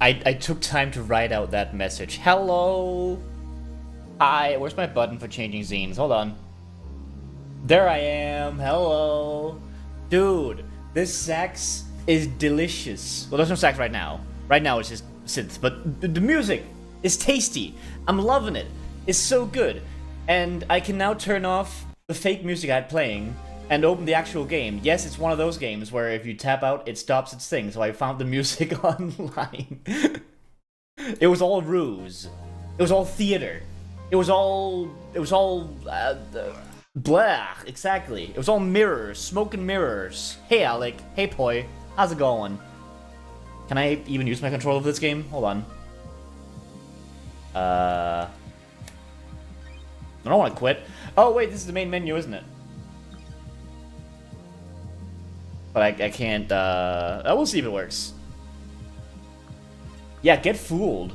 I took time to write out that message. Hello. Hi. Where's my button for changing zines? Hold on. There I am. Hello. Dude, this sax is delicious. Well, there's no sax right now. Right now it's just synth, but the music is tasty. I'm loving it. It's so good. And I can now turn off the fake music I had playing and open the actual game. Yes, it's one of those games where if you tap out, it stops its thing. So I found the music online. It was all ruse. It was all theater. It was all blah. Exactly. It was all mirrors, smoke and mirrors. Hey Alec. Hey Poi. How's it going? Can I even use my controller for this game? Hold on. I don't want to quit. Oh wait, this is the main menu, isn't it? But I can't, we'll see if it works. Yeah, get fooled.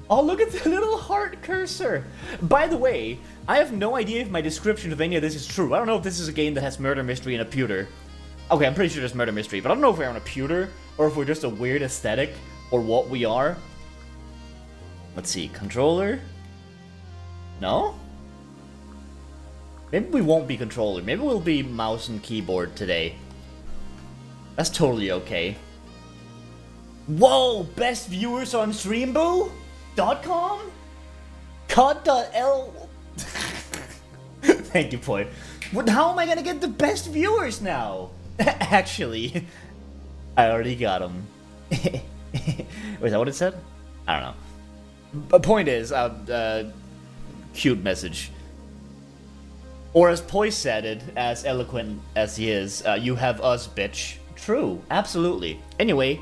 Oh, look at the little heart cursor. By the way, I have no idea if my description of any of this is true. I don't know if this is a game that has murder mystery and a pewter. Okay, I'm pretty sure there's murder mystery, but I don't know if we're on a pewter, or if we're just a weird aesthetic, or what we are. Let's see, controller? No? Maybe we won't be controller. Maybe we'll be mouse and keyboard today. That's totally okay. Whoa! Best viewers on Streamboo.com? Cod.l. Thank you, Poi. How am I gonna get the best viewers now? Actually, I already got them. Wait, is that what it said? I don't know. The point is, cute message. Or as Poi said it, as eloquent as he is, you have us, bitch. True, absolutely. Anyway,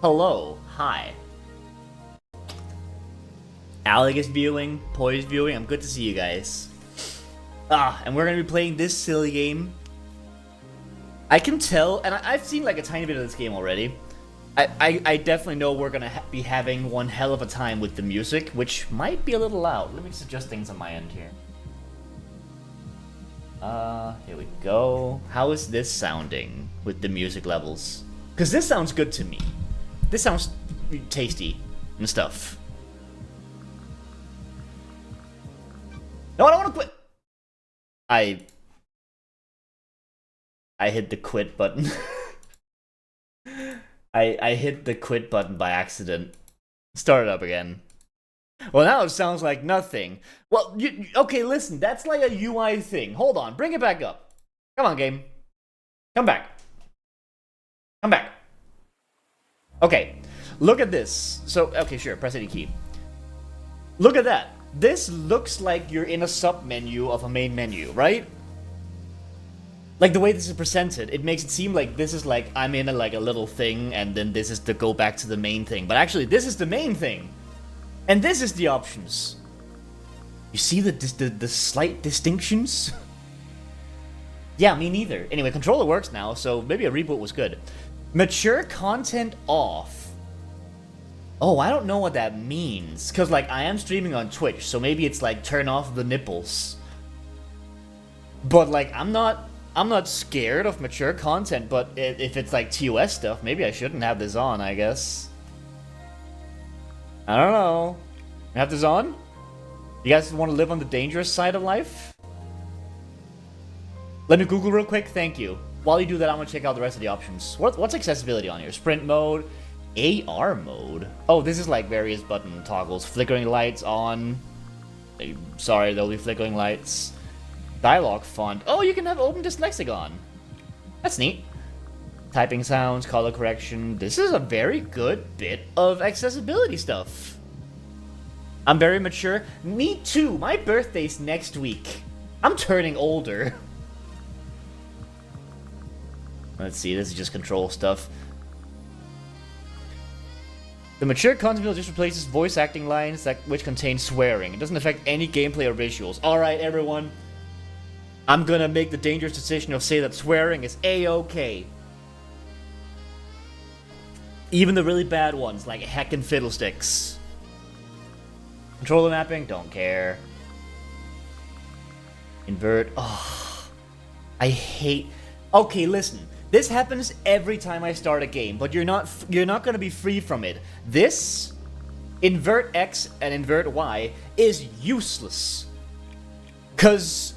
hello, hi. Alec is viewing, Poi is viewing, I'm good to see you guys. And we're gonna be playing this silly game. I can tell, and I've seen like a tiny bit of this game already. I definitely know we're gonna be having one hell of a time with the music, which might be a little loud. Let me just adjust things on my end here. Here we go. How is this sounding with the music levels? Because this sounds good to me. This sounds tasty and stuff. No, I don't want to quit. I hit the quit button. I hit the quit button by accident. Start it up again. Well, now it sounds like nothing. Well, okay, listen, that's like a UI thing. Hold on, bring it back up. Come on, game. Come back. Come back. Okay, look at this. So, okay, sure, press any key. Look at that. This looks like you're in a sub-menu of a main menu, right? Like the way this is presented, it makes it seem like this is like I'm in a little thing, and then this is to go back to the main thing. But actually, this is the main thing. And this is the options. You see the slight distinctions? Yeah, me neither. Anyway, controller works now, so maybe a reboot was good. Mature content off. Oh, I don't know what that means. Because, like, I am streaming on Twitch, so maybe it's like turn off the nipples. But, like, I'm not scared of mature content, but if it's like TOS stuff, maybe I shouldn't have this on, I guess. I don't know. You have this on? You guys want to live on the dangerous side of life? Let me Google real quick. Thank you. While you do that, I'm going to check out the rest of the options. What's accessibility on here? Sprint mode. AR mode. Oh, this is like various button toggles. Flickering lights on. Sorry, there'll be flickering lights. Dialogue font. Oh, you can have open dyslexic on. That's neat. Typing sounds, color correction. This is a very good bit of accessibility stuff. I'm very mature. Me too. My birthday's next week. I'm turning older. Let's see, this is just control stuff. The mature content field just replaces voice acting lines which contain swearing. It doesn't affect any gameplay or visuals. Alright, everyone. I'm gonna make the dangerous decision of say that swearing is A-okay. Even the really bad ones, like heckin' fiddlesticks. Controller mapping, don't care. Invert, oh. I hate... Okay, listen. This happens every time I start a game, but you're not going to be free from it. This, invert X and invert Y, is useless. Because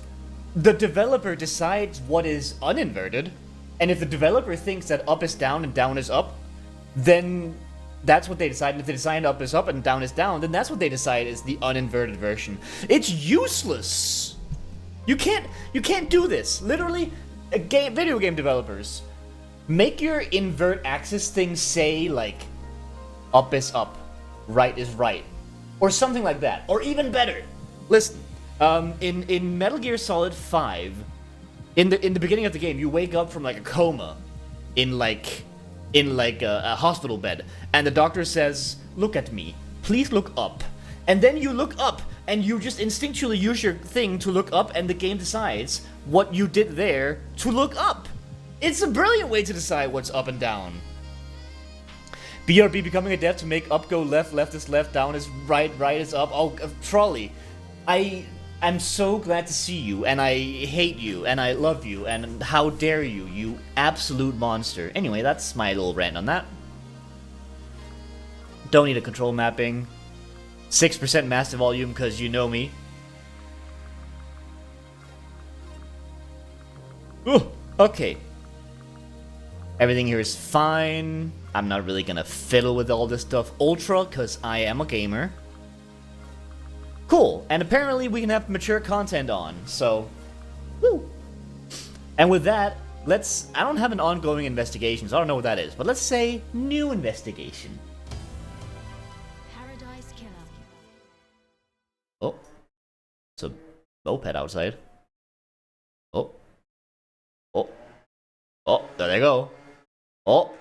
the developer decides what is uninverted, and if the developer thinks that up is down and down is up, then that's what they decide. And if they decide up is up and down is down, then that's what they decide is the uninverted version. It's useless. You can't do this. Literally, video game developers, make your invert axis thing say like up is up, right is right, or something like that, or even better. Listen, in Metal Gear Solid 5, in the beginning of the game, you wake up from like a coma, in a hospital bed, and the doctor says, "Look at me, please look up." And then you look up, and you just instinctually use your thing to look up, and the game decides what you did there to look up. It's a brilliant way to decide what's up and down. BRB becoming a dev to make up go left, left is left, down is right, right is up. Oh, Trolley, I'm so glad to see you, and I hate you, and I love you, and how dare you, you absolute monster. Anyway, that's my little rant on that. Don't need a control mapping. 6% master volume, because you know me. Ooh, okay. Everything here is fine. I'm not really gonna fiddle with all this stuff ultra, because I am a gamer. Cool, and apparently we can have mature content on, so... Woo! And with that, I don't have an ongoing investigation, so I don't know what that is, but let's say new investigation. Paradise Killer. Oh. It's a moped outside. Oh. Oh. Oh, there they go. Oh.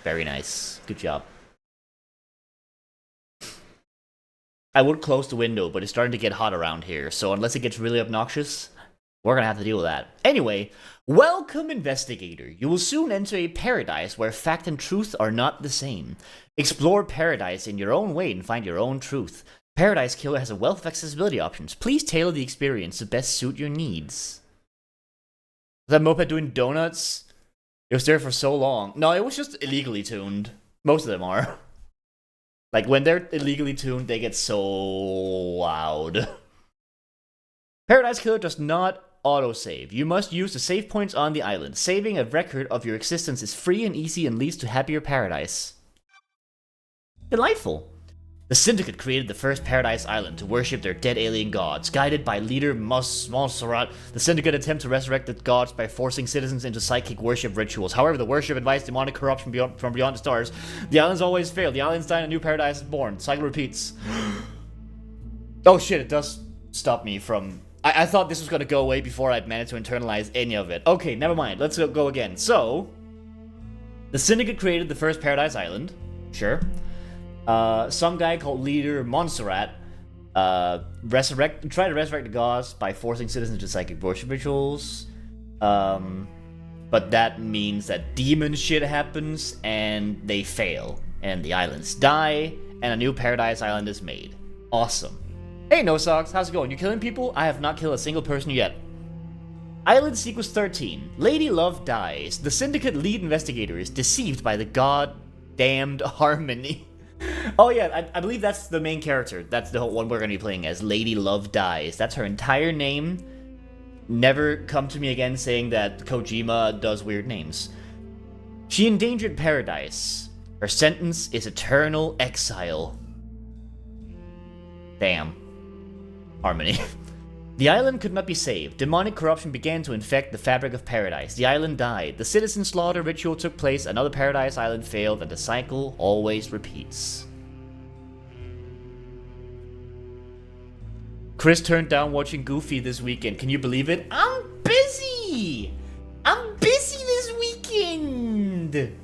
Very nice. Good job. I would close the window, but it's starting to get hot around here, so unless it gets really obnoxious, we're gonna have to deal with that. Anyway, welcome, investigator. You will soon enter a paradise where fact and truth are not the same. Explore paradise in your own way and find your own truth. Paradise Killer has a wealth of accessibility options. Please tailor the experience to best suit your needs. Was that moped doing donuts? It was there for so long. No, it was just illegally tuned. Most of them are. Like, when they're illegally tuned, they get so loud. Paradise Killer does not autosave. You must use the save points on the island. Saving a record of your existence is free and easy and leads to happier paradise. Delightful. The Syndicate created the first Paradise Island to worship their dead alien gods. Guided by leader Montserrat, the Syndicate attempt to resurrect the gods by forcing citizens into psychic worship rituals. However, the worship invites demonic corruption from beyond the stars. The islands always fail. The islands die and a new paradise is born. Cycle repeats. Oh shit, it does stop me from... I thought this was going to go away before I'd managed to internalize any of it. Okay, never mind. Let's go again. So, the Syndicate created the first Paradise Island. Sure. Some guy called Leader Montserrat tried to resurrect the gods by forcing citizens to psychic worship rituals. But that means that demon shit happens and they fail. And the islands die and a new Paradise Island is made. Awesome. Hey No Socks, how's it going? You killing people? I have not killed a single person yet. Island Sequence 13. Lady Love dies. The Syndicate lead investigator is deceived by the god-damned Harmony. Oh yeah, I believe that's the main character. That's the one we're going to be playing as. Lady Love dies. That's her entire name. Never come to me again saying that Kojima does weird names. She endangered paradise. Her sentence is eternal exile. Damn. Harmony. The island could not be saved. Demonic corruption began to infect the fabric of paradise. The island died. The citizen slaughter ritual took place. Another Paradise Island failed, and the cycle always repeats. Chris turned down watching Goofy this weekend. Can you believe it? I'm busy! I'm busy this weekend!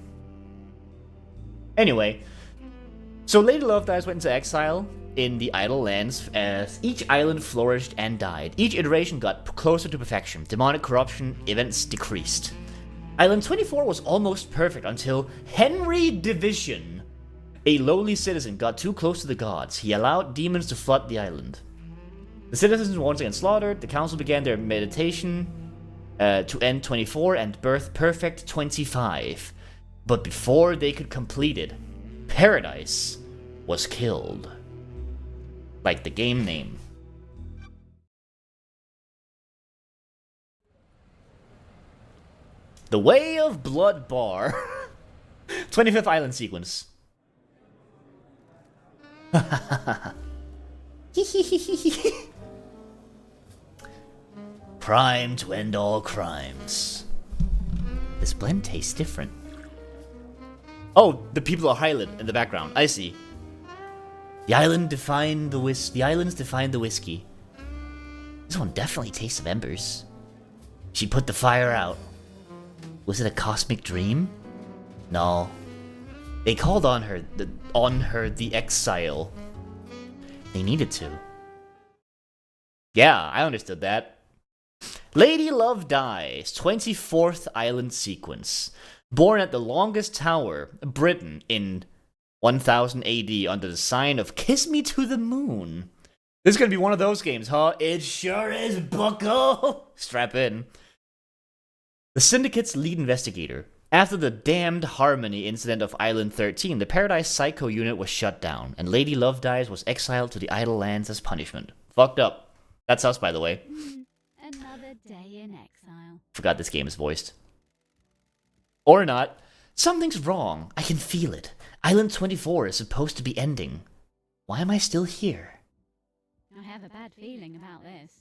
Anyway, so Lady Love Dies went into exile in the Idle Lands as each island flourished and died. Each iteration got closer to perfection. Demonic corruption events decreased. Island 24 was almost perfect until Henry Division, a lowly citizen, got too close to the gods. He allowed demons to flood the island. The citizens were once again slaughtered. The council began their meditation to end 24 and birth perfect 25. But before they could complete it, Paradise was killed. Like the game name. The Way of Blood Bar. 25th island sequence. Crime to end all crimes. This blend tastes different. Oh, the people of Highland in the background. I see. The islands define the whiskey. This one definitely tastes of embers. She put the fire out. Was it a cosmic dream? No. They called on her the exile. They needed to. Yeah, I understood that. Lady Love Dies, 24th island sequence. Born at the longest tower, Britain, in 1000 AD under the sign of Kiss Me to the Moon. This is gonna be one of those games, huh? It sure is, bucko! Strap in. The Syndicate's lead investigator. After the damned Harmony incident of Island 13, the Paradise Psycho unit was shut down, and Lady Love Dies was exiled to the Idle Lands as punishment. Fucked up. That's us, by the way. Another day in exile. Forgot this game is voiced. Or not. Something's wrong. I can feel it. Island 24 is supposed to be ending. Why am I still here? I have a bad feeling about this.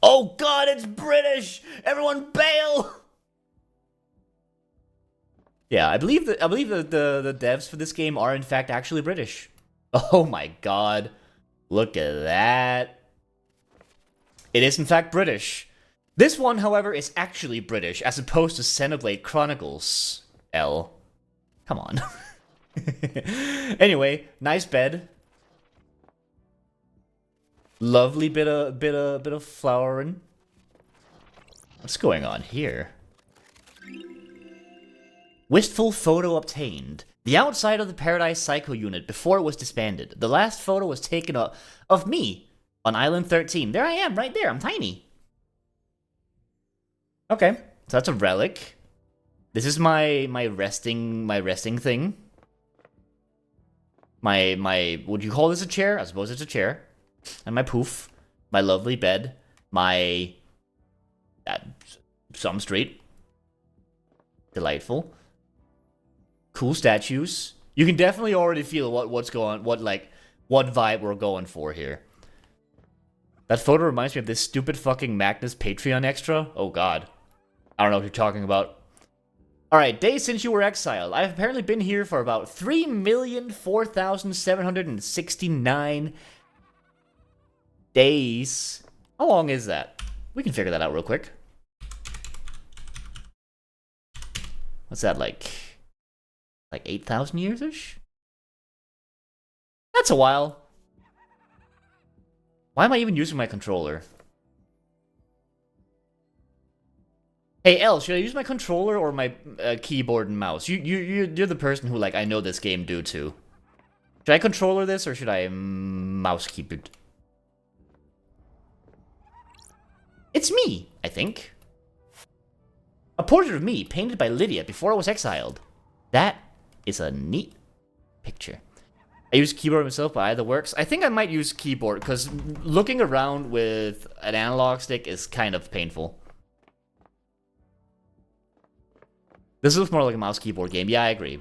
Oh god, it's British! Everyone bail! Yeah, I believe the devs for this game are in fact actually British. Oh my god. Look at that. It is in fact British. This one, however, is actually British, as opposed to Xenoblade Chronicles. L. Come on. Anyway, nice bed. Lovely bit of flowering. What's going on here? Wistful photo obtained. The outside of the Paradise Psycho unit before it was disbanded. The last photo was taken of me on Island 13. There I am, right there. I'm tiny. Okay, so that's a relic. This is my resting thing. My would you call this a chair? I suppose it's a chair. And my poof, my lovely bed, my some street. Delightful. Cool statues. You can definitely already feel what vibe we're going for here. That photo reminds me of this stupid fucking Magnus Patreon extra. Oh god. I don't know what you're talking about. Alright, days since you were exiled. I've apparently been here for about 3,004,769 days. How long is that? We can figure that out real quick. What's that, like 8,000 years-ish? That's a while. Why am I even using my controller? Hey, L, should I use my controller or my keyboard and mouse? You're the person who, like, I know this game due to. Should I controller this or should I mouse keyboard? It's me, I think. A portrait of me painted by Lydia before I was exiled. That is a neat picture. I use keyboard myself, but either works. I think I might use keyboard because looking around with an analog stick is kind of painful. This looks more like a mouse keyboard game. Yeah, I agree.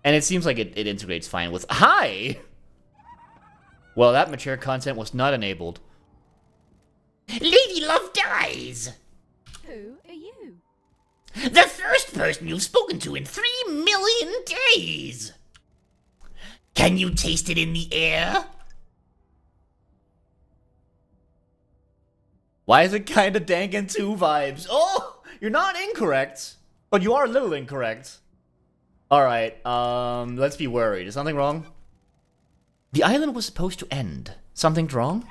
And it seems like it integrates fine with... Hi! Well, that mature content was not enabled. Lady Love Dies! Who are you? The first person you've spoken to in 3 million days! Can you taste it in the air? Why is it kinda Dangan 2 vibes? Oh! You're not incorrect! But you are a little incorrect. Alright, let's be worried. Is something wrong? The island was supposed to end. Something's wrong?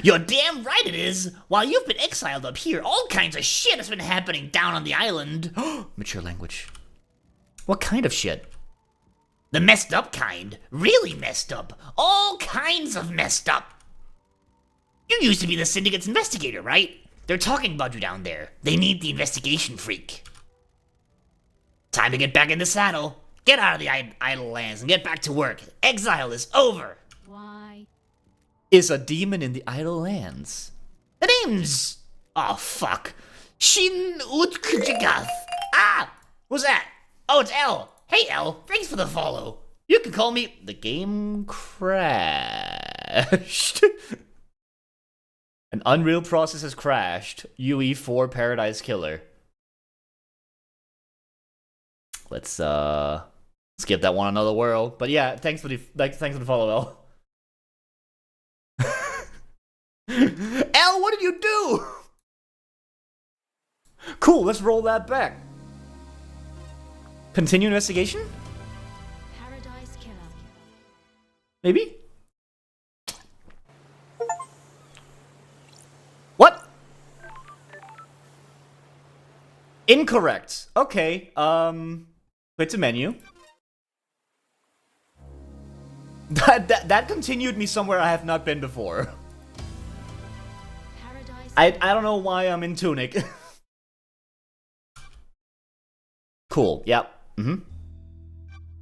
You're damn right it is! While you've been exiled up here, all kinds of shit has been happening down on the island. Mature language. What kind of shit? The messed up kind. Really messed up. All kinds of messed up. You used to be the Syndicate's investigator, right? They're talking about you down there. They need the investigation freak. Time to get back in the saddle. Get out of the idle lands and get back to work. Exile is over. Why? Is a demon in the idle lands. The name's... Oh, fuck. Shin Utkujigath. Ah! What's that? Oh, it's L. Hey, L. Thanks for the follow. You can call me... The game crashed. An Unreal process has crashed. UE4 Paradise Killer. Let's skip that one another world. But yeah, thanks for the follow, L. L, what did you do? Cool, let's roll that back. Continue investigation? Paradise Killer. Maybe? What? Incorrect. Okay, quit to menu. That continued me somewhere I have not been before. Paradise. I don't know why I'm in Tunic. Cool. Yep.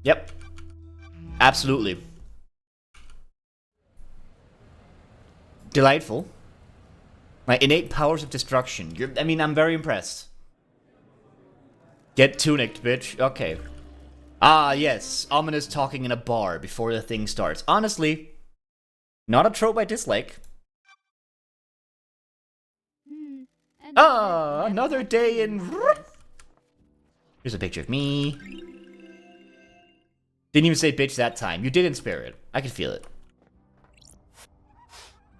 Yep. Absolutely. Delightful. My innate powers of destruction. I mean, I'm very impressed. Get tunicked, bitch. Okay. Ah, yes. Ominous talking in a bar before the thing starts. Honestly, not a trope I dislike. Another day in... Here's a picture of me. Didn't even say bitch that time. You did in spirit. I could feel it.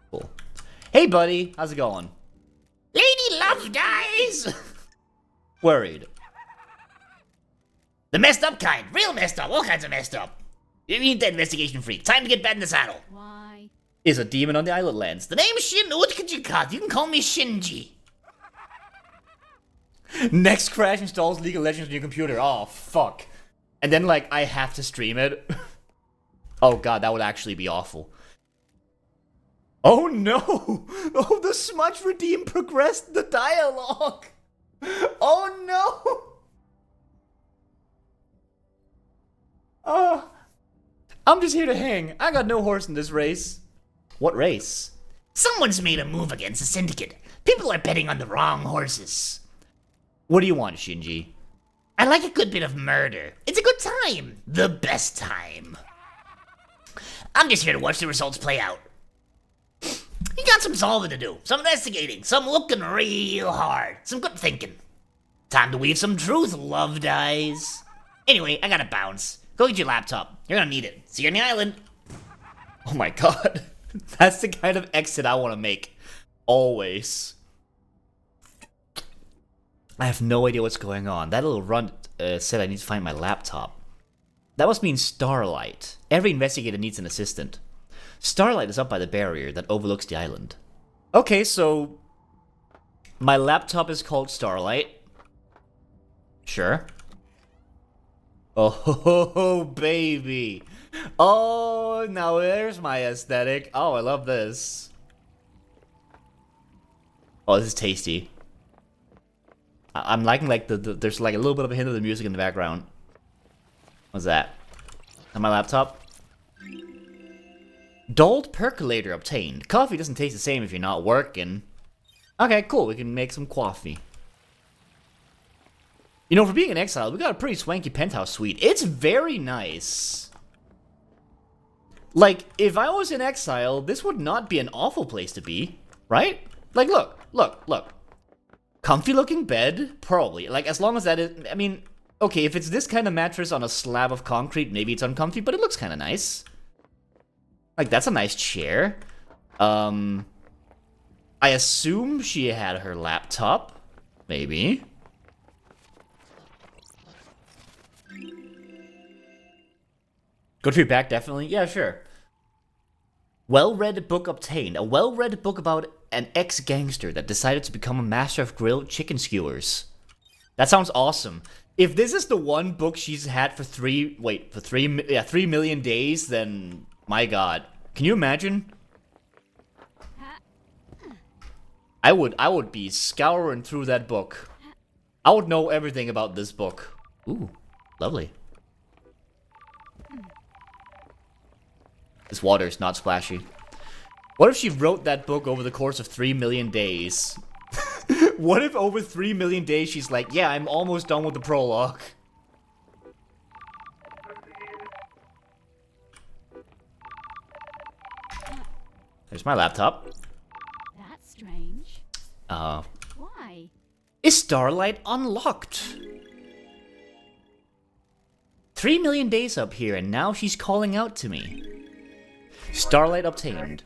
Cool. Hey, buddy. How's it going? Lady Love dies! Worried. The messed up kind. Real messed up. All kinds of messed up. You need that investigation freak. Time to get back in the saddle. Why? Is a demon on the island lands. The name's Shin Utkujigath. You can call me Shinji. Next crash installs League of Legends on your computer. Oh, fuck. And then, like, I have to stream it. Oh, God, that would actually be awful. Oh, no. Oh, the smudge redeem progressed the dialogue. Oh, no. I'm just here to hang. I got no horse in this race. What race? Someone's made a move against the Syndicate. People are betting on the wrong horses. What do you want, Shinji? I like a good bit of murder. It's a good time. The best time. I'm just here to watch the results play out. You got some solving to do, some investigating, some looking real hard, some good thinking. Time to weave some truth, Love dies. Anyway, I gotta bounce. Go get your laptop. You're gonna need it. See you on the island. Oh my god. That's the kind of exit I want to make. Always. I have no idea what's going on. That little run said I need to find my laptop. That must mean Starlight. Every investigator needs an assistant. Starlight is up by the barrier that overlooks the island. Okay, so... my laptop is called Starlight. Sure. Oh, baby. Oh, now there's my aesthetic. Oh, I love this. Oh, this is tasty. I'm liking, like, there's, like, a little bit of a hint of the music in the background. What's that? On my laptop? Dulled percolator obtained. Coffee doesn't taste the same if you're not working. Okay, cool. We can make some coffee. You know, for being in exile, we got a pretty swanky penthouse suite. It's very nice. Like, if I was in exile, this would not be an awful place to be, right? Like, look. Comfy looking bed? Probably. Like, as long as that is... I mean, okay, if it's this kind of mattress on a slab of concrete, maybe it's uncomfy, but it looks kind of nice. Like, that's a nice chair. I assume she had her laptop. Maybe. Go to your back, definitely. Yeah, sure. Well-read book obtained. A well-read book about an ex-gangster that decided to become a master of grilled chicken skewers. That sounds awesome. If this is the one book she's had for 3 million days, then my god. Can you imagine? I would be scouring through that book. I would know everything about this book. Ooh, lovely. This water is not splashy. What if she wrote that book over the course of 3 million days? What if over 3 million days she's like, yeah, I'm almost done with the prologue. There's my laptop. That's strange. Why? Is Starlight unlocked? 3 million days up here, and now she's calling out to me. Starlight obtained.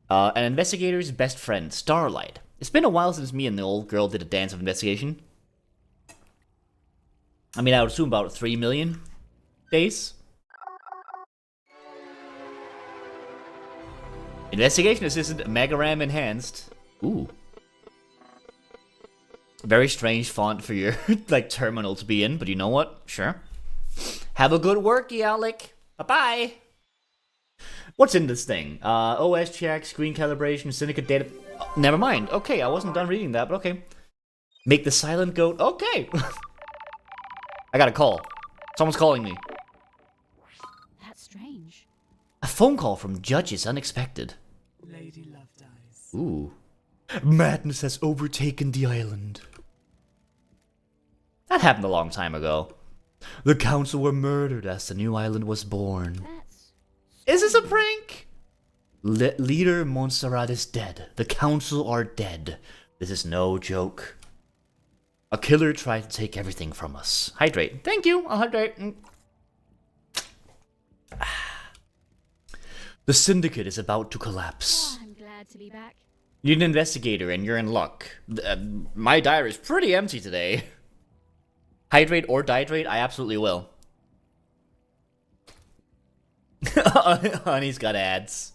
An investigator's best friend, Starlight. It's been a while since me and the old girl did a dance of investigation. I mean, I would assume about 3 million days. Investigation assistant, Mega RAM enhanced. Ooh. Very strange font for your, like, terminal to be in, but you know what? Sure. Have a good worky, Alec. Bye-bye. What's in this thing? OS check, screen calibration, syndicate data... Oh, never mind. Okay, I wasn't done reading that, but okay. Make the silent goat... Okay. I got a call. Someone's calling me. That's strange. A phone call from Judge is unexpected. Lady Love dies. Ooh. Madness has overtaken the island. That happened a long time ago. The council were murdered as the new island was born. That's... Is this a prank? Leader Montserrat is dead. The council are dead. This is no joke. A killer tried to take everything from us. Hydrate. Thank you. I'll hydrate. The syndicate is about to collapse. I'm glad to be back. You're an investigator and you're in luck. My diary is pretty empty today. Hydrate or dihydrate, I absolutely will. Honey's got ads.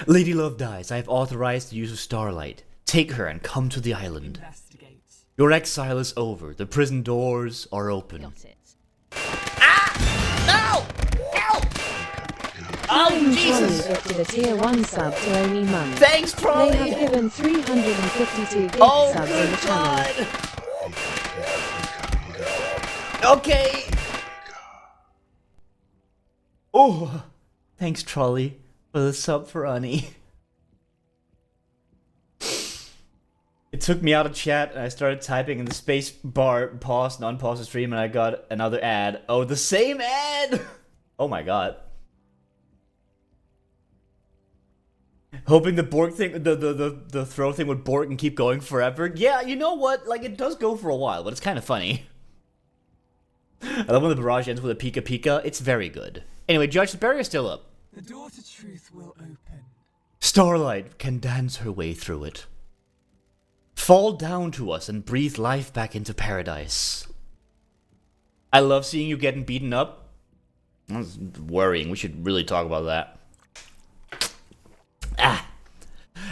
Lady Love dies. I have authorized the use of Starlight. Take her and come to the island. Investigate. Your exile is over. The prison doors are open. Got it. No! Help! Oh, Jesus! Gifted a tier 1 sub to Amy Munn. Thanks, They Trolley! have given 352 gift Oh, subs in the good channel. God! Okay! Oh, thanks, Trolley, for the sub for Honey. It took me out of chat, and I started typing in the space bar, paused and unpaused the stream, and I got another ad. Oh, the same ad! Oh my god. Hoping the Borg thing, the throw thing would Borg and keep going forever. Yeah, you know what? Like, it does go for a while, but it's kind of funny. I love when the barrage ends with a Pika Pika. It's very good. Anyway, Judge, the barrier's still up. The door to truth will open. Starlight can dance her way through it. Fall down to us and breathe life back into paradise. I love seeing you getting beaten up. That's worrying. We should really talk about that. Ah.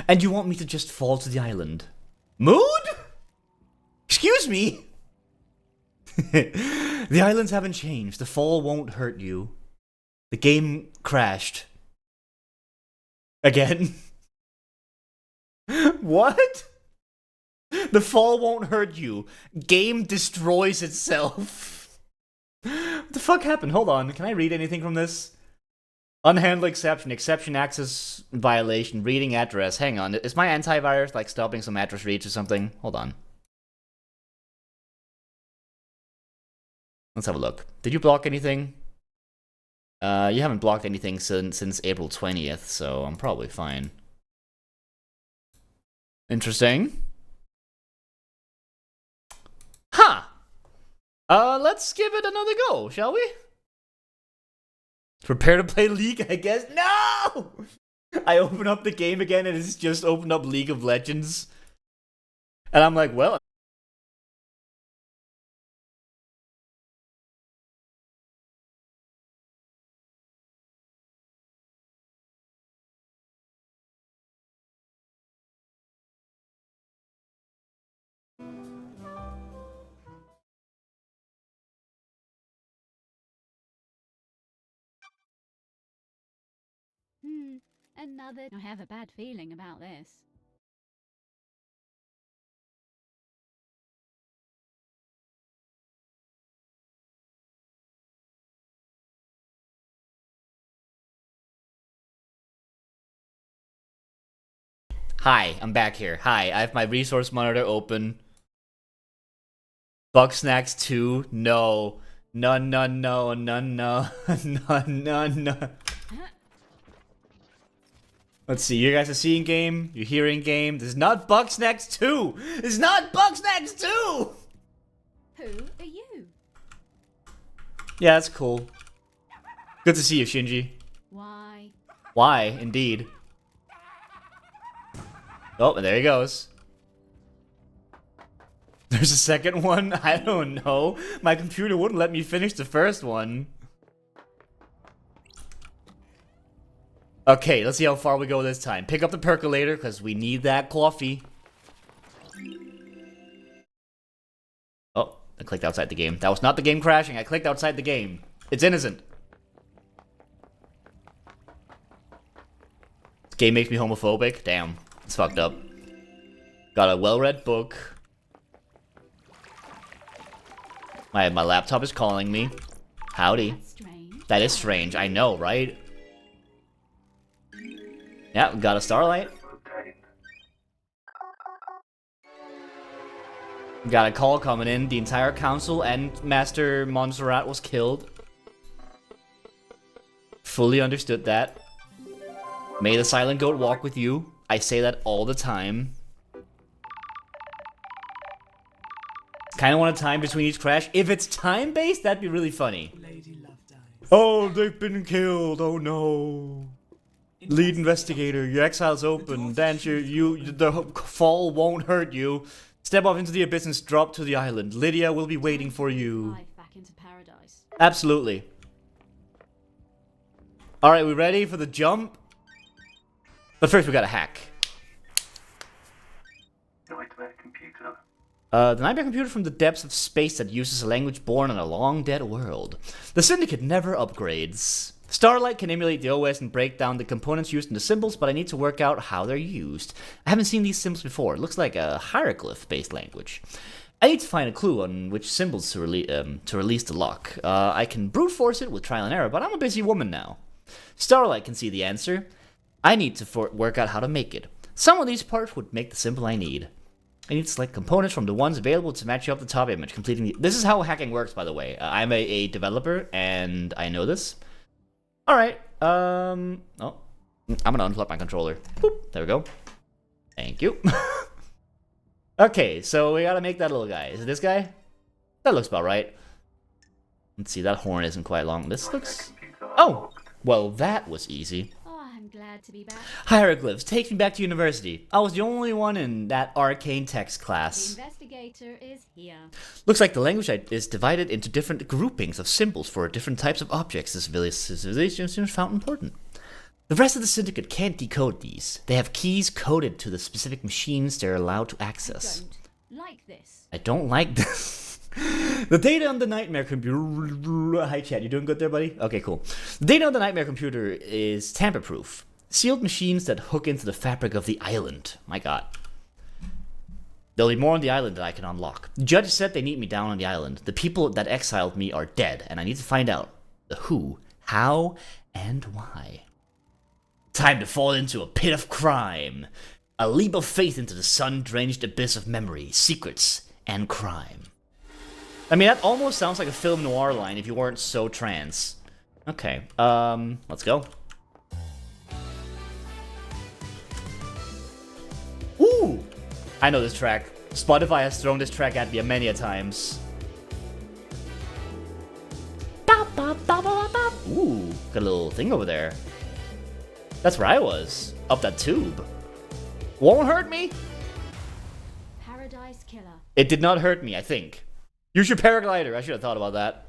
And you want me to just fall to the island? Mood? Excuse me? The islands haven't changed. The fall won't hurt you. The game crashed. Again? What? The fall won't hurt you. Game destroys itself. What the fuck happened? Hold on. Can I read anything from this? Unhandled exception. Exception access violation. Reading address. Hang on. Is my antivirus like stopping some address reads or something? Hold on. Let's have a look. Did you block anything? You haven't blocked anything since April 20th, so I'm probably fine. Interesting. Huh. Let's give it another go, shall we? Prepare to play League, I guess. No! I open up the game again and it's just opened up League of Legends. And I'm like, well... Another... I have a bad feeling about this. Hi, I'm back here. Hi, I have my resource monitor open. Bugsnax 2? No. None, none, no, none, no. None, none, no. Let's see, you guys are seeing game, you're hearing game. This is not Bugsnax 2! This is not Bugsnax 2! Who are you? Yeah, that's cool. Good to see you, Shinji. Why? Why, indeed. Oh, and there he goes. There's a second one? I don't know. My computer wouldn't let me finish the first one. Okay, let's see how far we go this time. Pick up the percolator, because we need that coffee. Oh, I clicked outside the game. That was not the game crashing. I clicked outside the game. It's innocent. This game makes me homophobic. Damn, it's fucked up. Got a well-read book. My laptop is calling me. Howdy. That's strange. That is strange. I know, right? Yeah, got a starlight. Got a call coming in. The entire council and Master Montserrat was killed. Fully understood that. May the silent goat walk with you. I say that all the time. Kind of want a time between each crash. If it's time-based, that'd be really funny. Lady Love dies. Oh, they've been killed. Oh no. Lead investigator, your exile's open. Dancer, the fall won't hurt you. Step off into the abyss and drop to the island. Lydia will be waiting for you. Life back into paradise. Absolutely. Alright, we ready for the jump? But first we gotta hack. The nightmare computer from the depths of space that uses a language born on a long dead world. The Syndicate never upgrades. Starlight can emulate the OS and break down the components used in the symbols, but I need to work out how they're used. I haven't seen these symbols before. It looks like a hieroglyph-based language. I need to find a clue on which symbols to release the lock. I can brute force it with trial and error, but I'm a busy woman now. Starlight can see the answer. I need to work out how to make it. Some of these parts would make the symbol I need. I need to select components from the ones available to match up the top image, completing the... This is how hacking works, by the way. I'm a developer, and I know this. Alright, oh. I'm gonna unplug my controller. Boop, there we go. Thank you. Okay, so we gotta make that little guy. Is it this guy? That looks about right. Let's see, that horn isn't quite long. This looks... Oh! Well, that was easy. Oh, I'm glad to be back. Hieroglyphs, take me back to university. I was the only one in that arcane text The class. investigator is here. Looks like the language is divided into different groupings of symbols for different types of objects. This civilization seems found important. The rest of the Syndicate can't decode these. They have keys coded to the specific machines they're allowed to access. Don't like this. I don't like this. The data on the nightmare computer... Hi, Chad. You doing good there, buddy? Okay, cool. The data on the nightmare computer is tamper-proof. Sealed machines that hook into the fabric of the island. My god. There'll be more on the island that I can unlock. The judge said they need me down on the island. The people that exiled me are dead, and I need to find out the who, how, and why. Time to fall into a pit of crime. A leap of faith into the sun-drenched abyss of memory, secrets, and crime. I mean, that almost sounds like a film noir line if you weren't so trans. Okay, let's go. Ooh! I know this track. Spotify has thrown this track at me many a times. Ooh, got a little thing over there. That's where I was. Up that tube. Won't hurt me. Paradise Killer. It did not hurt me, I think. Use your paraglider. I should have thought about that.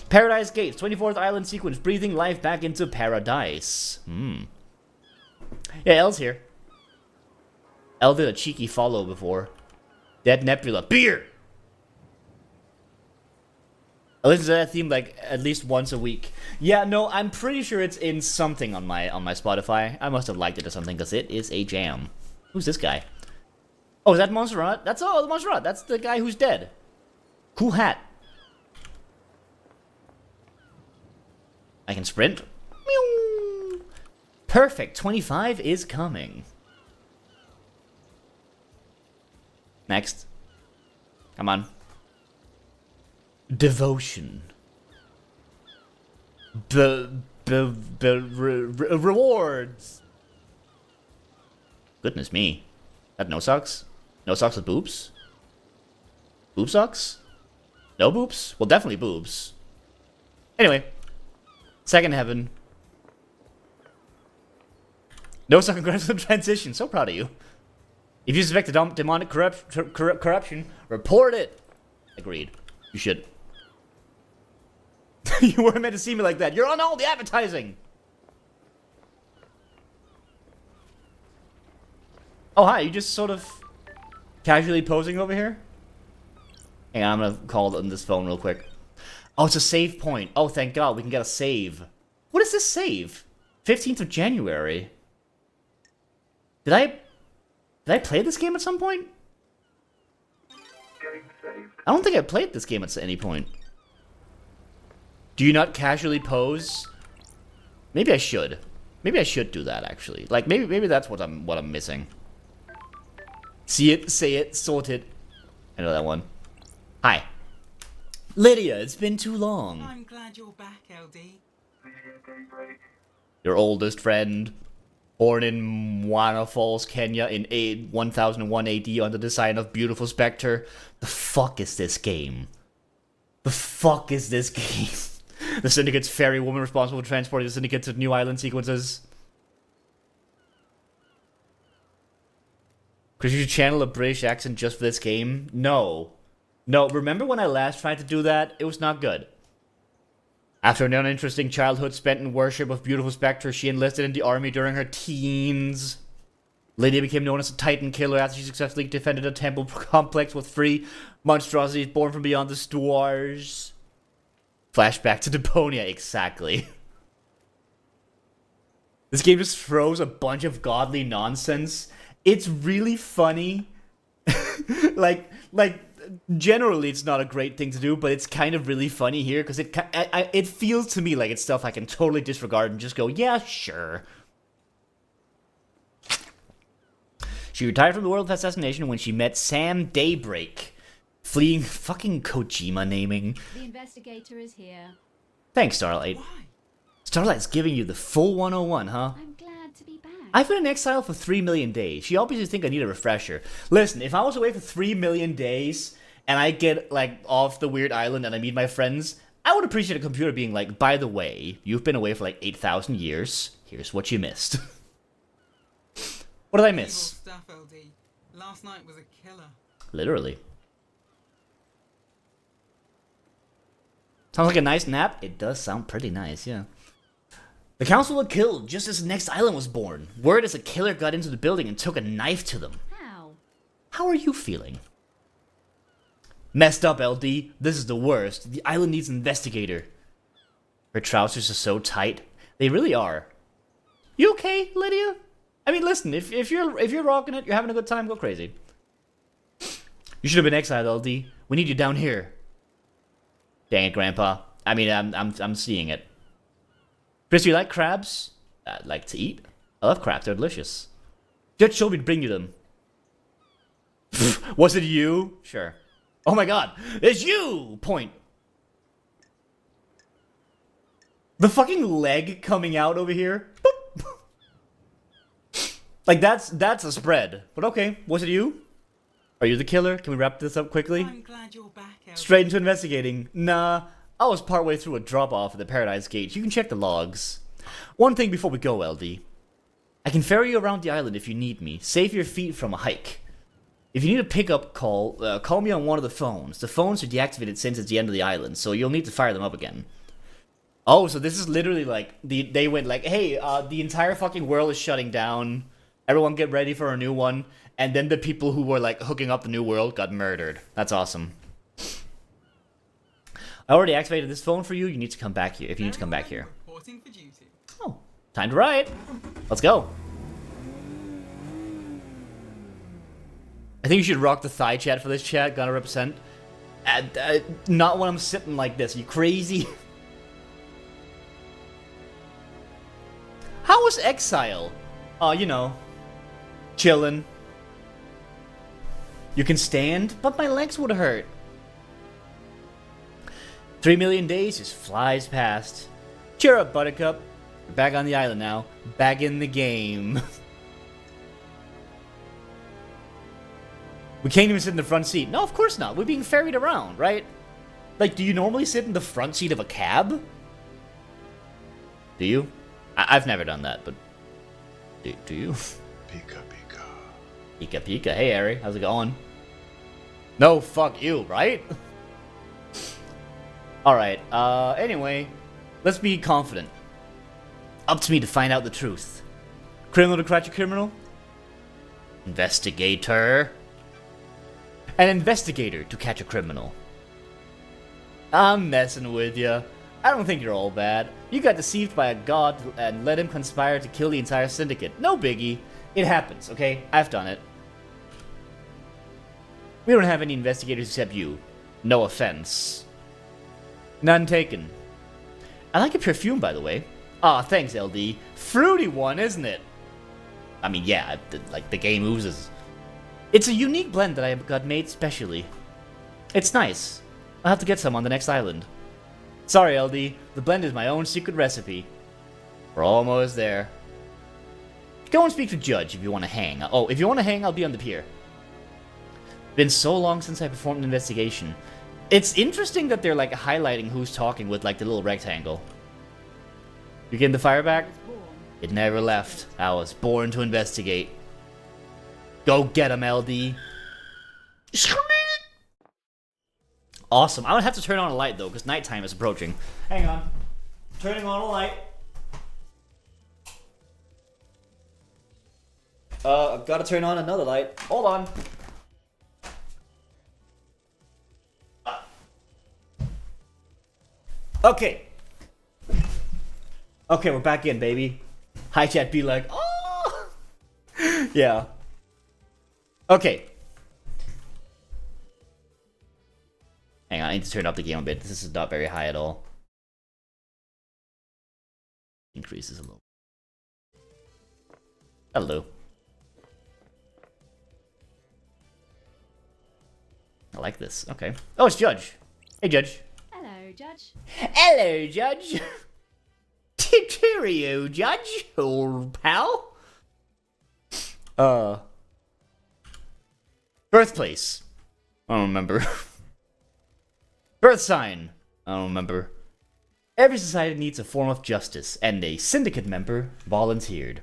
Paradise Gates, 24th island sequence, breathing life back into paradise. Yeah, Elle's here. Elle did a cheeky follow before. Dead Nebula. Beer! I listen to that theme like at least once a week. Yeah, no, I'm pretty sure it's in something on my Spotify. I must have liked it or something because it is a jam. Who's this guy? Oh, is that Montserrat? That's the Montserrat. That's the guy who's dead. Cool hat. I can sprint. Meow. Perfect. 25 is coming. Next. Come on. Devotion. Rewards. Goodness me. That no socks? No socks with boobs? Boob socks? No boobs? Well, definitely boobs. Anyway. Second heaven. No sock congrats on transition. So proud of you. If you suspect a demonic corruption, report it. Agreed. You should. You weren't meant to see me like that. You're on all the advertising. Oh, hi. You just sort of casually posing over here? Hang on, I'm gonna call on this phone real quick. Oh, it's a save point. Oh, thank God. We can get a save. What is this save? 15th of January. Did I play this game at some point? I don't think I played this game at any point. Do you not casually pose? Maybe I should. Maybe I should do that actually. Like maybe that's what I'm missing. See it, say it, sort it. I know that one. Hi. Lydia, it's been too long. I'm glad you're back, LD. Your oldest friend. Born in Moana Falls, Kenya in 1001 AD under the sign of Beautiful Spectre. The fuck is this game? The fuck is this game? The Syndicate's ferry woman responsible for transporting the Syndicate to new island sequences. Could you channel a British accent just for this game? No. No, remember when I last tried to do that? It was not good. After an uninteresting childhood spent in worship of Beautiful Spectre, she enlisted in the army during her teens. Lydia became known as a Titan killer after she successfully defended a temple complex with free monstrosities born from beyond the stars. Flashback to Deponia, exactly. This game just throws a bunch of godly nonsense. It's really funny. like generally it's not a great thing to do, but it's kind of really funny here because it feels to me like it's stuff I can totally disregard and just go, yeah, sure. She retired from the world of assassination when she met Sam Daybreak, fleeing fucking Kojima naming. The investigator is here. Thanks, Starlight. Why? Starlight's giving you the full 101, huh? I'm glad to be back. I've been in exile for 3 million days. You obviously think I need a refresher. Listen, if I was away for 3 million days and I get, like, off the weird island and I meet my friends, I would appreciate a computer being like, by the way, you've been away for like 8,000 years. Here's what you missed. What did I miss? Evil stuff, LD. Last night was a killer. Literally. Sounds like a nice nap? It does sound pretty nice, yeah. The council were killed just as the next island was born. Word is a killer got into the building and took a knife to them. How? How are you feeling? Messed up, LD. This is the worst. The island needs an investigator. Her trousers are so tight. They really are. You okay, Lydia? I mean, listen, if you're rocking it, you're having a good time, go crazy. You should have been exiled, LD. We need you down here. Dang it, Grandpa. I mean, I'm seeing it. Chris, you like crabs? I'd like to eat. I love crabs, they're delicious. Judge told me to bring you them. Was it you? Sure. Oh my god, it's you! Point. The fucking leg coming out over here. Boop. Like, that's a spread. But okay, was it you? Are you the killer? Can we wrap this up quickly? I'm glad you're back, LD. Straight into investigating. Nah, I was partway through a drop-off at the Paradise Gate. You can check the logs. One thing before we go, LD. I can ferry you around the island if you need me. Save your feet from a hike. If you need a pickup call, call me on one of the phones. The phones are deactivated since it's the end of the island, so you'll need to fire them up again. Oh, so this is literally like, they went like, hey, the entire fucking world is shutting down. Everyone get ready for a new one. And then the people who were like hooking up the new world got murdered. That's awesome. I already activated this phone for you. You need to come back here. If you need to come back here. Reporting for duty. Oh, time to ride. Let's go. I think you should rock the thigh chat for this chat. Gonna represent. Not when I'm sitting like this. Are you crazy? How was Exile? You know, chilling. You can stand, but my legs would hurt. 3 million days just flies past. Cheer up, Buttercup. You're back on the island now. Back in the game. We can't even sit in the front seat. No, of course not. We're being ferried around, right? Like, do you normally sit in the front seat of a cab? Do you? I've never done that, but... Do you? Pika pika. Pika pika. Hey, Ari. How's it going? No, fuck you, right? Alright, anyway. Let's be confident. Up to me to find out the truth. Criminal to catch a criminal? Investigator. An investigator to catch a criminal. I'm messing with ya. I don't think you're all bad. You got deceived by a god and let him conspire to kill the entire syndicate. No biggie. It happens, okay? I've done it. We don't have any investigators except you. No offense. None taken. I like your perfume, by the way. Aw, thanks, LD. Fruity one, isn't it? I mean, yeah, like the game oozes. It's a unique blend that I got made specially. It's nice. I'll have to get some on the next island. Sorry, LD. The blend is my own secret recipe. We're almost there. Go and speak to Judge if you want to hang. Oh, if you want to hang, I'll be on the pier. Been so long since I performed an investigation. It's interesting that they're like highlighting who's talking with like the little rectangle. You getting the fire back? It never left. I was born to investigate. Go get him, LD. Awesome. I'm gonna have to turn on a light though, because nighttime is approaching. Hang on. Turning on a light. I've gotta turn on another light. Hold on. Okay. Okay, we're back in, baby. Hi, chat. Be like, oh, yeah. Okay. Hang on, I need to turn up the game a bit. This is not very high at all. Increases a little. Hello. I like this. Okay. Oh, it's Judge. Hey, Judge. Hello, Judge. Hello, Judge. Cheerio, Judge, old pal. Birthplace. I don't remember. Birth sign. I don't remember. Every society needs a form of justice, and a syndicate member volunteered.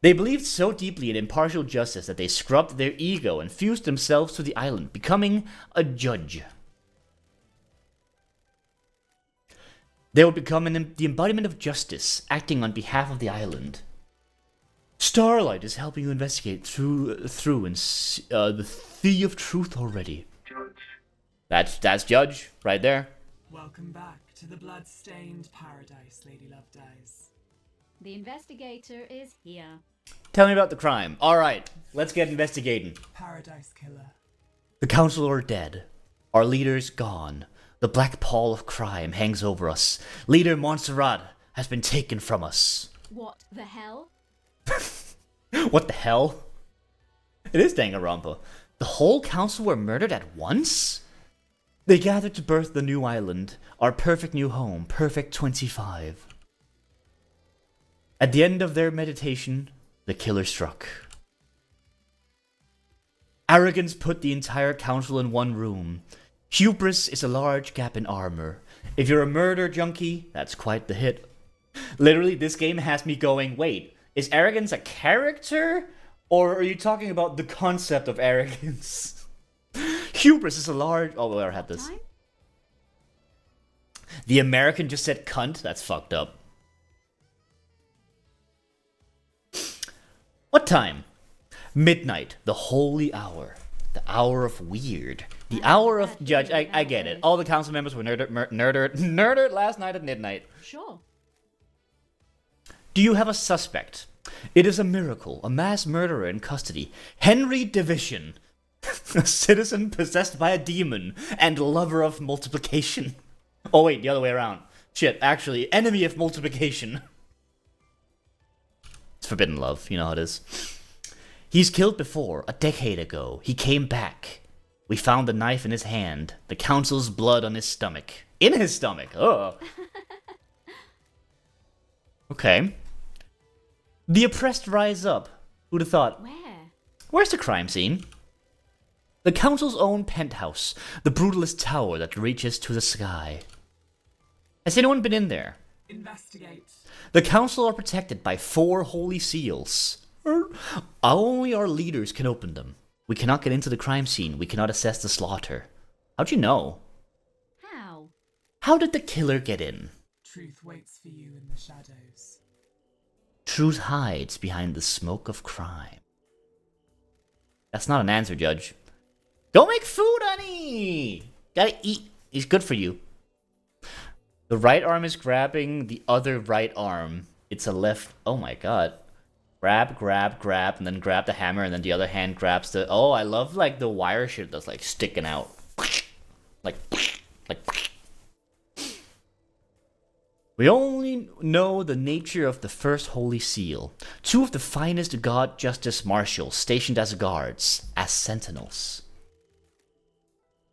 They believed so deeply in impartial justice that they scrubbed their ego and fused themselves to the island, becoming a judge. They would become the embodiment of justice, acting on behalf of the island. Starlight is helping you investigate through and the Sea of Truth already. Judge. That's Judge, right there. Welcome back to the blood-stained paradise, Lady Love Dies. The investigator is here. Tell me about the crime. Alright, let's get investigating. Paradise Killer. The council are dead. Our leader's gone. The black pall of crime hangs over us. Leader Montserrat has been taken from us. What the hell? What the hell? It is Danganronpa. The whole council were murdered at once? They gathered to birth the new island, our perfect new home, Perfect 25. At the end of their meditation, the killer struck. Arrogance put the entire council in one room. Hubris is a large gap in armor. If you're a murder junkie, that's quite the hit. Literally, this game has me going, wait, is arrogance a character? Or are you talking about the concept of arrogance? Hubris is a large... Oh, we already had this. Time? The American just said cunt? That's fucked up. What time? Midnight, the holy hour. The hour of weird. The hour of judge. I get it. All the council members were nerdered last night at midnight. Sure. Do you have a suspect? It is a miracle. A mass murderer in custody. Henry Division. A citizen possessed by a demon and lover of multiplication. Oh wait, the other way around. Shit, actually, enemy of multiplication. It's forbidden love, you know how it is. He's killed before, a decade ago. He came back. We found the knife in his hand, the council's blood on his stomach. In his stomach, oh. Okay. The oppressed rise up. Who'd have thought? Where? Where's the crime scene? The council's own penthouse, the brutalist tower that reaches to the sky. Has anyone been in there? Investigate. The council are protected by 4 holy seals. Only our leaders can open them. We cannot get into the crime scene. We cannot assess the slaughter. How'd you know? How? How did the killer get in? Truth waits for you in the shadows. Truth hides behind the smoke of crime. That's not an answer, Judge. Go make food, honey! Gotta eat. It's good for you. The right arm is grabbing the other right arm. It's a left... Oh my god. Grab, grab, grab, and then grab the hammer, and then the other hand grabs the... Oh, I love, like, the wire shit that's, like, sticking out. Like... We only know the nature of the first Holy Seal. 2 of the finest God Justice Marshals stationed as guards, as sentinels.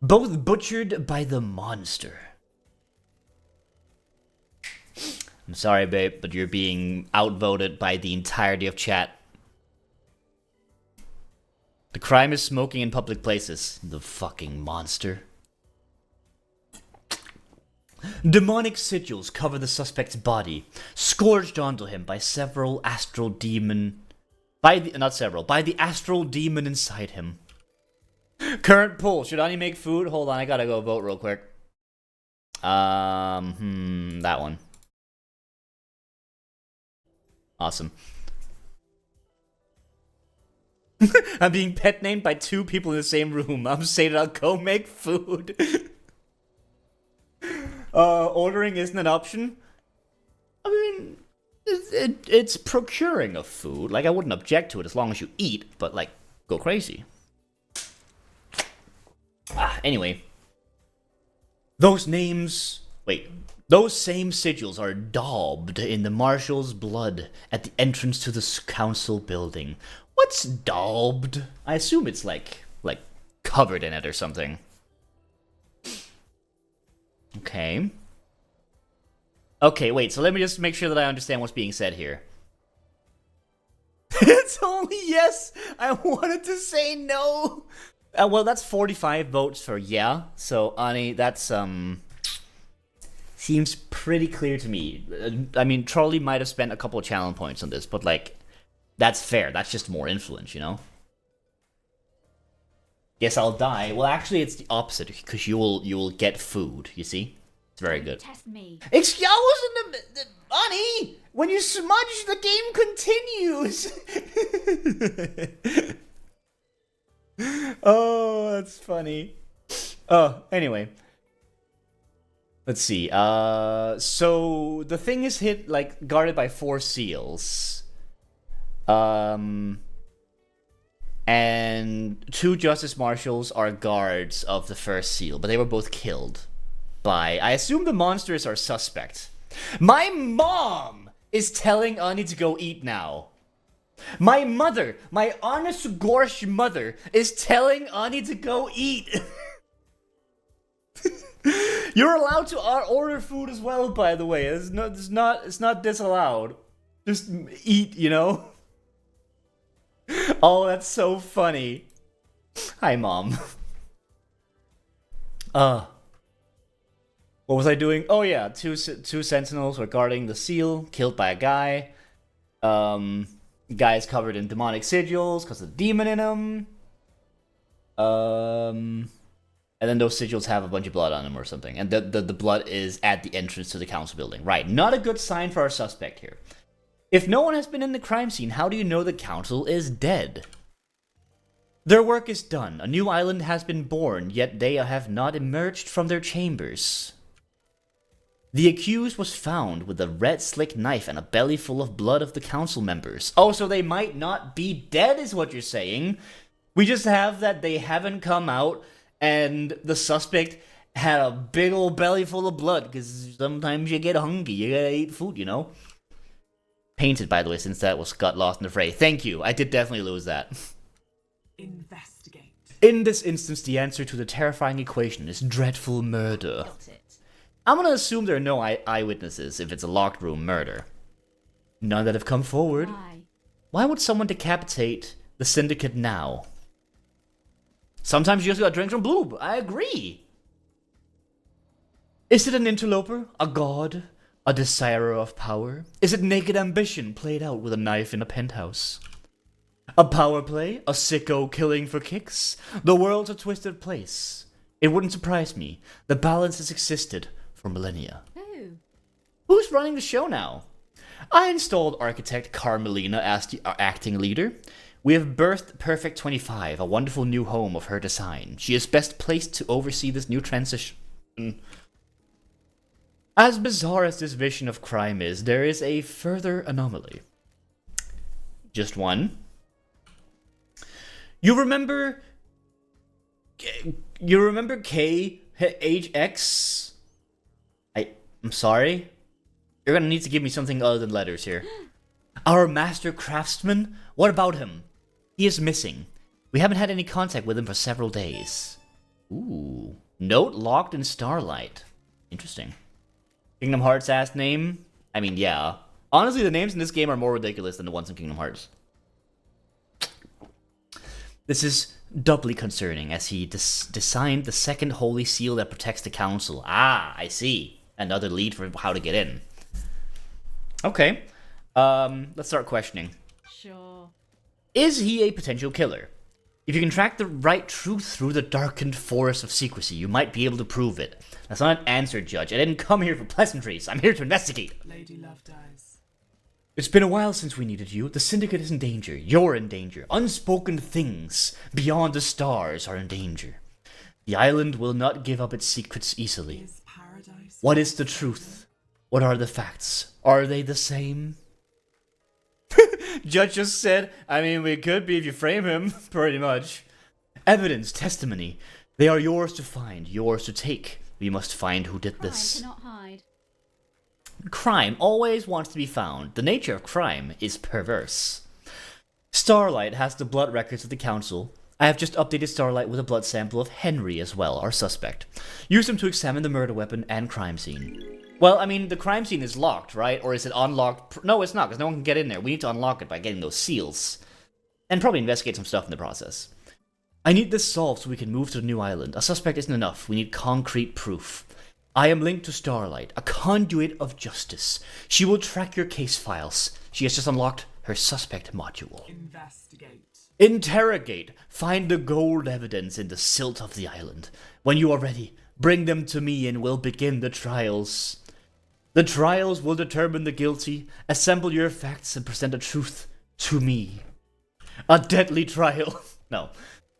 Both butchered by the monster. I'm sorry, babe, but you're being outvoted by the entirety of chat. The crime is smoking in public places. The fucking monster. Demonic sigils cover the suspect's body, scourged onto him by several astral demon... By the astral demon inside him. Current poll, should Ani make food? Hold on, I gotta go vote real quick. That one. Awesome. I'm being pet named by 2 people in the same room. I'm saying I'll go make food. Ordering isn't an option. I mean, it's procuring of food. Like, I wouldn't object to it as long as you eat, but, like, go crazy. Anyway. Those names... Wait. Those same sigils are daubed in the marshal's blood at the entrance to the council building. What's daubed? I assume it's like covered in it or something. Okay. Okay, wait, so let me just make sure that I understand what's being said here. It's only yes! I wanted to say no! Well, that's 45 votes for yeah, so Ani, that's, seems pretty clear to me. I mean, Charlie might have spent a couple of challenge points on this, but, like, that's fair. That's just more influence, you know? Guess I'll die. Well, actually, it's the opposite, because you will get food, you see? It's very good. Test me. I wasn't Ani! When you smudge, the game continues! Oh, that's funny. Oh, anyway. Let's see. So the thing is guarded by 4 seals. And 2 justice marshals are guards of the first seal, but they were both killed by, I assume the monsters are suspect. My mom is telling Ani to go eat now. My mother, my honest gorsh mother, is telling Ani to go eat. You're allowed to order food as well, by the way. It's not disallowed. Just eat, you know? Oh, that's so funny. Hi, Mom. What was I doing? Oh yeah, two sentinels were guarding the seal, killed by a guy. Guy's covered in demonic sigils because of the demon in him. And then those sigils have a bunch of blood on them or something. And the blood is at the entrance to the council building. Right, not a good sign for our suspect here. If no one has been in the crime scene, how do you know the council is dead? Their work is done. A new island has been born, yet they have not emerged from their chambers. The accused was found with a red slick knife and a belly full of blood of the council members. Oh, so they might not be dead is what you're saying. We just have that they haven't come out and the suspect had a big old belly full of blood because sometimes you get hungry, you gotta eat food, you know? Painted, by the way, since that got lost in the fray. Thank you, I did definitely lose that. Investigate. In this instance, the answer to the terrifying equation is dreadful murder. Got it. I'm gonna assume there are no eyewitnesses if it's a locked room murder. None that have come forward. Why? Why would someone decapitate the syndicate now? Sometimes you just gotta drink some blue. I agree. Is it an interloper? A god? A desirer of power? Is it naked ambition played out with a knife in a penthouse? A power play? A sicko killing for kicks? The world's a twisted place. It wouldn't surprise me. The balance has existed for millennia. Who? Who's running the show now? I installed architect Carmelina as the acting leader. We have birthed Perfect 25, a wonderful new home of her design. She is best placed to oversee this new transition. As bizarre as this vision of crime is, there is a further anomaly. Just one. You remember KHX? I'm sorry? You're gonna need to give me something other than letters here. Our master craftsman? What about him? He is missing. We haven't had any contact with him for several days. Ooh. Note locked in Starlight. Interesting. Kingdom Hearts ass name? I mean, yeah. Honestly, the names in this game are more ridiculous than the ones in Kingdom Hearts. This is doubly concerning as he designed the second holy seal that protects the council. Ah, I see. Another lead for how to get in. Okay. Let's start questioning. Sure. Is he a potential killer? If you can track the right truth through the darkened forest of secrecy, you might be able to prove it. That's not an answer, Judge. I didn't come here for pleasantries. I'm here to investigate. Lady Love dies. It's been a while since we needed you. The Syndicate is in danger. You're in danger. Unspoken things beyond the stars are in danger. The island will not give up its secrets easily. Is paradise? What is the truth? What are the facts? Are they the same? Judge just said, I mean, we could be if you frame him, pretty much. Evidence, testimony. They are yours to find, yours to take. We must find who did Crime this. cannot hide. Crime always wants to be found. The nature of crime is perverse. Starlight has the blood records of the council. I have just updated Starlight with a blood sample of Henry as well, our suspect. Use him to examine the murder weapon and crime scene. Well, I mean, the crime scene is locked, right? Or is it unlocked? No, it's not, because no one can get in there. We need to unlock it by getting those seals. And probably investigate some stuff in the process. I need this solved so we can move to the new island. A suspect isn't enough. We need concrete proof. I am linked to Starlight, a conduit of justice. She will track your case files. She has just unlocked her suspect module. Investigate. Interrogate. Find the gold evidence in the silt of the island. When you are ready, bring them to me and we'll begin the trials. The trials will determine the guilty. Assemble your facts and present the truth to me. A deadly trial. No.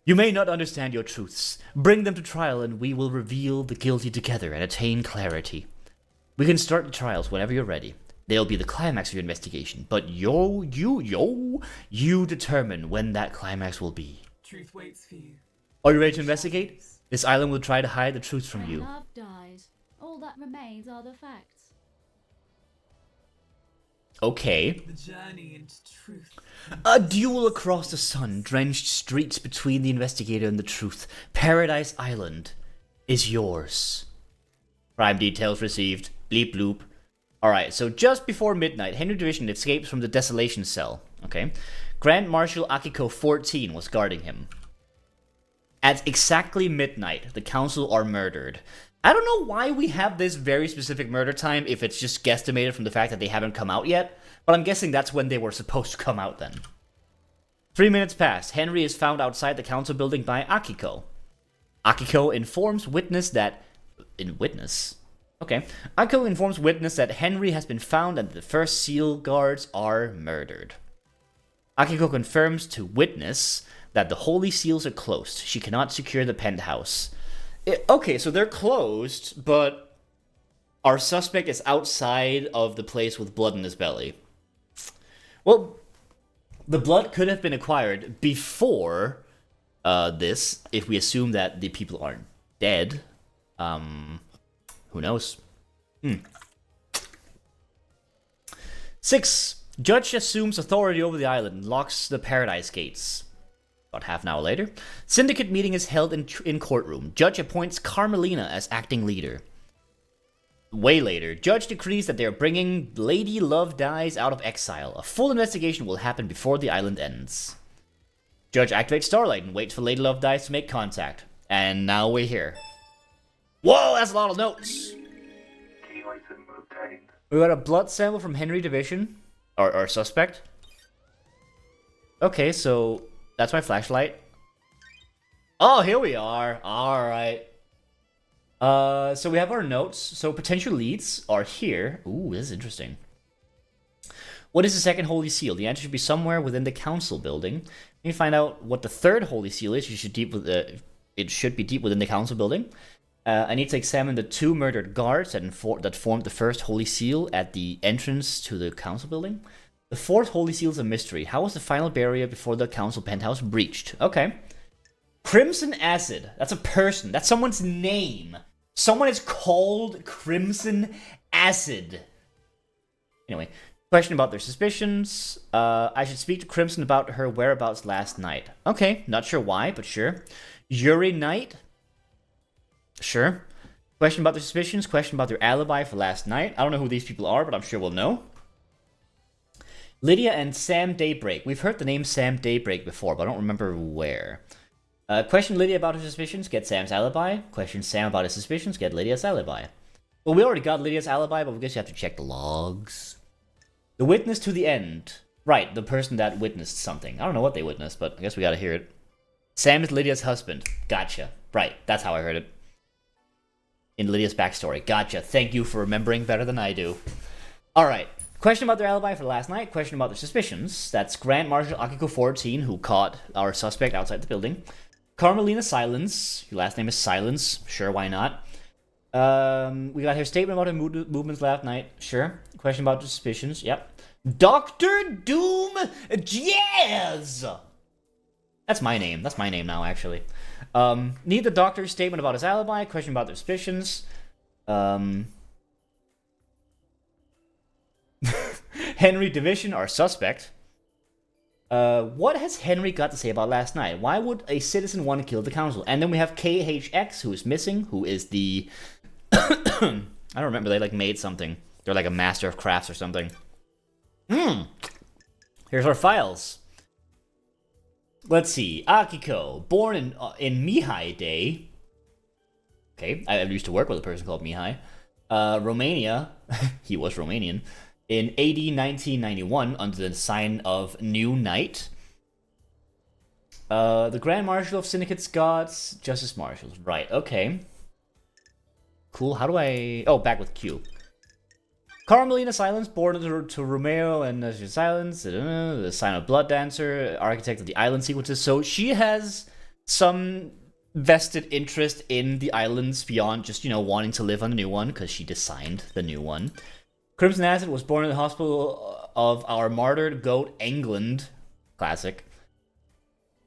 You may not understand your truths. Bring them to trial and we will reveal the guilty together and attain clarity. We can start the trials whenever you're ready. They'll be the climax of your investigation, but you determine when that climax will be. Truth waits for you. Are you ready to investigate? This island will try to hide the truth from When you. love dies, all that remains are the facts. Okay. The journey into truth. A duel across the sun-drenched streets between the investigator and the truth. Paradise Island is yours. Crime details received. Bleep bloop. Alright, so just before midnight, Henry Division escapes from the desolation cell. Okay. Grand Marshal Akiko 14 was guarding him. At exactly midnight, the council are murdered. I don't know why we have this very specific murder time if it's just guesstimated from the fact that they haven't come out yet, but I'm guessing that's when they were supposed to come out then. 3 minutes pass. Henry is found outside the council building by Akiko. Akiko informs witness that... Akiko informs witness that Henry has been found and the first seal guards are murdered. Akiko confirms to witness that the holy seals are closed. She cannot secure the penthouse. Okay, so they're closed, but our suspect is outside of the place with blood in his belly. Well, the blood could have been acquired before this, if we assume that the people aren't dead. Who knows? 6. Judge assumes authority over the island and locks the paradise gates. About half an hour later, syndicate meeting is held in courtroom. Judge appoints Carmelina as acting leader. Way later, judge decrees that they are bringing Lady Love Dies out of exile. A full investigation will happen before the island ends. Judge activates Starlight and waits for Lady Love Dies to make contact. And now we're here. Whoa, that's a lot of notes. We got a blood sample from Henry Division, or suspect. Okay, so that's my flashlight. Oh, here we are. All right. So we have our notes. So potential leads are here. Ooh, this is interesting. What is the second Holy Seal? The answer should be somewhere within the council building. You can find out what the third Holy Seal is. It should be deep within the council building. I need to examine the 2 murdered guards that formed the first Holy Seal at the entrance to the council building. The 4th Holy Seal is a mystery. How was the final barrier before the council penthouse breached? Okay. Crimson Acid. That's a person. That's someone's name. Someone is called Crimson Acid. Anyway, question about their suspicions. I should speak to Crimson about her whereabouts last night. Okay, not sure why, but sure. Yuri Knight. Sure. Question about their suspicions. Question about their alibi for last night. I don't know who these people are, but I'm sure we'll know. Lydia and Sam Daybreak. We've heard the name Sam Daybreak before, but I don't remember where. Question Lydia about her suspicions. Get Sam's alibi. Question Sam about his suspicions. Get Lydia's alibi. Well, we already got Lydia's alibi, but we guess you have to check the logs. The witness to the end. Right, the person that witnessed something. I don't know what they witnessed, but I guess we gotta hear it. Sam is Lydia's husband. Gotcha. Right, that's how I heard it. In Lydia's backstory. Gotcha. Thank you for remembering better than I do. Alright. Question about their alibi for last night. Question about their suspicions. That's Grand Marshal Akiko 14, who caught our suspect outside the building. Carmelina Silence. Your last name is Silence. Sure, why not? We got her statement about her movements last night. Sure. Question about the suspicions. Yep. Dr. Doom Jazz! That's my name. That's my name now, actually. Need the doctor's statement about his alibi. Question about their suspicions. Henry Division, our suspect. What has Henry got to say about last night? Why would a citizen want to kill the council? And then we have KHX, who is missing, who is the... I don't remember, they like made something. They're like a master of crafts or something. Here's our files. Let's see. Akiko, born in Mihai Day. Okay, I used to work with a person called Mihai. Romania, he was Romanian. In AD 1991, under the sign of New Knight. The Grand Marshal of Syndicate's Gods, Justice Marshals. Right, okay. Cool, how do I... Oh, back with Q. Carmelina Silence, born to Romeo and Silence, the sign of Blood Dancer, architect of the island sequences. So she has some vested interest in the islands beyond just, wanting to live on the new one, because she designed the new one. Crimson Acid was born in the hospital of our martyred goat, England. Classic.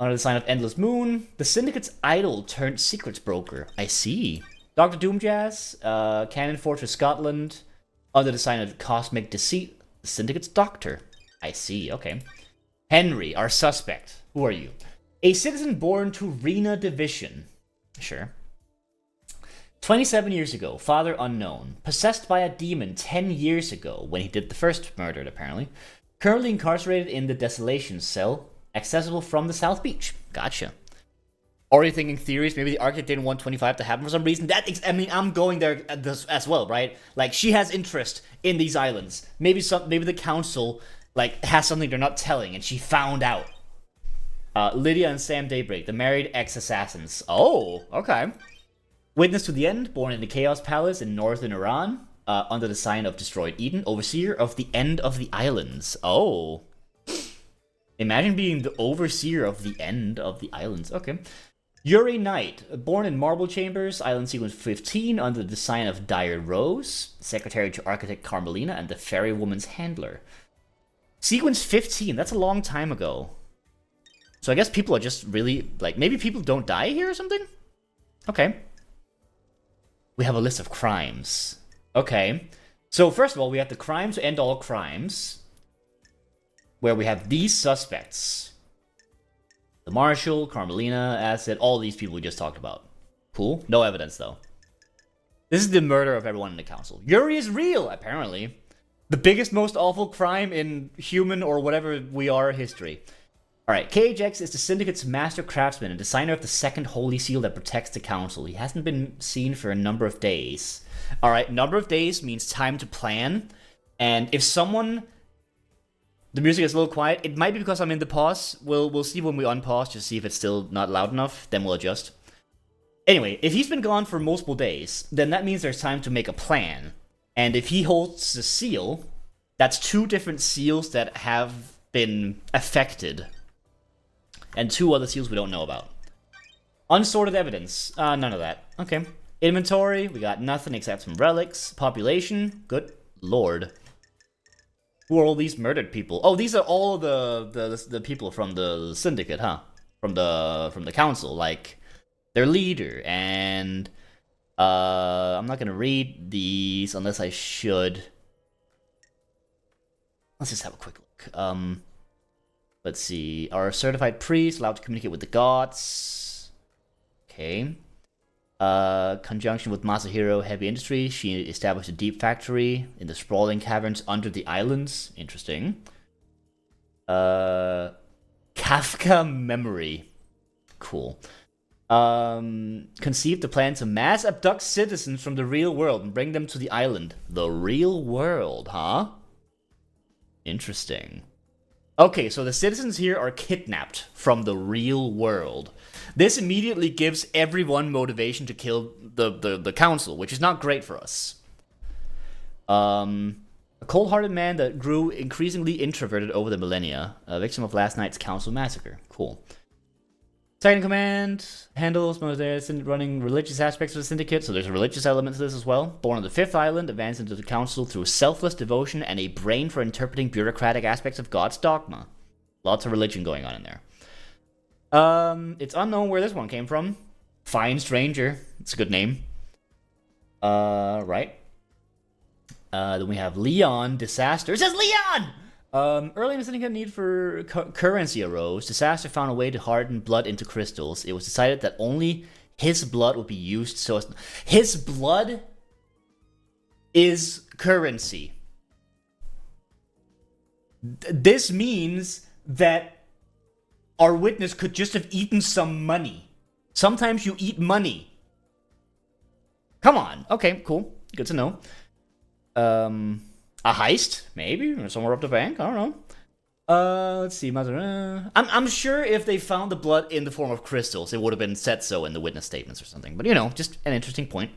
Under the sign of Endless Moon, the Syndicate's idol turned secrets broker. I see. Dr. Doomjazz, Cannon Fortress Scotland, under the sign of Cosmic Deceit, the Syndicate's doctor. I see, okay. Henry, our suspect. Who are you? A citizen born to Rena Division. Sure. 27 years ago, father unknown. Possessed by a demon 10 years ago, when he did the first murder, apparently. Currently incarcerated in the Desolation Cell, accessible from the South Beach. Gotcha. Already thinking theories, maybe the architect didn't want 25 to happen for some reason. I'm going there as well, right? Like, she has interest in these islands. Maybe the council, has something they're not telling, and she found out. Lydia and Sam Daybreak, the married ex-assassins. Oh, okay. Witness to the End, born in the Chaos Palace in northern Iran, under the sign of Destroyed Eden, overseer of the End of the Islands. Oh. Imagine being the overseer of the End of the Islands. Okay. Yuri Knight, born in Marble Chambers, Island Sequence 15, under the sign of Dire Rose, secretary to architect Carmelina and the Fairy Woman's handler. Sequence 15, that's a long time ago. So I guess people are just really, maybe people don't die here or something? Okay. We have a list of crimes. Okay. So first of all, we have the crime to end all crimes, where we have these suspects. The Marshal, Carmelina, Acid, all these people we just talked about. Cool. No evidence, though. This is the murder of everyone in the council. Yuri is real, apparently. The biggest, most awful crime in human or whatever we are history. Alright, KHX is the Syndicate's master craftsman and designer of the second holy seal that protects the council. He hasn't been seen for a number of days. Alright, number of days means time to plan. And if someone... The music is a little quiet. It might be because I'm in the pause. We'll see when we unpause, just see if it's still not loud enough. Then we'll adjust. Anyway, if he's been gone for multiple days, then that means there's time to make a plan. And if he holds the seal, that's 2 different seals that have been affected. And 2 other seals we don't know about. Unsorted evidence. None of that. Okay. Inventory. We got nothing except some relics. Population. Good lord. Who are all these murdered people? Oh, these are all the people from the syndicate, huh? From the council. Like, their leader. And I'm not gonna read these unless I should. Let's just have a quick look. Let's see. Our certified priest allowed to communicate with the gods. Okay. Conjunction with Masahiro Heavy Industry. She established a deep factory in the sprawling caverns under the islands. Interesting. Kafka Memory. Cool. Conceived the plan to mass abduct citizens from the real world and bring them to the island. The real world, huh? Interesting. Okay, so the citizens here are kidnapped from the real world. This immediately gives everyone motivation to kill the council, which is not great for us. A cold-hearted man that grew increasingly introverted over the millennia, a victim of last night's council massacre. Cool. Second command handles running religious aspects of the syndicate, so there's a religious element to this as well. Born on the 5th island, advanced into the council through selfless devotion and a brain for interpreting bureaucratic aspects of God's dogma. Lots of religion going on in there. It's unknown where this one came from. Fine Stranger. It's a good name. Right. Then we have Leon Disaster. It says Leon! Early in the syndicate, need for currency arose. Disaster found a way to harden blood into crystals. It was decided that only his blood would be used so as... His blood is currency. This means that our witness could just have eaten some money. Sometimes you eat money. Come on. Okay, cool. Good to know. A heist, maybe, or somewhere up the bank. I don't know. Let's see. I'm sure if they found the blood in the form of crystals, it would have been said so in the witness statements or something. But you know, just an interesting point.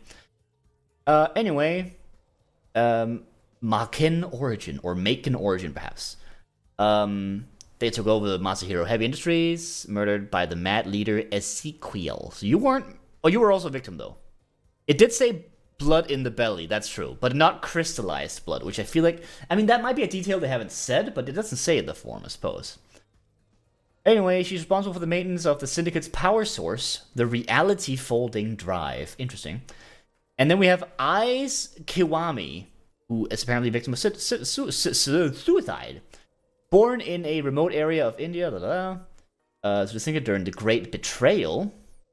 Anyway, Makin Origin or Macon Origin, perhaps. They took over the Masahiro Heavy Industries, murdered by the mad leader Ezequiel. So you weren't. Oh, you were also a victim, though. It did say blood in the belly, that's true, but not crystallized blood, which I feel like, I mean, that might be a detail they haven't said, but it doesn't say in the form, I suppose. Anyway, she's responsible for the maintenance of the Syndicate's power source, the reality folding drive. Interesting. And then we have Aiz Kiwami, who is apparently a victim of suicide. Born in a remote area of India, so the Syndicate during the Great Betrayal.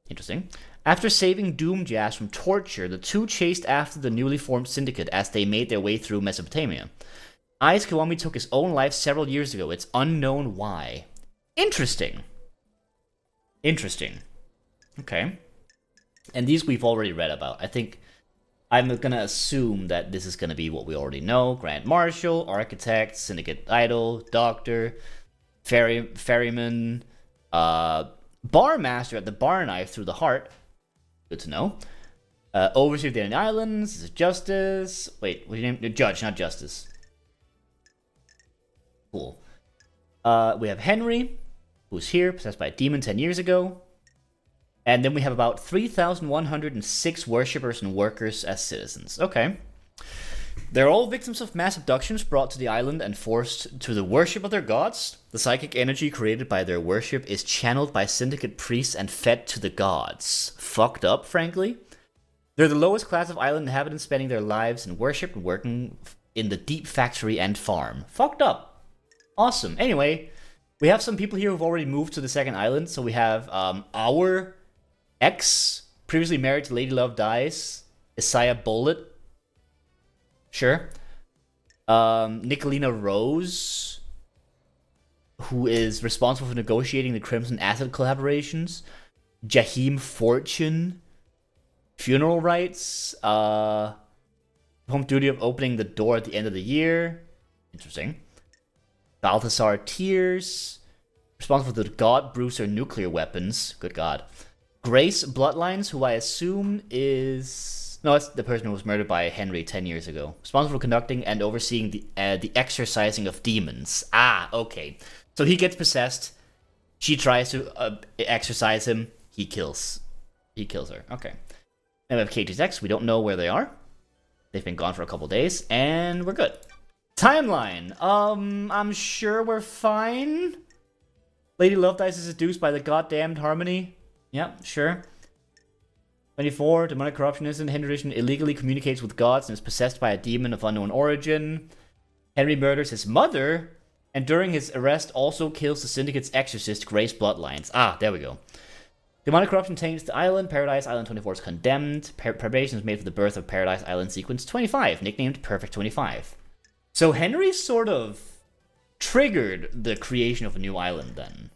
Interesting. After saving Doomjazz from torture, the two chased after the newly formed Syndicate as they made their way through Mesopotamia. Aiz Kiwami took his own life several years ago. It's unknown why. Interesting. Interesting. Okay. And these we've already read about. I think I'm gonna assume that this is gonna be what we already know. Grand Marshal, Architect, Syndicate Idol, Doctor, Ferryman, Barmaster at the Bar Knife through the Heart. Good to know. Overseer of the Islands. This is Justice. Wait, what's your name? Judge, not Justice. Cool. We have Henry, who's here, possessed by a demon 10 years ago. And then we have about 3,106 worshippers and workers as citizens. Okay. They're all victims of mass abductions brought to the island and forced to the worship of their gods. The psychic energy created by their worship is channeled by Syndicate priests and fed to the gods. Fucked up, frankly. They're the lowest class of island inhabitants, spending their lives in worship and working in the deep factory and farm. Fucked up. Awesome. Anyway, We have some people here who've already moved to the second island. So we have our ex, previously married to Lady Love Dies, Isaiah Bullet. Sure. Nicolina Rose, who is responsible for negotiating the Crimson Asset collaborations. Jaheim Fortune, funeral rites, home duty of opening the door at the end of the year. Interesting. Balthasar Tears, responsible for the God Bruiser nuclear weapons. Good God. Grace Bloodlines, who I assume is... No, that's the person who was murdered by Henry 10 years ago. Responsible for conducting and overseeing the exorcising of demons. Ah, okay. So he gets possessed. She tries to exorcise him. He kills her. Okay. Then we have K2X. We don't know where they are. They've been gone for a couple days, and we're good. Timeline. I'm sure we're fine. Lady Love Dice is seduced by the goddamned Harmony. Yep, sure. 24. Demonic corruptionist Henry illegally communicates with gods and is possessed by a demon of unknown origin. Henry murders his mother, and during his arrest also kills the Syndicate's exorcist, Grace Bloodlines. Ah, there we go. Demonic corruption taints the island. Paradise Island 24 is condemned. Preparation is made for the birth of Paradise Island Sequence 25, nicknamed Perfect 25. So Henry sort of triggered the creation of a new island then.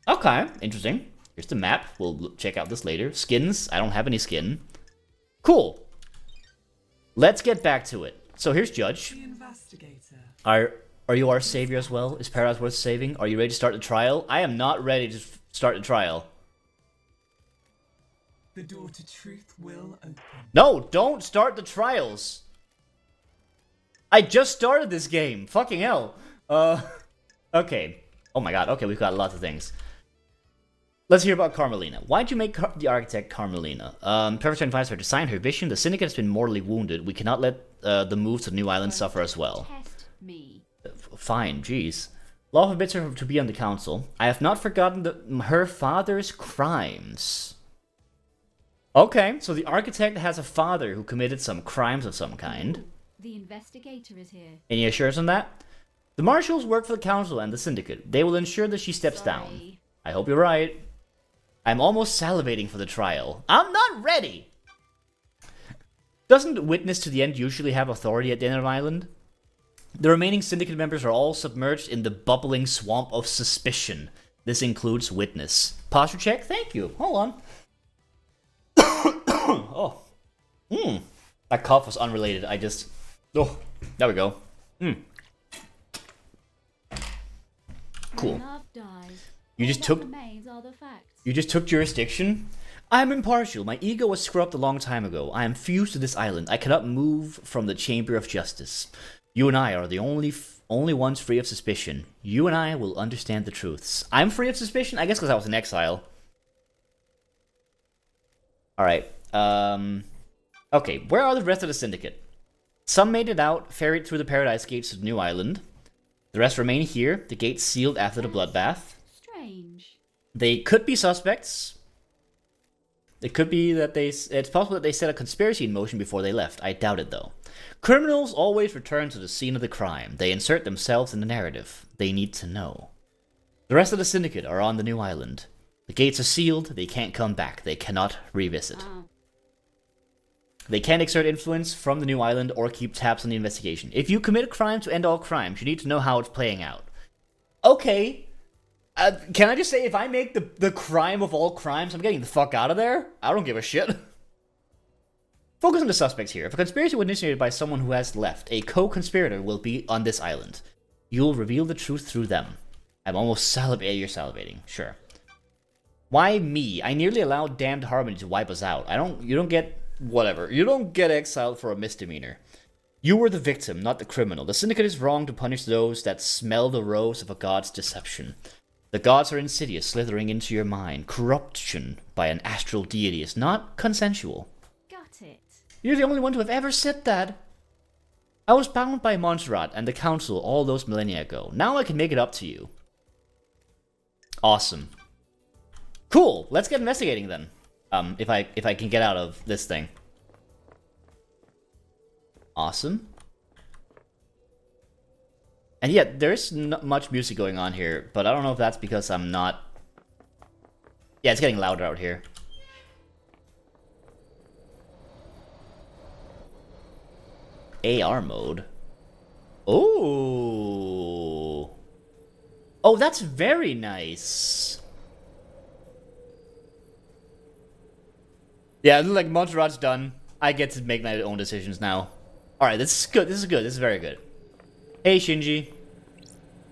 Okay, interesting. Here's the map. We'll check out this later. Skins. I don't have any skin. Cool. Let's get back to it. So here's Judge. The investigator. Are you our savior as well? Is Paradise worth saving? Are you ready to start the trial? I am not ready to start the trial. The door to truth will open. No, don't start the trials. I just started this game. Fucking hell. Okay. Oh my god. Okay, we've got lots of things. Let's hear about Carmelina. Why'd you make the architect Carmelina? Perfect 25 is her design, her vision. The Syndicate has been mortally wounded. We cannot let the move to the new island suffer as well. Test me. Fine, jeez. Law forbids her to be on the council. I have not forgotten her father's crimes. Okay, so the architect has a father who committed some crimes of some kind. The investigator is here. Any assurance on that? The marshals work for the council and the syndicate. They will ensure that she steps down. Sorry. I hope you're right. I'm almost salivating for the trial. I'm not ready! Doesn't Witness to the End usually have authority at the end of Island? The remaining syndicate members are all submerged in the bubbling swamp of suspicion. This includes Witness. Posture check? Thank you. Hold on. Oh. That cough was unrelated. I just... Oh, there we go. Cool. When love dies, You all just that took... remains are the facts. You just took jurisdiction? I am impartial. My ego was scrubbed a long time ago. I am fused to this island. I cannot move from the chamber of justice. You and I are the only ones free of suspicion. You and I will understand the truths. I'm free of suspicion? I guess because I was in exile. Alright. Okay, where are the rest of the syndicate? Some made it out, ferried through the Paradise Gates of the new island. The rest remain here, the gates sealed after the bloodbath. Strange. They could be suspects. It could be that it's possible that they set a conspiracy in motion before they left. I doubt it, though. Criminals always return to the scene of the crime. They insert themselves in the narrative. They need to know. The rest of the syndicate are on the new island. The gates are sealed. They can't come back. They cannot revisit. Ah. They can't exert influence from the new island or keep tabs on the investigation. If you commit a crime to end all crimes, you need to know how it's playing out. Okay. Can I just say, if I make the crime of all crimes, I'm getting the fuck out of there? I don't give a shit. Focus on the suspects here. If a conspiracy was initiated by someone who has left, a co-conspirator will be on this island. You'll reveal the truth through them. I'm almost salivating. You're salivating. Sure. Why me? I nearly allowed damned Harmony to wipe us out. You don't get... Whatever. You don't get exiled for a misdemeanor. You were the victim, not the criminal. The syndicate is wrong to punish those that smell the rose of a god's deception. The gods are insidious, slithering into your mind. Corruption by an astral deity is not consensual. Got it. You're the only one to have ever said that. I was bound by Montserrat and the council all those millennia ago. Now I can make it up to you. Awesome. Cool. Let's get investigating then. If I can get out of this thing. Awesome. And yet, there's not much music going on here, but I don't know if that's because I'm not... Yeah, it's getting louder out here. AR mode? Oh! Oh, that's very nice. Yeah, like Montserrat's done. I get to make my own decisions now. Alright, this is good. This is good. This is very good. Hey, Shinji.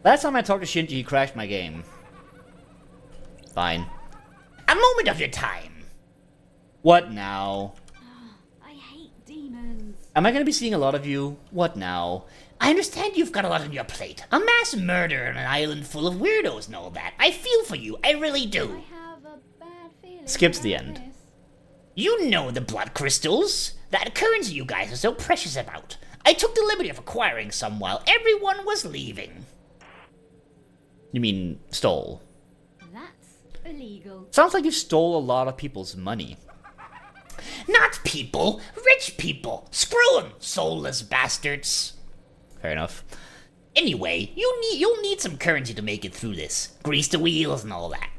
Last time I talked to Shinji, he crashed my game. Fine. A moment of your time. What now? I hate demons. Am I gonna be seeing a lot of you? What now? I understand you've got a lot on your plate. A mass murder on an island full of weirdos and all that. I feel for you. I really I do. have a bad feeling. Skips the about end. this. You know the blood crystals. That currency you guys are so precious about. I took the liberty of acquiring some while everyone was leaving. You mean stole? That's illegal. Sounds like you stole a lot of people's money. Not people, rich people. Screw 'em, soulless bastards. Fair enough. Anyway, you'll need some currency to make it through this. Grease the wheels and all that.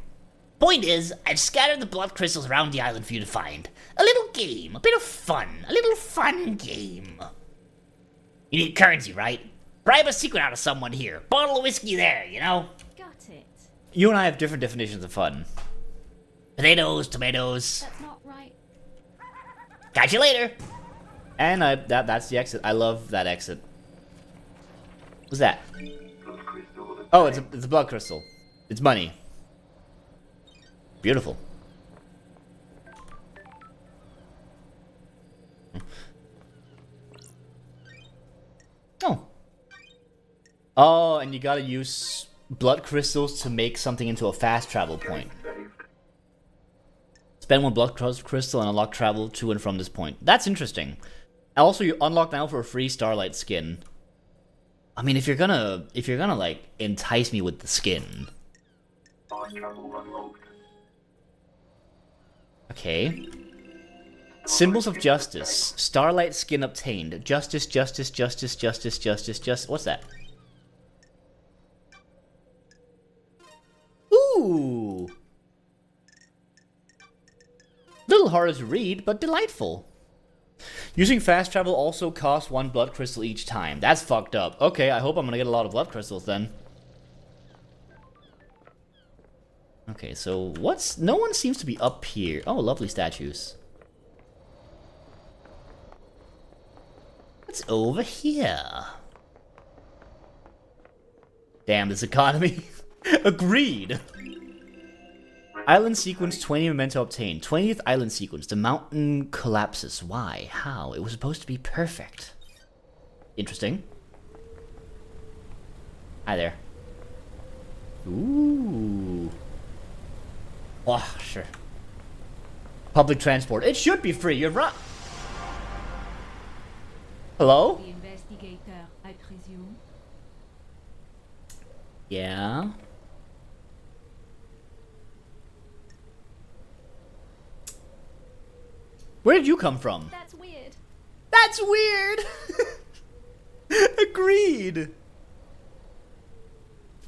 Point is, I've scattered the blood crystals around the island for you to find. A little game, a bit of fun, a little fun game. You need currency, right? Bribe a secret out of someone here. Bottle of whiskey there, you know? Got it. You and I have different definitions of fun. Potatoes, tomatoes. That's not right. Catch you later. And that's the exit. I love that exit. What's that? Oh, it's a blood crystal. It's money. Beautiful. Oh. Oh, and you gotta use blood crystals to make something into a fast travel point. Spend one blood crystal and unlock travel to and from this point. That's interesting. Also, you unlock now for a free Starlight skin. I mean, if you're gonna like entice me with the skin. Okay. Symbols of justice. Starlight skin obtained. Justice, justice, justice, justice, justice, justice. What's that? Ooh. Little harder to read, but delightful. Using fast travel also costs one blood crystal each time. That's fucked up. Okay, I hope I'm gonna get a lot of blood crystals then. Okay, so what's... No one seems to be up here. Oh, lovely statues. What's over here? Damn, this economy. Agreed. Island sequence 20 memento obtained. 20th island sequence. The mountain collapses. Why? How? It was supposed to be perfect. Interesting. Hi there. Ooh. Oh, sure. Public transport. It should be free. You're right. Hello? The investigator, I presume. Yeah. Where did you come from? That's weird. That's weird. Agreed.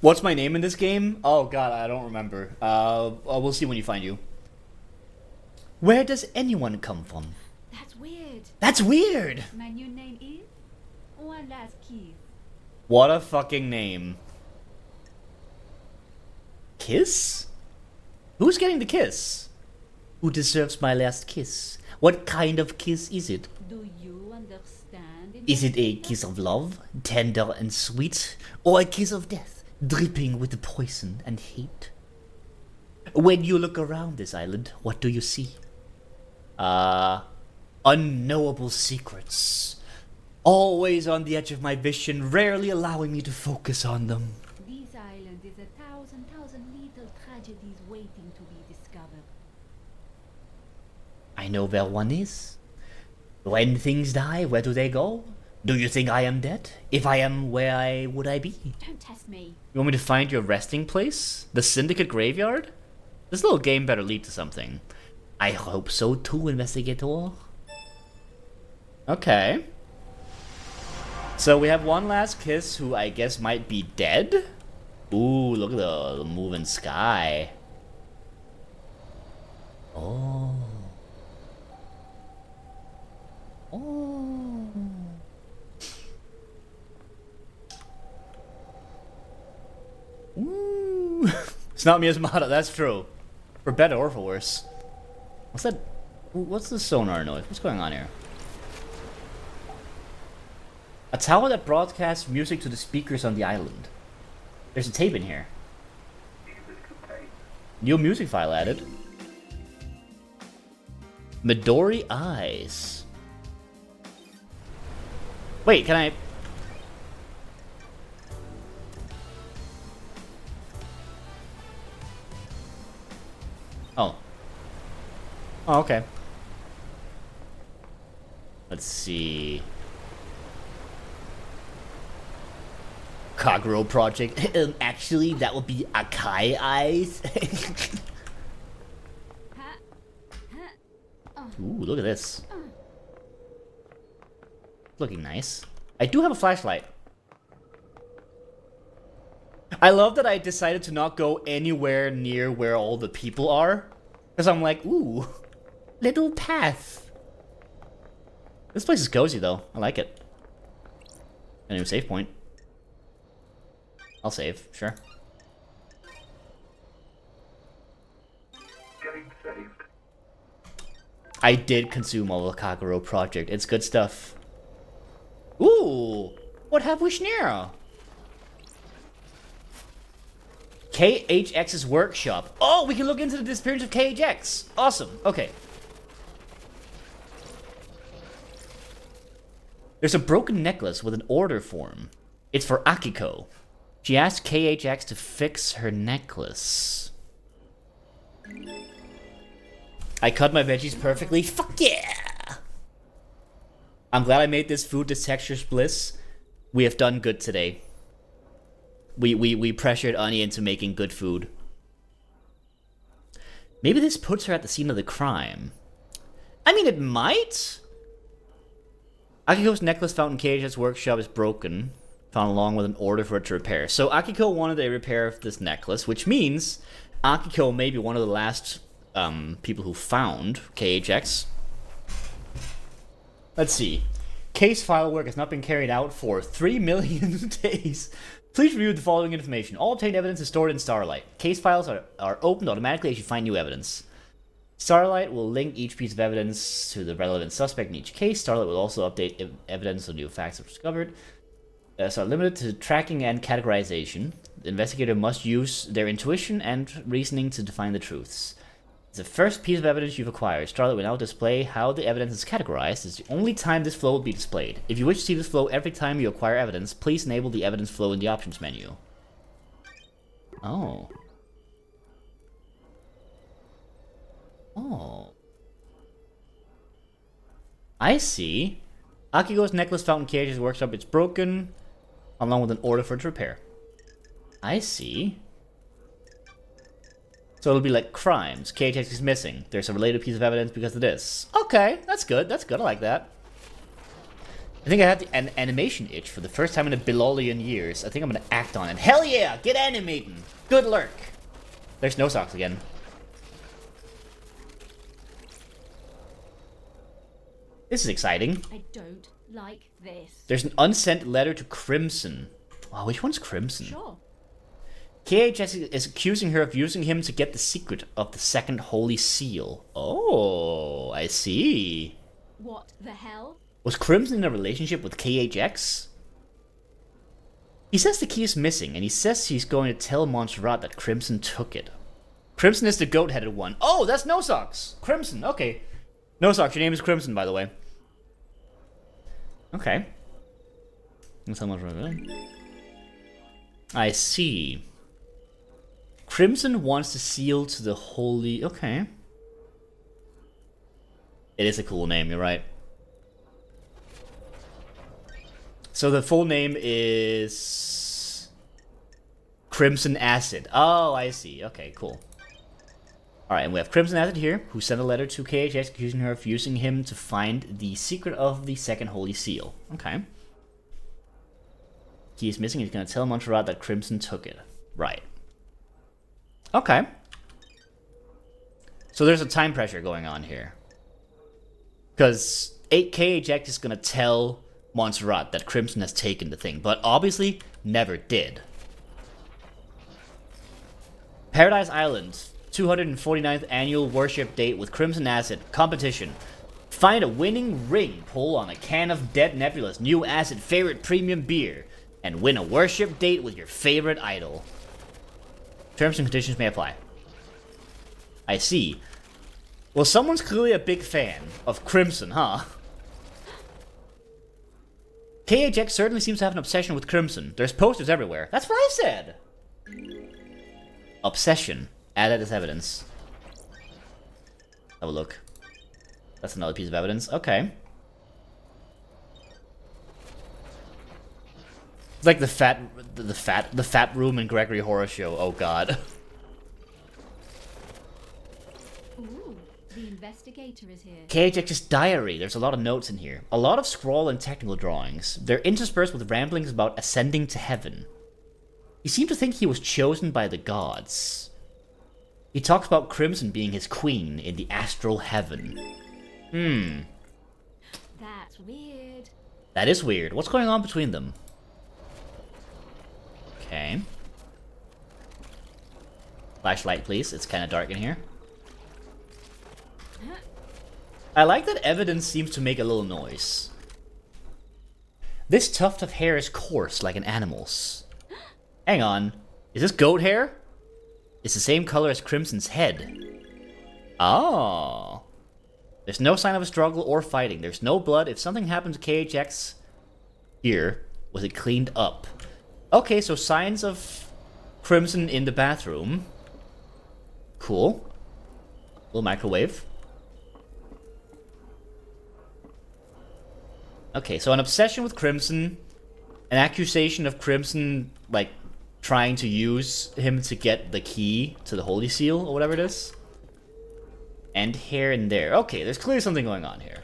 What's my name in this game? Oh god, I don't remember. We'll see when you find you. Where does anyone come from? That's weird. That's weird. My new name is One Last Kiss. What a fucking name. Kiss? Who's getting the kiss? Who deserves my last kiss? What kind of kiss is it? Do you understand? Is it a kiss of love, tender and sweet, or a kiss of death, dripping with poison and hate? When you look around this island, what do you see? Unknowable secrets. Always on the edge of my vision, rarely allowing me to focus on them. This island is a thousand little tragedies waiting to be discovered. I know where one is. When things die, where do they go? Do you think I am dead? If I am, where would I be? Don't test me. You want me to find your resting place? The Syndicate Graveyard? This little game better lead to something. I hope so too, Investigator. Okay. So we have one last kiss who I guess might be dead. Ooh, look at the moving sky. Oh. Oh. Ooh. It's not Miasmata, that's true. For better or for worse. What's that? What's the sonar noise? What's going on here? A tower that broadcasts music to the speakers on the island. There's a tape in here. New music file added. Midori Eyes. Wait, can I... Oh. Oh, okay. Let's see. Kagero Project. Actually, that would be Akai Eyes. Ooh, look at this. Looking nice. I do have a flashlight. I love that I decided to not go anywhere near where all the people are. Because I'm like, ooh, little path. This place is cozy though. I like it. A new save point. I'll save, sure. Getting saved. I did consume all the Kagero Project. It's good stuff. Ooh, what have we now? KHX's workshop. Oh, we can look into the disappearance of KHX. Awesome. Okay. There's a broken necklace with an order form. It's for Akiko. She asked KHX to fix her necklace. I cut my veggies perfectly. Fuck yeah! I'm glad I made this food this texture's bliss. We have done good today. We pressured Anya into making good food. Maybe this puts her at the scene of the crime. I mean, it might. Akiko's necklace found in KH's workshop is broken. Found along with an order for it to repair. So Akiko wanted a repair of this necklace, which means Akiko may be one of the last people who found KHX. Let's see. Case file work has not been carried out for 3 million days. Please review the following information. All obtained evidence is stored in Starlight. Case files are opened automatically as you find new evidence. Starlight will link each piece of evidence to the relevant suspect in each case. Starlight will also update evidence on new facts are discovered. So limited to tracking and categorization. The investigator must use their intuition and reasoning to define the truths. It's the first piece of evidence you've acquired. Starlight will now display how the evidence is categorized. It's the only time this flow will be displayed. If you wish to see this flow every time you acquire evidence, please enable the evidence flow in the options menu. Oh. Oh. I see. Akiko's necklace found in KH's workshop. It's broken, along with an order for its repair. I see. So it'll be like crimes. KHX is missing. There's a related piece of evidence because of this. Okay, that's good. That's good. I like that. I think I had an animation itch for the first time in a billion years. I think I'm gonna act on it. Hell yeah! Get animating! Good lurk! There's no socks again. This is exciting. I don't like this. There's an unsent letter to Crimson. Wow, which one's Crimson? Sure. KHX is accusing her of using him to get the secret of the second holy seal. Oh, I see. What the hell? Was Crimson in a relationship with KHX? He says the key is missing, and he says he's going to tell Montserrat that Crimson took it. Crimson is the goat-headed one. Oh, that's No Socks. Crimson, okay. No Socks, your name is Crimson, by the way. Okay. I see. Crimson wants the seal to the holy... Okay. It is a cool name, you're right. So the full name is... Crimson Acid. Oh, I see. Okay, cool. Alright, and we have Crimson Acid here, who sent a letter to KHX accusing her of using him to find the secret of the second holy seal. Okay. key is missing. He's gonna tell Montserrat that Crimson took it. Right. Okay. So there's a time pressure going on here. Because KHX is gonna tell Montserrat that Crimson has taken the thing, but obviously never did. Paradise Island, 249th annual worship date with Crimson Acid competition. Find a winning ring, pull on a can of Dead Nebula's new Acid favorite premium beer, and win a worship date with your favorite idol. Terms and conditions may apply. I see. Well, someone's clearly a big fan of Crimson, huh? KHX certainly seems to have an obsession with Crimson. There's posters everywhere. That's what I said! Obsession. Added as evidence. Have a look. That's another piece of evidence. Okay. It's like the fat room in Gregory Horror Show. Oh god. Ooh, the investigator is here. KHX's diary. There's a lot of notes in here. A lot of scrawl and technical drawings. They're interspersed with ramblings about ascending to heaven. He seemed to think he was chosen by the gods. He talks about Crimson being his queen in the astral heaven. That's weird. That is weird. What's going on between them? Okay. Flashlight, please. It's kind of dark in here. I like that evidence seems to make a little noise. This tuft of hair is coarse like an animal's. Hang on. Is this goat hair? It's the same color as Crimson's head. Oh. There's no sign of a struggle or fighting. There's no blood. If something happened to KHX here, was it cleaned up? Okay, so signs of Crimson in the bathroom. Cool. Little microwave. Okay, so an obsession with Crimson. An accusation of Crimson, like, trying to use him to get the key to the Holy Seal, or whatever it is. And here and there. Okay, there's clearly something going on here.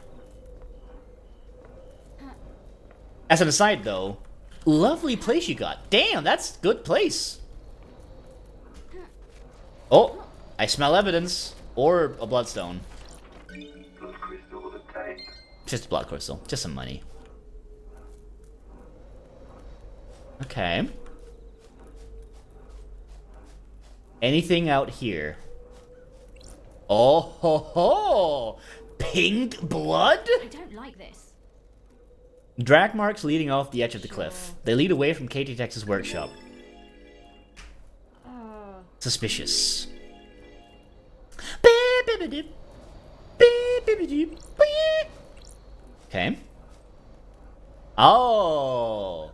As an aside, though, lovely place you got. Damn, that's a good place. Oh, I smell evidence. Or a bloodstone. Blood crystal obtained. Just a blood crystal. Just some money. Okay. Anything out here? Oh ho ho! Pink blood? I don't like this. Drag marks leading off the edge of the cliff. They lead away from KTX's workshop. Suspicious. Okay. Oh!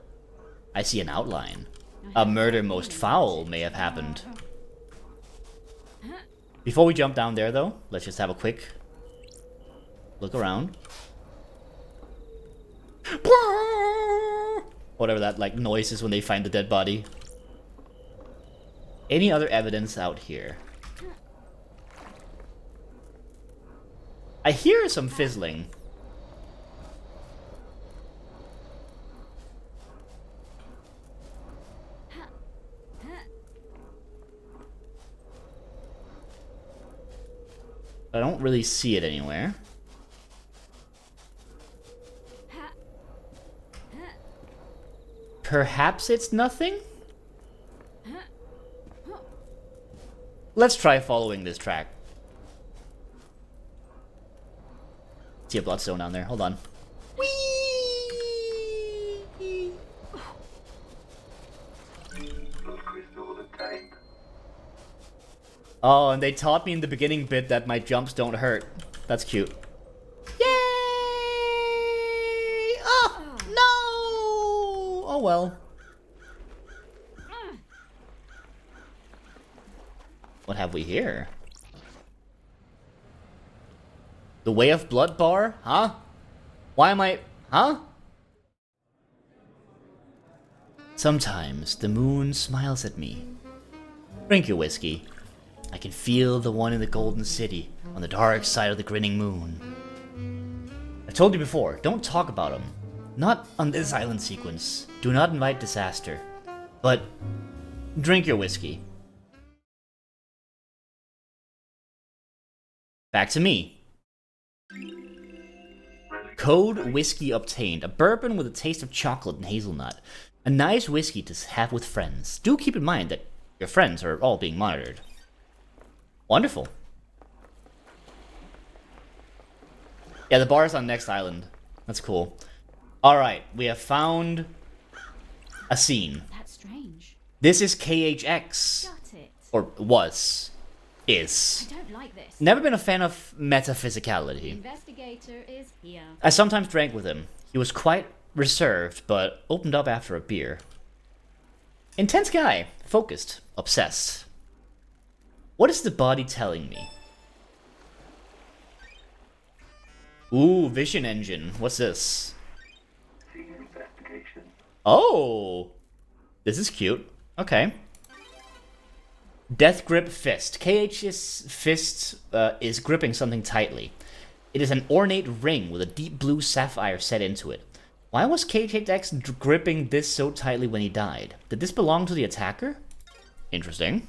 I see an outline. A murder most foul may have happened. Before we jump down there, though, let's just have a quick look around. Whatever that, like, noise is when they find the dead body. Any other evidence out here? I hear some fizzling. I don't really see it anywhere. Perhaps it's nothing? Let's try following this track. See a bloodstone down there. Hold on. Whee! Blood crystal obtained. Oh, and they taught me in the beginning bit that my jumps don't hurt. That's cute. Yay! Oh, no! Oh, well. What have we here? The Way of Blood bar? Huh? Why am I... Huh? Sometimes the moon smiles at me. Drink your whiskey. I can feel the one in the Golden City on the dark side of the grinning moon. I told you before, don't talk about him. Not on this island sequence. Do not invite disaster. But drink your whiskey. Back to me. Code whiskey obtained. A bourbon with a taste of chocolate and hazelnut. A nice whiskey to have with friends. Do keep in mind that your friends are all being monitored. Wonderful. Yeah, the bar is on next island. That's cool. Alright, we have found a scene. That's strange. This is KHX. Got it. Or was. Is. I don't like this. Never been a fan of metaphysicality. Investigator is here. I sometimes drank with him. He was quite reserved, but opened up after a beer. Intense guy. Focused. Obsessed. What is the body telling me? Ooh, vision engine. What's this? Senior investigation. Oh! This is cute. Okay. Death Grip Fist. KH's fist is gripping something tightly. It is an ornate ring with a deep blue sapphire set into it. Why was KHX gripping this so tightly when he died? Did this belong to the attacker? Interesting.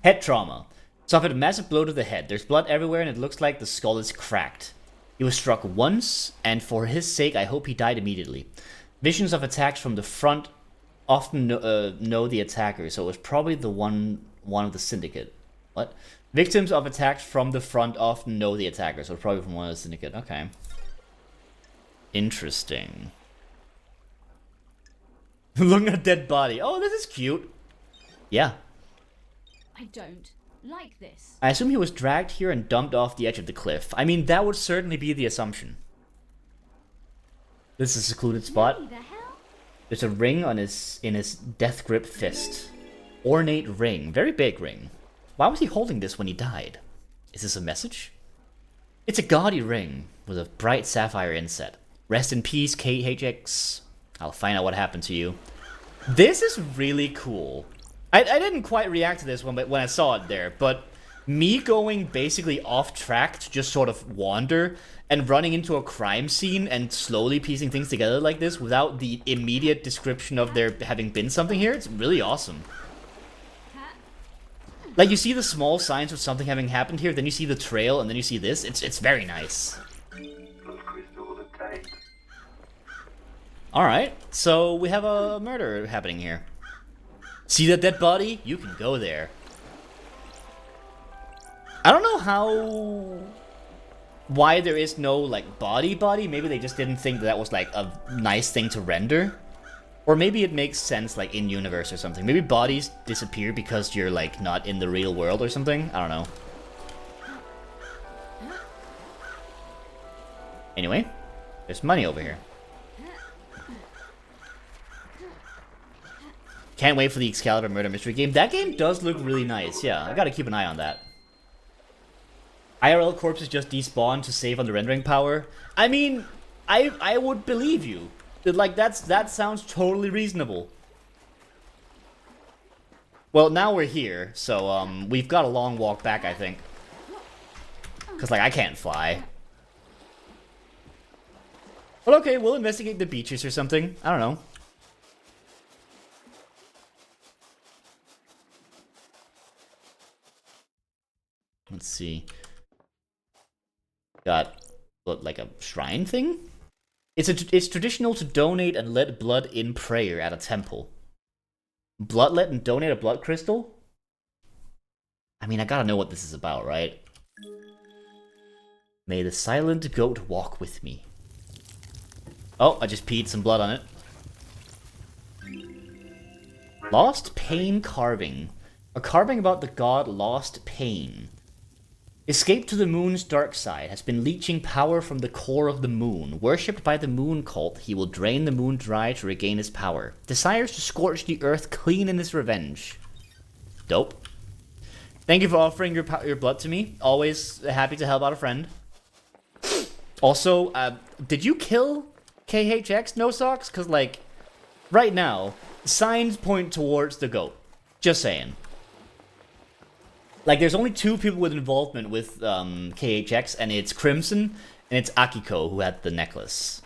Head trauma. Suffered a massive blow to the head. There's blood everywhere and it looks like the skull is cracked. He was struck once, and for his sake I hope he died immediately. Visions of attacks from the front often know the attacker, so it was probably the one of the syndicate. What? Victims of attacks from the front often know the attacker, so it's probably from one of the syndicate. Okay. Interesting. Looking at a dead body. Oh, this is cute. Yeah. I don't like this. I assume he was dragged here and dumped off the edge of the cliff. I mean, that would certainly be the assumption. This is a secluded spot. What the hell? There's a ring on in his death grip fist. Ornate ring. Very big ring. Why was he holding this when he died? Is this a message? It's a gaudy ring with a bright sapphire inset. Rest in peace, KHX. I'll find out what happened to you. This is really cool. I didn't quite react to this when I saw it there, but me going basically off track to just sort of wander and running into a crime scene and slowly piecing things together like this without the immediate description of there having been something here, it's really awesome. Like, you see the small signs of something having happened here, then you see the trail, and then you see this. It's very nice. Blood crystal obtained. Alright, so we have a murder happening here. See that dead body? You can go there. I don't know why there is no, like, body. Maybe they just didn't think that was, like, a nice thing to render. Or maybe it makes sense, like, in-universe or something. Maybe bodies disappear because you're, like, not in the real world or something. I don't know. Anyway, there's money over here. Can't wait for the Excalibur Murder Mystery game. That game does look really nice. Yeah, I gotta keep an eye on that. IRL corpses just despawn to save on the rendering power. I mean, I would believe you. Like, that sounds totally reasonable. Well, now we're here, so we've got a long walk back, I think. Cause like I can't fly. But okay, we'll investigate the beaches or something. I don't know. Let's see. Got what, like a shrine thing? It's traditional to donate and let blood in prayer at a temple. Bloodlet and donate a blood crystal? I mean, I gotta know what this is about, right? May the silent goat walk with me. Oh, I just peed some blood on it. Lost Pain carving. A carving about the god Lost Pain. Escape to the moon's dark side, has been leeching power from the core of the moon. Worshipped by the moon cult, he will drain the moon dry to regain his power. Desires to scorch the earth clean in his revenge. Dope. Thank you for offering your blood to me. Always happy to help out a friend. Also, did you kill KHX No Socks? Because, like, right now, signs point towards the goat. Just saying. Like, there's only two people with involvement with KHX, and it's Crimson, and it's Akiko, who had the necklace.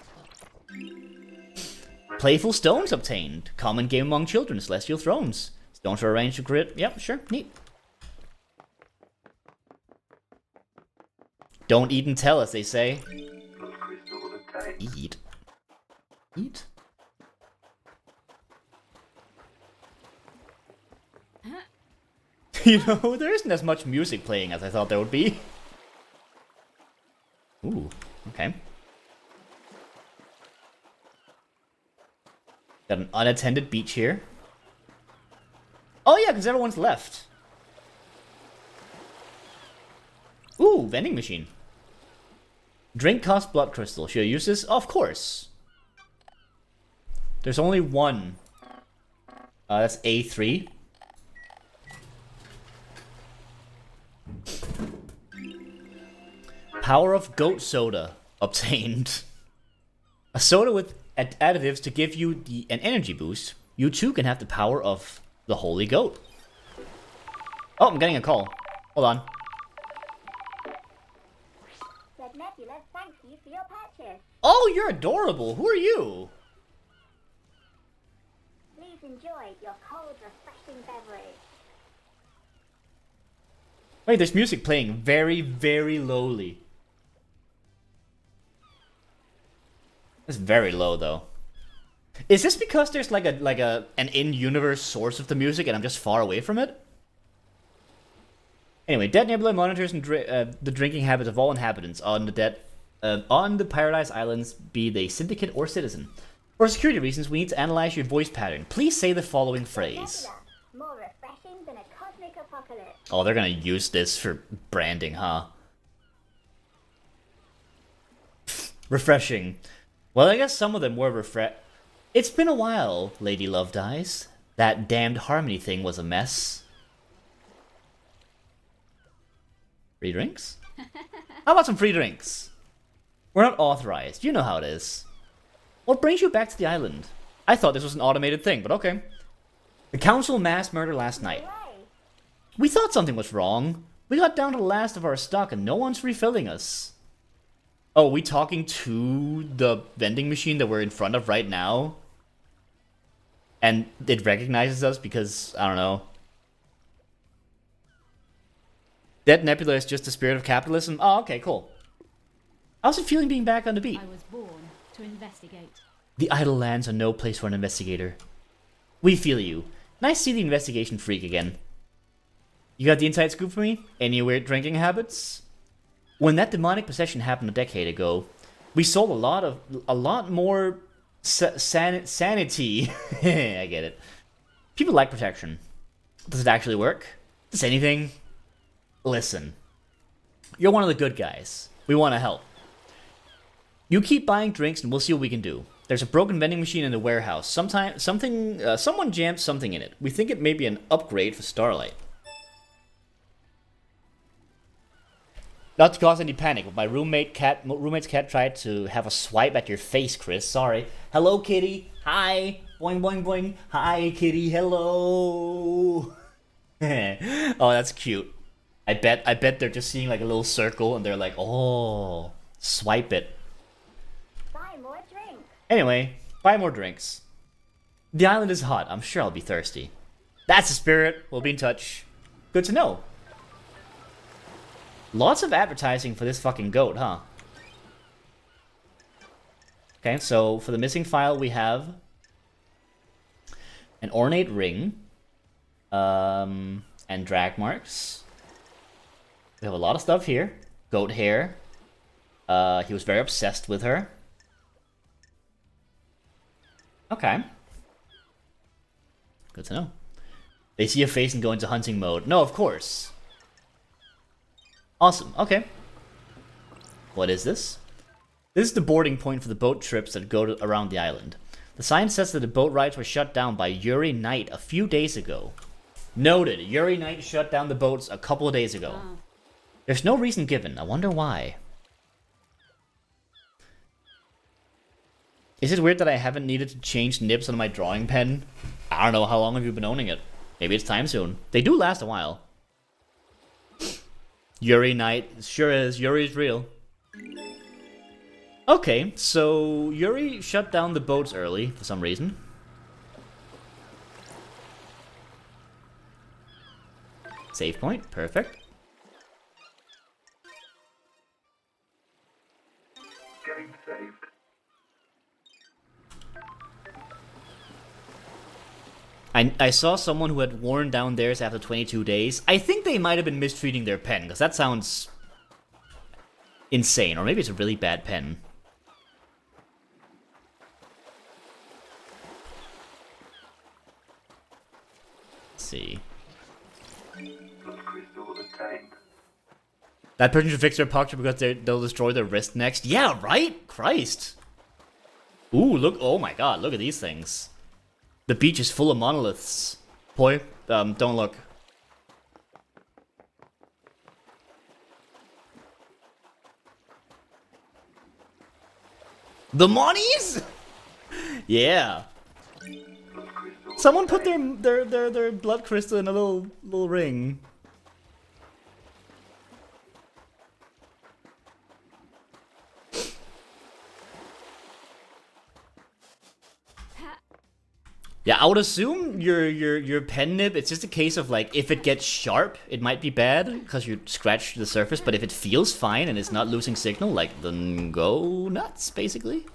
Playful stones obtained. Common game among children. Celestial thrones. Stones are arranged to grid. Yep, sure. Neat. Don't eat and tell, as they say. Blood crystal obtained. Eat. Eat. You know, there isn't as much music playing as I thought there would be. Ooh, okay. Got an unattended beach here. Oh yeah, because everyone's left. Ooh, vending machine. Drink cost blood crystal. Should I use this? Of course. There's only one. That's A3. Power of goat soda obtained. A soda with additives to give you an energy boost. You too can have the power of the holy goat. Oh, I'm getting a call. Hold on. Said Nebula, thank you for your purchase. Oh, you're adorable. Who are you? Please enjoy your cold, refreshing beverage. Wait, there's music playing very, very lowly. It's very low though. Is this because there's like an in-universe source of the music and I'm just far away from it? Anyway, Dead Nebula monitors and the drinking habits of all inhabitants on the Paradise Islands, be they syndicate or citizen. For security reasons, we need to analyze your voice pattern. Please say the following phrase. Nebula, more refreshing than a cosmic apocalypse. Oh, they're gonna use this for branding, huh? Refreshing. Well, I guess some of them were It's been a while, Lady Love Dies. That damned harmony thing was a mess. Free drinks? How about some free drinks? We're not authorized. You know how it is. What brings you back to the island? I thought this was an automated thing, but okay. The council mass murder last night. Hooray! We thought something was wrong. We got down to the last of our stock and no one's refilling us. Oh, we talking to the vending machine that we're in front of right now? And it recognizes us because, I don't know. That Nebula is just the spirit of capitalism? Oh, okay, cool. How's it feeling being back on the beat? I was born to investigate. The idle lands are no place for an investigator. We feel you. Nice to see the investigation freak again. You got the inside scoop for me? Any weird drinking habits? When that demonic possession happened a decade ago, we sold a lot more sanity. I get it. People like protection. Does it actually work? Does anything? Listen. You're one of the good guys. We want to help. You keep buying drinks and we'll see what we can do. There's a broken vending machine in the warehouse. Someone jammed something in it. We think it may be an upgrade for Starlight. Not to cause any panic, but my roommate's cat tried to have a swipe at your face, Chris. Sorry. Hello, kitty. Hi. Boing, boing, boing. Hi, kitty. Hello. Oh, that's cute. I bet they're just seeing like a little circle and they're like, oh, swipe it. Buy more drinks. Anyway, buy more drinks. The island is hot. I'm sure I'll be thirsty. That's the spirit. We'll be in touch. Good to know. Lots of advertising for this fucking goat, huh? Okay, so for the missing file, we have an ornate ring, and drag marks. We have a lot of stuff here. Goat hair. He was very obsessed with her. Okay. Good to know. They see a face and go into hunting mode. No, of course. Awesome, okay. What is this? This is the boarding point for the boat trips that go around the island. The sign says that the boat rides were shut down by Yuri Knight a few days ago. Noted, Yuri Knight shut down the boats a couple of days ago. Oh. There's no reason given. I wonder why. Is it weird that I haven't needed to change nibs on my drawing pen? I don't know, how long have you been owning it? Maybe it's time soon. They do last a while. Yuri Knight, sure is. Yuri's real. Okay, so Yuri shut down the boats early for some reason. Save point, perfect. Game saved. I saw someone who had worn down theirs after 22 days. I think they might have been mistreating their pen, because that sounds insane. Or maybe it's a really bad pen. Let's see. Blood crystal obtained. That person should fix their posture because they'll destroy their wrist next. Yeah, right? Christ. Ooh, look. Oh my god, look at these things. The beach is full of monoliths. Boy, don't look. The monies? Yeah. Blood crystal Someone put their blood crystal in a little ring. Yeah, I would assume your pen nib, it's just a case of like, if it gets sharp, it might be bad, because you scratch the surface, but if it feels fine and it's not losing signal, like, then go nuts, basically.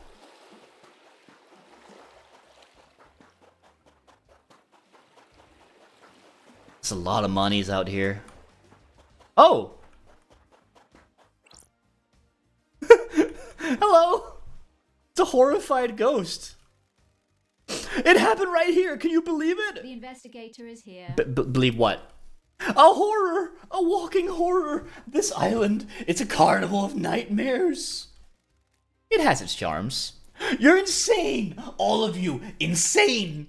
There's a lot of monies out here. Oh! Hello! It's a horrified ghost. It happened right here. Can you believe it? The investigator is here. Believe what? A horror! A walking horror! This island, it's a carnival of nightmares. It has its charms. You're insane! All of you, insane!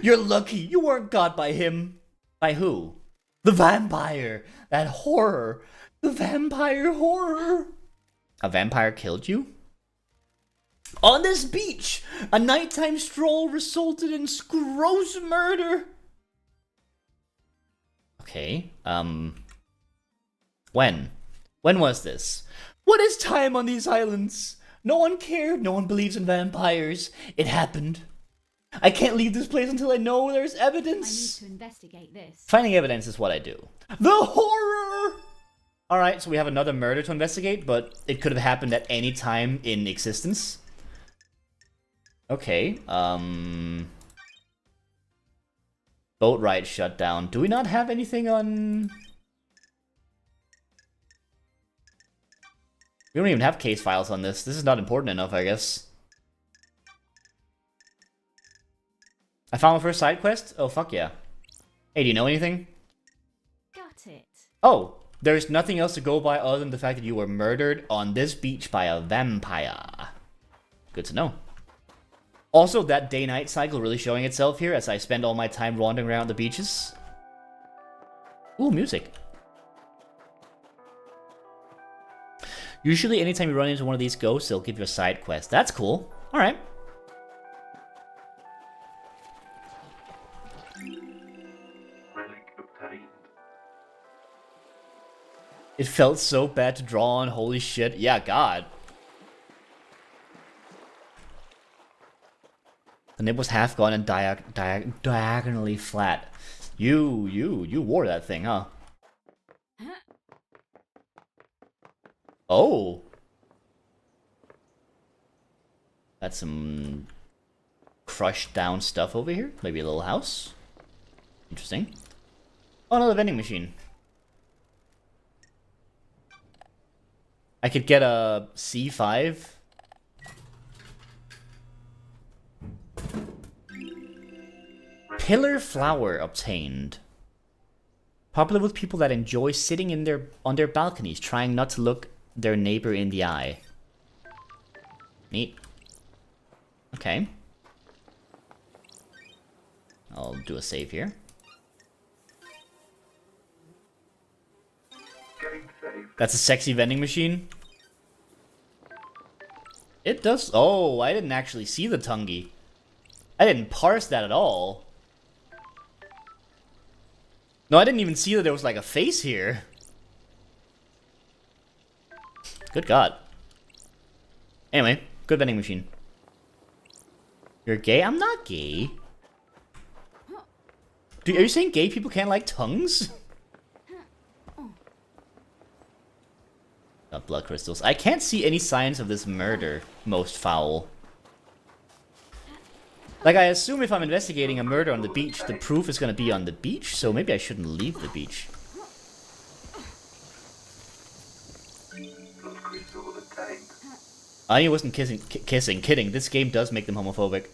You're lucky you weren't got by him. By who? The vampire! That horror! The vampire horror! A vampire killed you? On this beach, a nighttime stroll resulted in gross murder. Okay, when? When was this? What is time on these islands? No one cared, no one believes in vampires. It happened. I can't leave this place until I know there's I need evidence. to investigate this. Finding evidence is what I do. The horror! Alright, so we have another murder to investigate, but it could have happened at any time in existence. Okay, boat ride shut down. Do we not have anything on... We don't even have case files on this. This is not important enough, I guess. I found my first side quest? Oh, fuck yeah. Hey, do you know anything? Got it. Oh, there's nothing else to go by other than the fact that you were murdered on this beach by a vampire. Good to know. Also, that day-night cycle really showing itself here as I spend all my time wandering around the beaches. Ooh, music. Usually, anytime you run into one of these ghosts, they'll give you a side quest. That's cool. Alright. Relic obtained. It felt so bad to draw on, holy shit. Yeah, God. The nib was half gone and diagonally flat. You wore that thing, huh? Oh. That's some crushed down stuff over here. Maybe a little house. Interesting. Oh, another vending machine. I could get a C5. Pillar flower obtained. Popular with people that enjoy sitting on their balconies, trying not to look their neighbor in the eye. Neat. Okay. I'll do a save here. Game saved. That's a sexy vending machine. It does. Oh, I didn't actually see the Tungi. I didn't parse that at all. No, I didn't even see that there was like a face here. Good God. Anyway, good vending machine. You're gay? I'm not gay. Dude, are you saying gay people can't like tongues? Got blood crystals. I can't see any signs of this murder, most foul. Like, I assume if I'm investigating a murder on the beach, the proof is gonna be on the beach, so maybe I shouldn't leave the beach. Blood crystal obtained. I wasn't kidding. This game does make them homophobic.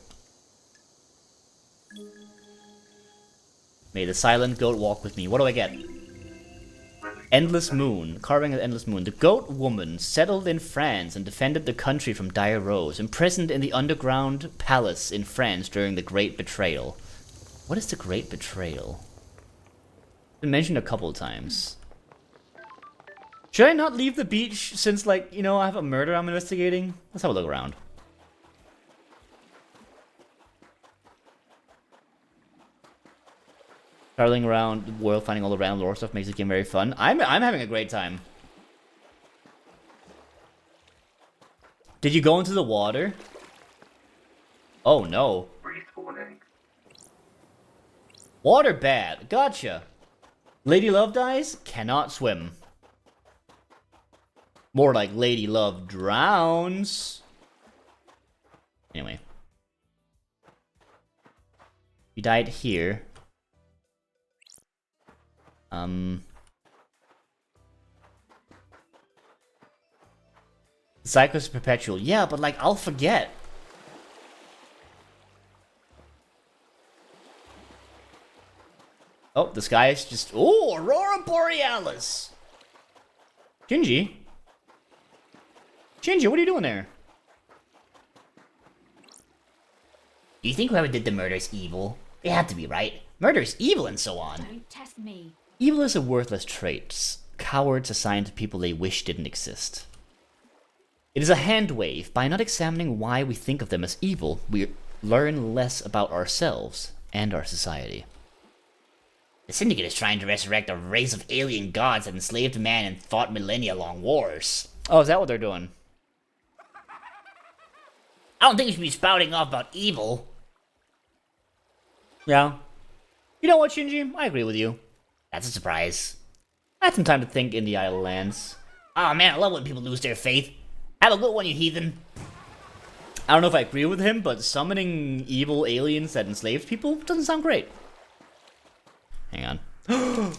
May the silent goat walk with me. What do I get? Endless Moon. Carving an Endless Moon. The goat woman settled in France and defended the country from dire woes, imprisoned in the underground palace in France during the Great Betrayal. What is the Great Betrayal? It's been mentioned a couple of times. Should I not leave the beach since, like, you know, I have a murder I'm investigating? Let's have a look around. Traveling around the world, finding all the random lore stuff makes the game very fun. I'm having a great time. Did you go into the water? Oh no. Respawning. Water bad. Gotcha. Lady Love dies? Cannot swim. More like Lady Love drowns. Anyway. You died here. Cycles perpetual. Yeah, but like, I'll forget. Oh, the sky is just... Oh, Aurora Borealis! Shinji? Shinji, what are you doing there? Do you think whoever did the murder is evil? It had to be, right? Murder is evil and so on. Don't test me. Evil is a worthless trait. Cowards assigned to people they wish didn't exist. It is a hand wave. By not examining why we think of them as evil, we learn less about ourselves and our society. The Syndicate is trying to resurrect a race of alien gods that enslaved man and fought millennia-long wars. Oh, is that what they're doing? I don't think we should be spouting off about evil. Yeah. You know what, Shinji? I agree with you. That's a surprise. I had some time to think in the Idle Lands. Oh man, I love when people lose their faith. Have a good one, you heathen. I don't know if I agree with him, but summoning evil aliens that enslaved people doesn't sound great. Hang on.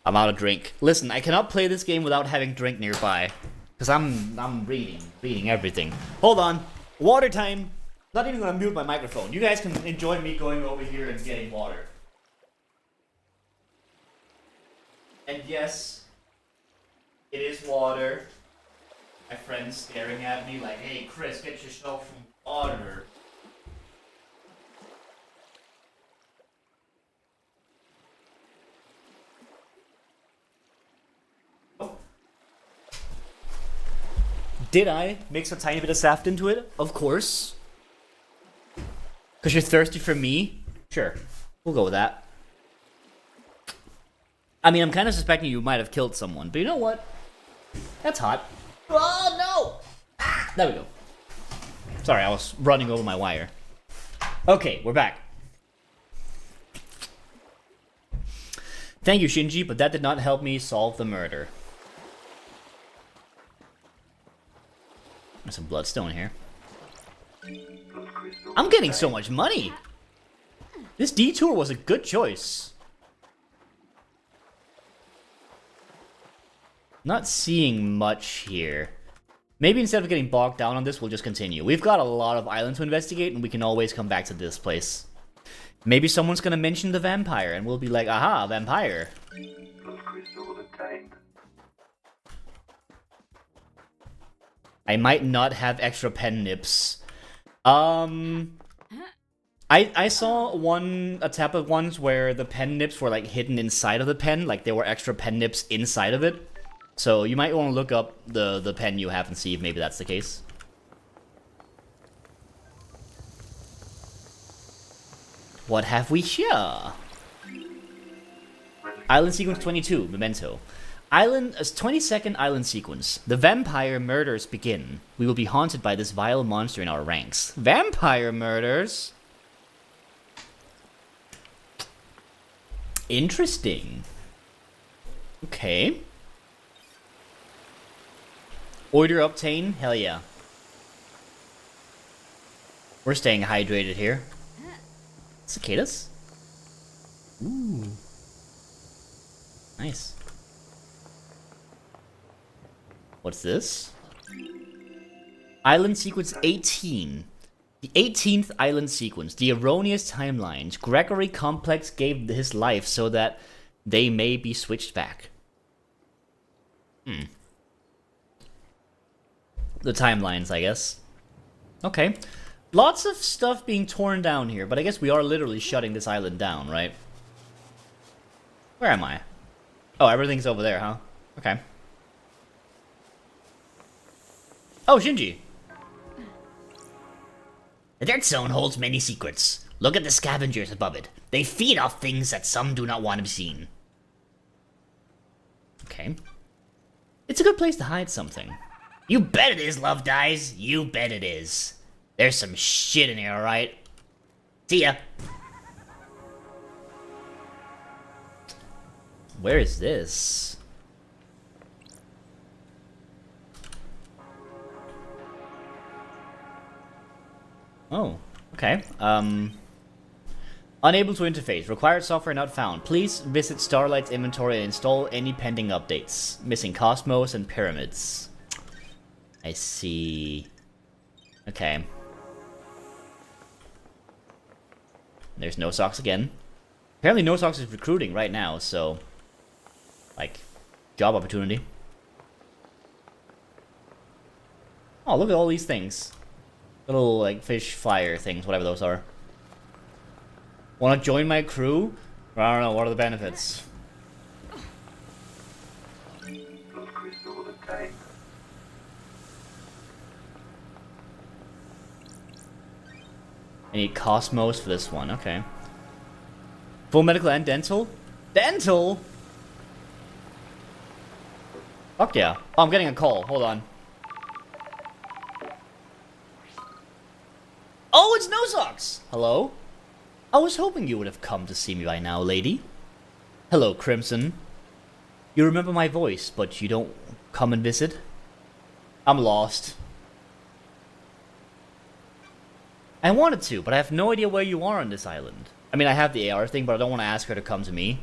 I'm out of drink. Listen, I cannot play this game without having drink nearby. Because I'm reading everything. Hold on. Water time. Not even gonna mute my microphone. You guys can enjoy me going over here and getting water. And yes, it is water. My friend's staring at me like, hey Chris, get yourself some water. Oh. Did I mix a tiny bit of saft into it? Of course. Because you're thirsty for me? Sure. We'll go with that. I mean, I'm kind of suspecting you might have killed someone, but you know what? That's hot. Oh, no! Ah, there we go. Sorry, I was running over my wire. Okay, we're back. Thank you, Shinji, but that did not help me solve the murder. There's some bloodstone here. Blood crystal I'm getting so much money! This detour was a good choice. Not seeing much here. Maybe instead of getting bogged down on this, we'll just continue. We've got a lot of islands to investigate, and we can always come back to this place. Maybe someone's gonna mention the vampire, and we'll be like, aha, vampire. Blood crystal obtained. I might not have extra pen nips. I saw a tab of ones where the pen nips were like hidden inside of the pen, like there were extra pen nips inside of it. So you might want to look up the pen you have and see if maybe that's the case. What have we here? Island Sequence 22, Memento. Island, 22nd island sequence. The vampire murders begin. We will be haunted by this vile monster in our ranks. Vampire murders? Interesting. Okay. Order obtain? Hell yeah. We're staying hydrated here. Cicadas? Ooh. Nice. What's this? Island sequence 18. The 18th island sequence. The erroneous timelines. Gregory Complex gave his life so that they may be switched back. The timelines, I guess. Okay. Lots of stuff being torn down here, but I guess we are literally shutting this island down, right? Where am I? Oh, everything's over there, huh? Okay. Oh, Shinji. The Dirt Zone holds many secrets. Look at the scavengers above it. They feed off things that some do not want to be seen. Okay. It's a good place to hide something. You bet it is, Love Dies. You bet it is. There's some shit in here, alright? See ya. Where is this? Oh, okay. Unable to interface. Required software not found. Please visit Starlight's inventory and install any pending updates. Missing Cosmos and Pyramids. I see. Okay. There's No Socks again. Apparently No Socks is recruiting right now, so... like, job opportunity. Oh, look at all these things. Little, like, fish flyer things, whatever those are. Wanna join my crew? I don't know, what are the benefits? Blood crystal obtained. I need Cosmos for this one, okay. Full medical and dental? Dental? Fuck yeah. Oh, I'm getting a call, hold on. Oh, it's No Socks! Hello? I was hoping you would have come to see me by now, lady. Hello, Crimson. You remember my voice, but you don't come and visit? I'm lost. I wanted to, but I have no idea where you are on this island. I mean, I have the AR thing, but I don't want to ask her to come to me.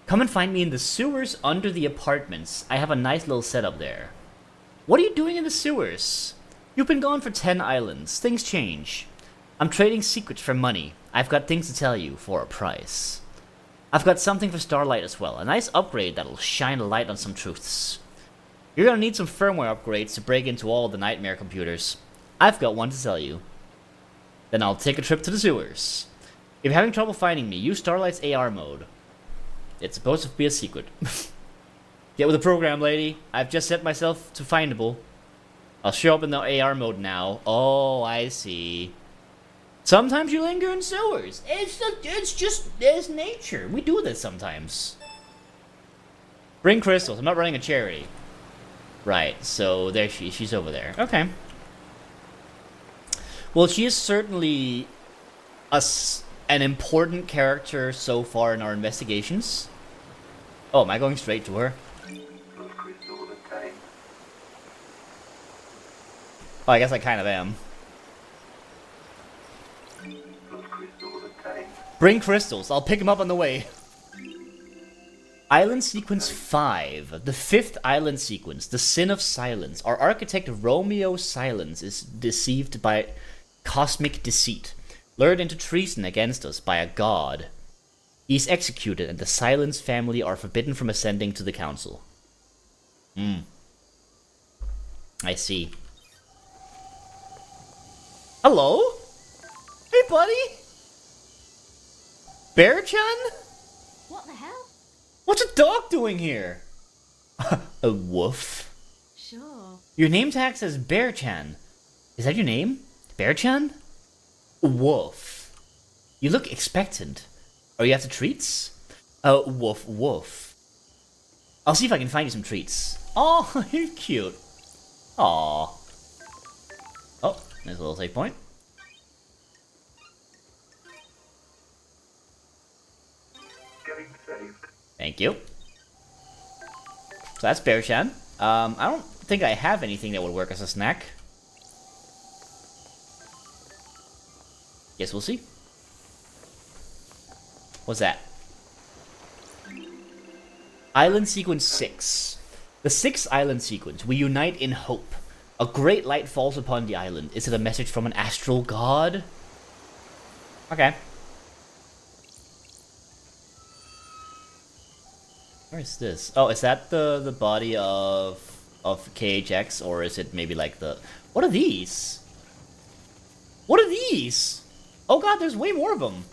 Come and find me in the sewers under the apartments. I have a nice little setup there. What are you doing in the sewers? You've been gone for 10 islands. Things change. I'm trading secrets for money. I've got things to tell you for a price. I've got something for Starlight as well. A nice upgrade that'll shine a light on some truths. You're gonna need some firmware upgrades to break into all the nightmare computers. I've got one to sell you. Then I'll take a trip to the sewers. If you're having trouble finding me, use Starlight's AR mode. It's supposed to be a secret. Get with the program, lady. I've just set myself to findable. I'll show up in the AR mode now. Oh, I see. Sometimes you linger in sewers. It's just nature. We do this sometimes. Bring crystals. I'm not running a charity. Right, so there she's over there. Okay. Well, she is certainly an important character so far in our investigations. Oh, am I going straight to her? Blood crystal obtained. Oh, I guess I kind of am. Blood crystal obtained. Bring crystals. I'll pick them up on the way. Island Sequence 5. The 5th island sequence. The Sin of Silence. Our architect Romeo Silence is deceived by cosmic deceit. Lured into treason against us by a god. He's executed and the Silence family are forbidden from ascending to the council. I see. Hello? Hey, buddy? Bear-chan? What the hell? What's a dog doing here? A woof? Sure. Your name tag says Bear-chan. Is that your name? Bear-chan? Woof. You look expectant. Are you after treats? Woof woof. I'll see if I can find you some treats. Oh, you're cute. Aw. Oh, there's a little save point. Getting saved. Thank you. So that's Bear-chan. I don't think I have anything that would work as a snack. Guess we'll see. What's that? Island Sequence 6. The 6th island sequence. We unite in hope. A great light falls upon the island. Is it a message from an astral god? Okay. Where is this? Oh, is that the body of KHX, or is it maybe like the... What are these? What are these? Oh god, there's way more of them.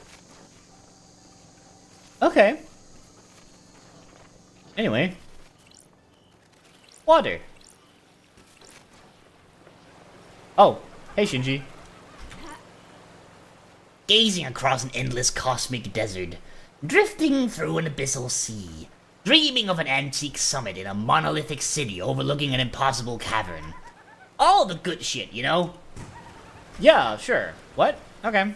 Okay. Anyway. Water. Oh, hey Shinji. Gazing across an endless cosmic desert, drifting through an abyssal sea, dreaming of an antique summit in a monolithic city overlooking an impossible cavern. All the good shit, you know? Yeah, sure. What? Okay.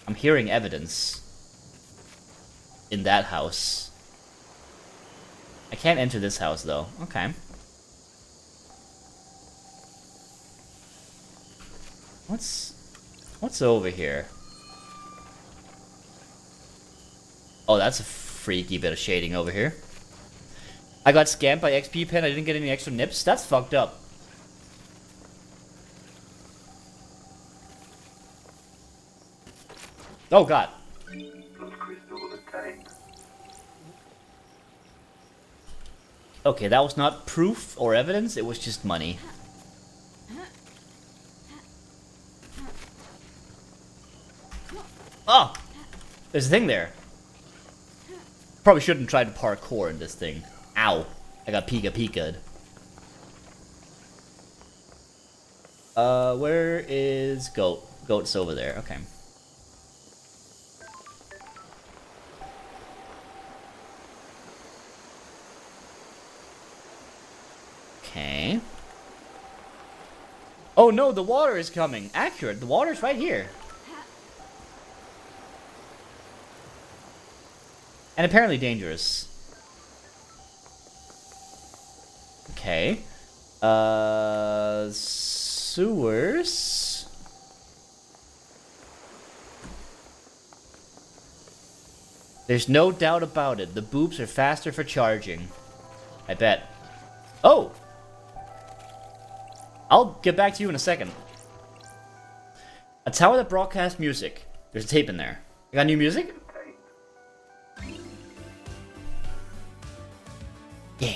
I'm hearing evidence in that house. I can't enter this house though. Okay. What's over here? Oh, that's a freaky bit of shading over here. I got scammed by XP Pen. I didn't get any extra nips. That's fucked up. Oh god. Blood crystal obtained. Okay, that was not proof or evidence. It was just money. Oh! There's a thing there. Probably shouldn't try to parkour in this thing. Ow. I got Pika-Pika'd. Where is Goat? Goat's over there. Okay. Okay. Oh no, the water is coming. Accurate. The water's right here. And apparently dangerous. Okay. Sewers. There's no doubt about it. The boobs are faster for charging. I bet. Oh! I'll get back to you in a second. A tower that broadcasts music. There's a tape in there. You got new music? Yeah.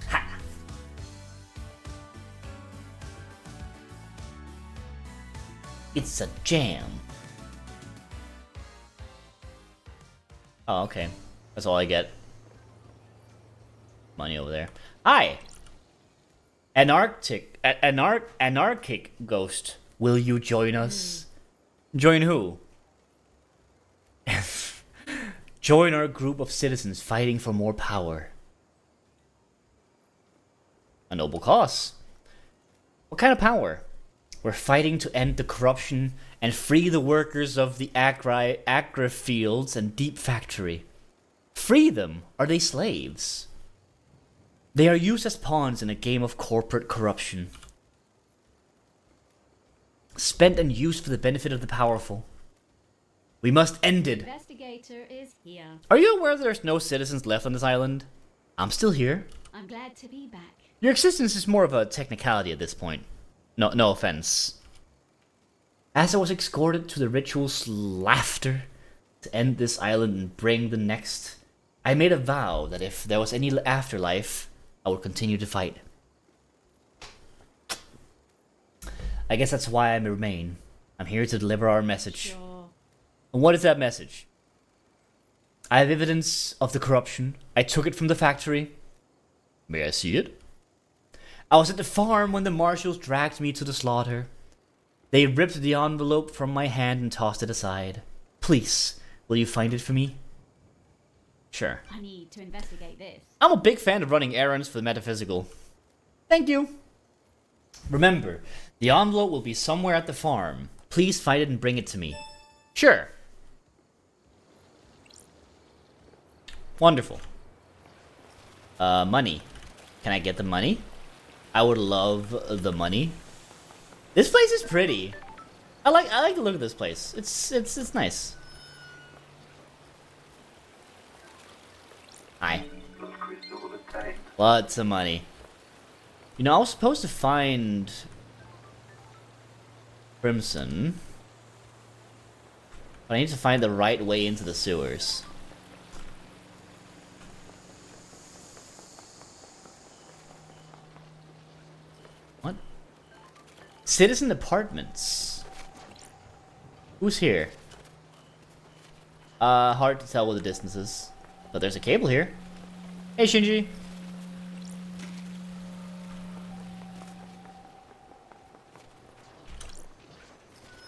Ha. It's a jam. Oh, okay. That's all I get. Money over there. Hi! Anarchic Ghost. Will you join us? Join who? Join our group of citizens fighting for more power. A noble cause. What kind of power? We're fighting to end the corruption and free the workers of the Agra fields and Deep Factory. Free them? Are they slaves? They are used as pawns in a game of corporate corruption. Spent and used for the benefit of the powerful. We must end it. Investigator is here. Are you aware there's no citizens left on this island? I'm still here. I'm glad to be back. Your existence is more of a technicality at this point. No offense. As I was escorted to the ritual's laughter to end this island and bring the next, I made a vow that if there was any afterlife, I would continue to fight. I guess that's why I remain. I'm here to deliver our message. Sure. And what is that message? I have evidence of the corruption. I took it from the factory. May I see it? I was at the farm when the marshals dragged me to the slaughter. They ripped the envelope from my hand and tossed it aside. Please, will you find it for me? Sure. I need to investigate this. I'm a big fan of running errands for the metaphysical. Thank you. Remember, the envelope will be somewhere at the farm. Please find it and bring it to me. Sure. Wonderful. Money. Can I get the money? I would love the money. This place is pretty. I like the look of this place. It's nice. Hi. Blood crystal obtained. Lots of money. You know, I was supposed to find Crimson, but I need to find the right way into the sewers. What? Citizen apartments. Who's here? Hard to tell with the distances. But there's a cable here. Hey, Shinji.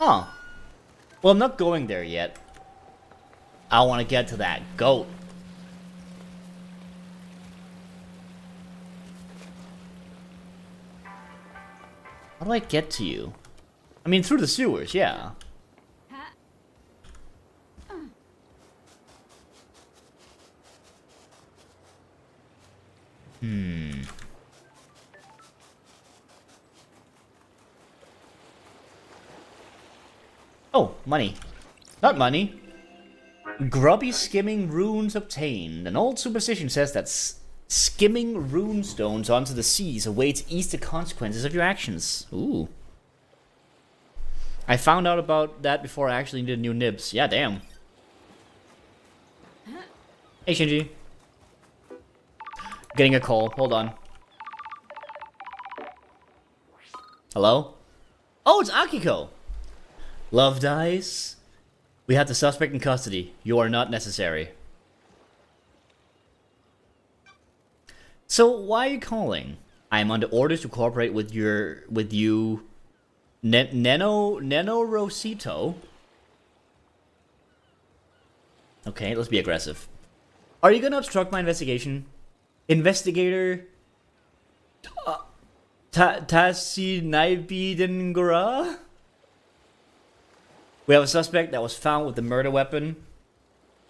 Oh. Well, I'm not going there yet. I want to get to that goat. How do I get to you? I mean, through the sewers, yeah. Oh, money. Not money. Grubby skimming runes obtained. An old superstition says that skimming rune stones onto the seas awaits Easter consequences of your actions. Ooh. I found out about that before I actually needed new nibs. Yeah, damn. Hey, Shinji. Getting a call. Hold on. Hello? Oh, it's Akiko! Love dies. We have the suspect in custody. You are not necessary. So, why are you calling? I am under orders to cooperate with you... Neno Rosito? Okay, let's be aggressive. Are you gonna obstruct my investigation? Investigator... Tassi Naibidengura? We have a suspect that was found with the murder weapon.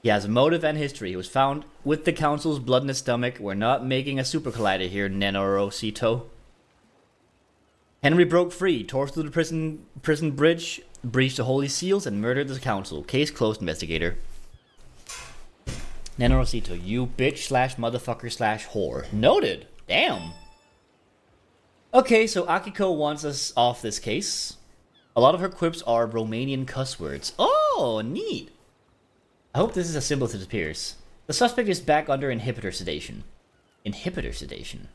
He has a motive and history. He was found with the council's blood in his stomach. We're not making a super collider here, Nenorosito. Henry broke free, tore through the prison bridge, breached the holy seals, and murdered the council. Case closed, investigator. Nenorosito, you bitch slash motherfucker slash whore. Noted. Damn. Okay, so Akiko wants us off this case. A lot of her quips are Romanian cuss words. Oh, neat. I hope this is as simple as it appears. The suspect is back under inhibitor sedation. Inhibitor sedation.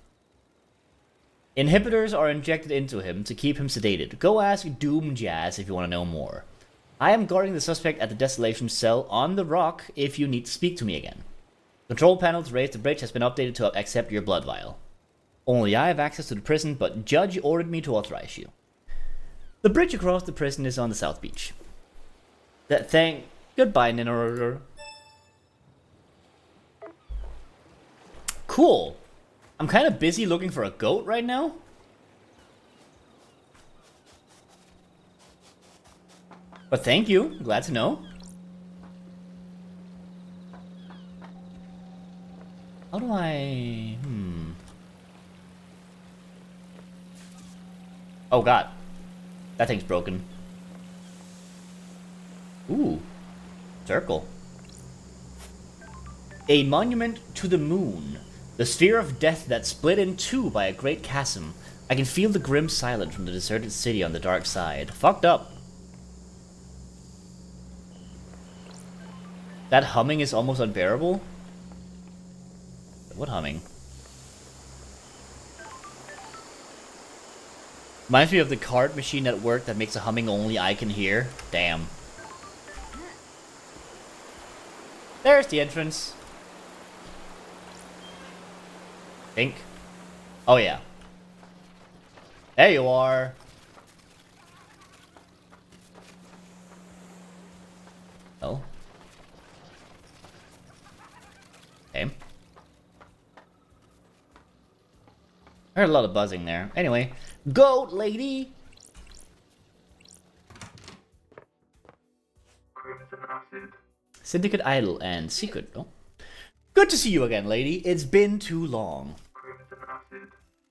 Inhibitors are injected into him to keep him sedated. Go ask Doom Jazz if you want to know more. I am guarding the suspect at the desolation cell on the rock if you need to speak to me again. Control panel to raise the bridge has been updated to accept your blood vial. Only I have access to the prison, but Judge ordered me to authorize you. The bridge across the prison is on the south beach. Goodbye, Ninor. Cool. I'm kind of busy looking for a goat right now. But thank you. Glad to know. How do I... Oh god. That thing's broken. Ooh. Circle. A monument to the moon. The sphere of death that split in two by a great chasm. I can feel the grim silence from the deserted city on the dark side. Fucked up. That humming is almost unbearable. What humming? Reminds me of the card machine at work that makes a humming only I can hear. Damn. There's the entrance. Think. Oh yeah. There you are. Oh. Okay. I heard a lot of buzzing there. Anyway, goat lady! Crimson acid. Syndicate Idol and Secret. Oh. Good to see you again, lady. It's been too long. Crimson acid.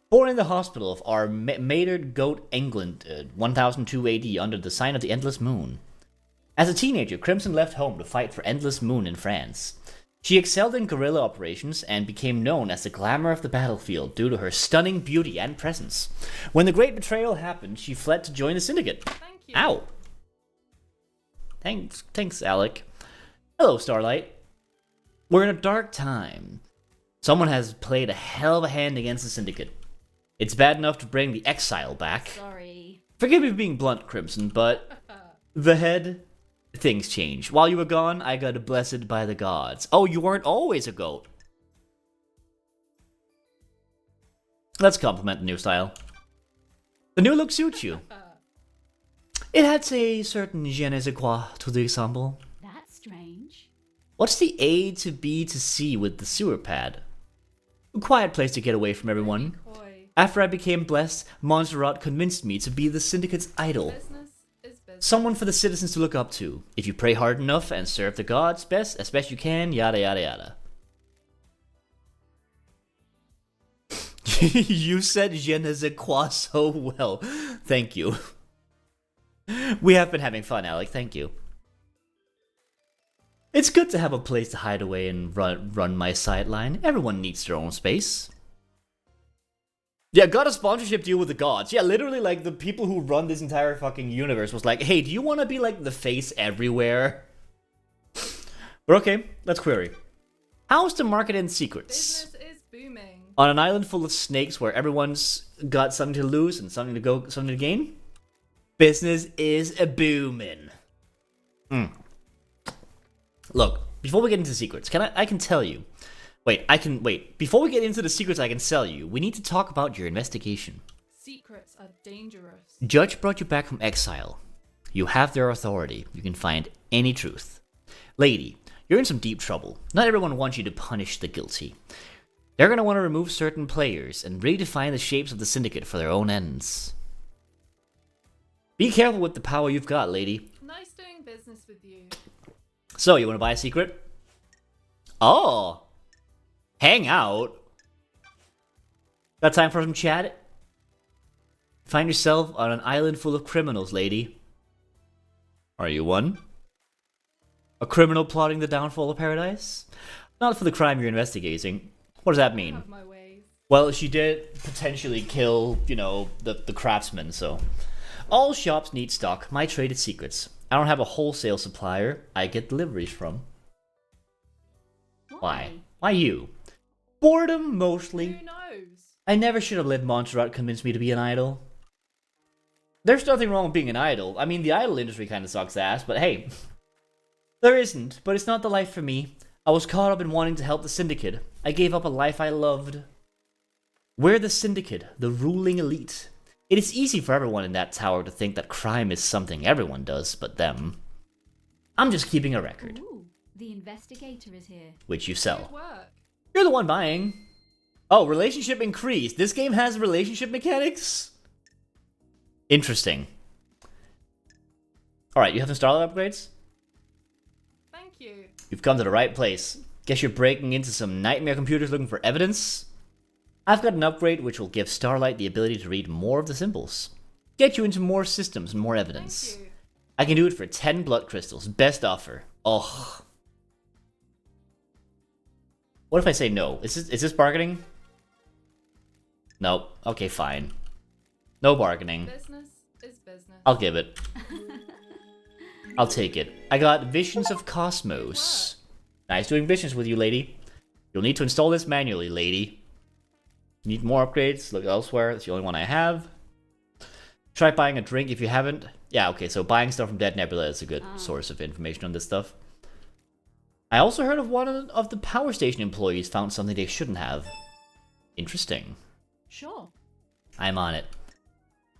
Born in the hospital of our mated goat England, 1002 AD, under the sign of the Endless Moon. As a teenager, Crimson left home to fight for Endless Moon in France. She excelled in guerrilla operations and became known as the glamour of the battlefield due to her stunning beauty and presence. When the Great Betrayal happened, she fled to join the Syndicate. Thank you. Ow! Thanks, Alec. Hello, Starlight. We're in a dark time. Someone has played a hell of a hand against the Syndicate. It's bad enough to bring the Exile back. Sorry. Forgive me for being blunt, Crimson, but the head, things change. While you were gone, I got blessed by the gods. Oh, you weren't always a goat. Let's compliment the new style. The new look suits you. It adds a certain je ne sais quoi to the ensemble. That's strange. What's the A to B to C with the sewer pad? A quiet place to get away from everyone. Coy. After I became blessed, Montserrat convinced me to be the Syndicate's idol. Business is business. Someone for the citizens to look up to. If you pray hard enough and serve the gods as best you can, yada yada yada. You said je ne sais quoi so well. Thank you. We have been having fun, Alec. Thank you. It's good to have a place to hide away and run my sideline. Everyone needs their own space. Yeah, got a sponsorship deal with the gods. Yeah, literally, like, the people who run this entire fucking universe was like, hey, do you want to be, like, the face everywhere? But okay, let's query. How's the market in secrets? Business is booming. On an island full of snakes where everyone's got something to lose and something to gain? Business is a booming. Look, before we get into secrets, I can tell you. Wait, before we get into the secrets I can sell you, we need to talk about your investigation. Secrets are dangerous. Judge brought you back from exile. You have their authority. You can find any truth. Lady, you're in some deep trouble. Not everyone wants you to punish the guilty. They're going to want to remove certain players and redefine the shapes of the Syndicate for their own ends. Be careful with the power you've got, lady. Nice doing business with you. So, you want to buy a secret? Oh! Hang out? Got time for some chat? Find yourself on an island full of criminals, lady. Are you one? A criminal plotting the downfall of paradise? Not for the crime you're investigating. What does that I mean? have my ways. Well, she did potentially kill, the craftsman, so. All shops need stock. My trade is secrets. I don't have a wholesale supplier I get deliveries from. Why? Why you? Boredom, mostly. Who knows? I never should have let Montserrat convince me to be an idol. There's nothing wrong with being an idol. I mean, the idol industry kind of sucks ass, but hey. There isn't, but it's not the life for me. I was caught up in wanting to help the Syndicate. I gave up a life I loved. We're the Syndicate, the ruling elite. It is easy for everyone in that tower to think that crime is something everyone does but them. I'm just keeping a record, Ooh, the investigator is here. which you Good sell. work. You're the one buying. Oh, relationship increased. This game has relationship mechanics? Interesting. Alright, you have some Starlight upgrades? Thank you. You've come to the right place. Guess you're breaking into some nightmare computers looking for evidence? I've got an upgrade which will give Starlight the ability to read more of the symbols. Get you into more systems and more evidence. Thank you. I can do it for 10 blood crystals. Best offer. Oh. What if I say no? Is this bargaining? Nope. Okay, fine. No bargaining. Business is business. I'll give it. I'll take it. I got Visions of Cosmos. Nice doing business with you, lady. You'll need to install this manually, lady. Need more upgrades? Look elsewhere. That's the only one I have. Try buying a drink if you haven't. Yeah, okay, so buying stuff from Dead Nebula is a good source of information on this stuff. I also heard of one of the power station employees found something they shouldn't have. Interesting. Sure. I'm on it.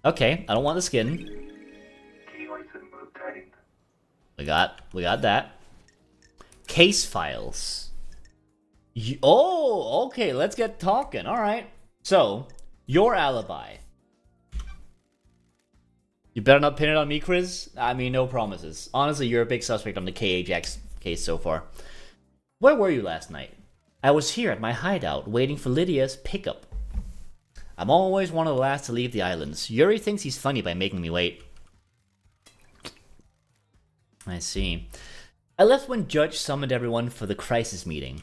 Okay, I don't want the skin. Key item obtained. We got that. Case files. Oh, okay, let's get talking. Alright. So, your alibi. You better not pin it on me, Chris. I mean, no promises. Honestly, you're a big suspect on the KHX case so far. Where were you last night? I was here at my hideout, waiting for Lydia's pickup. I'm always one of the last to leave the islands. Yuri thinks he's funny by making me wait. I see. I left when Judge summoned everyone for the crisis meeting.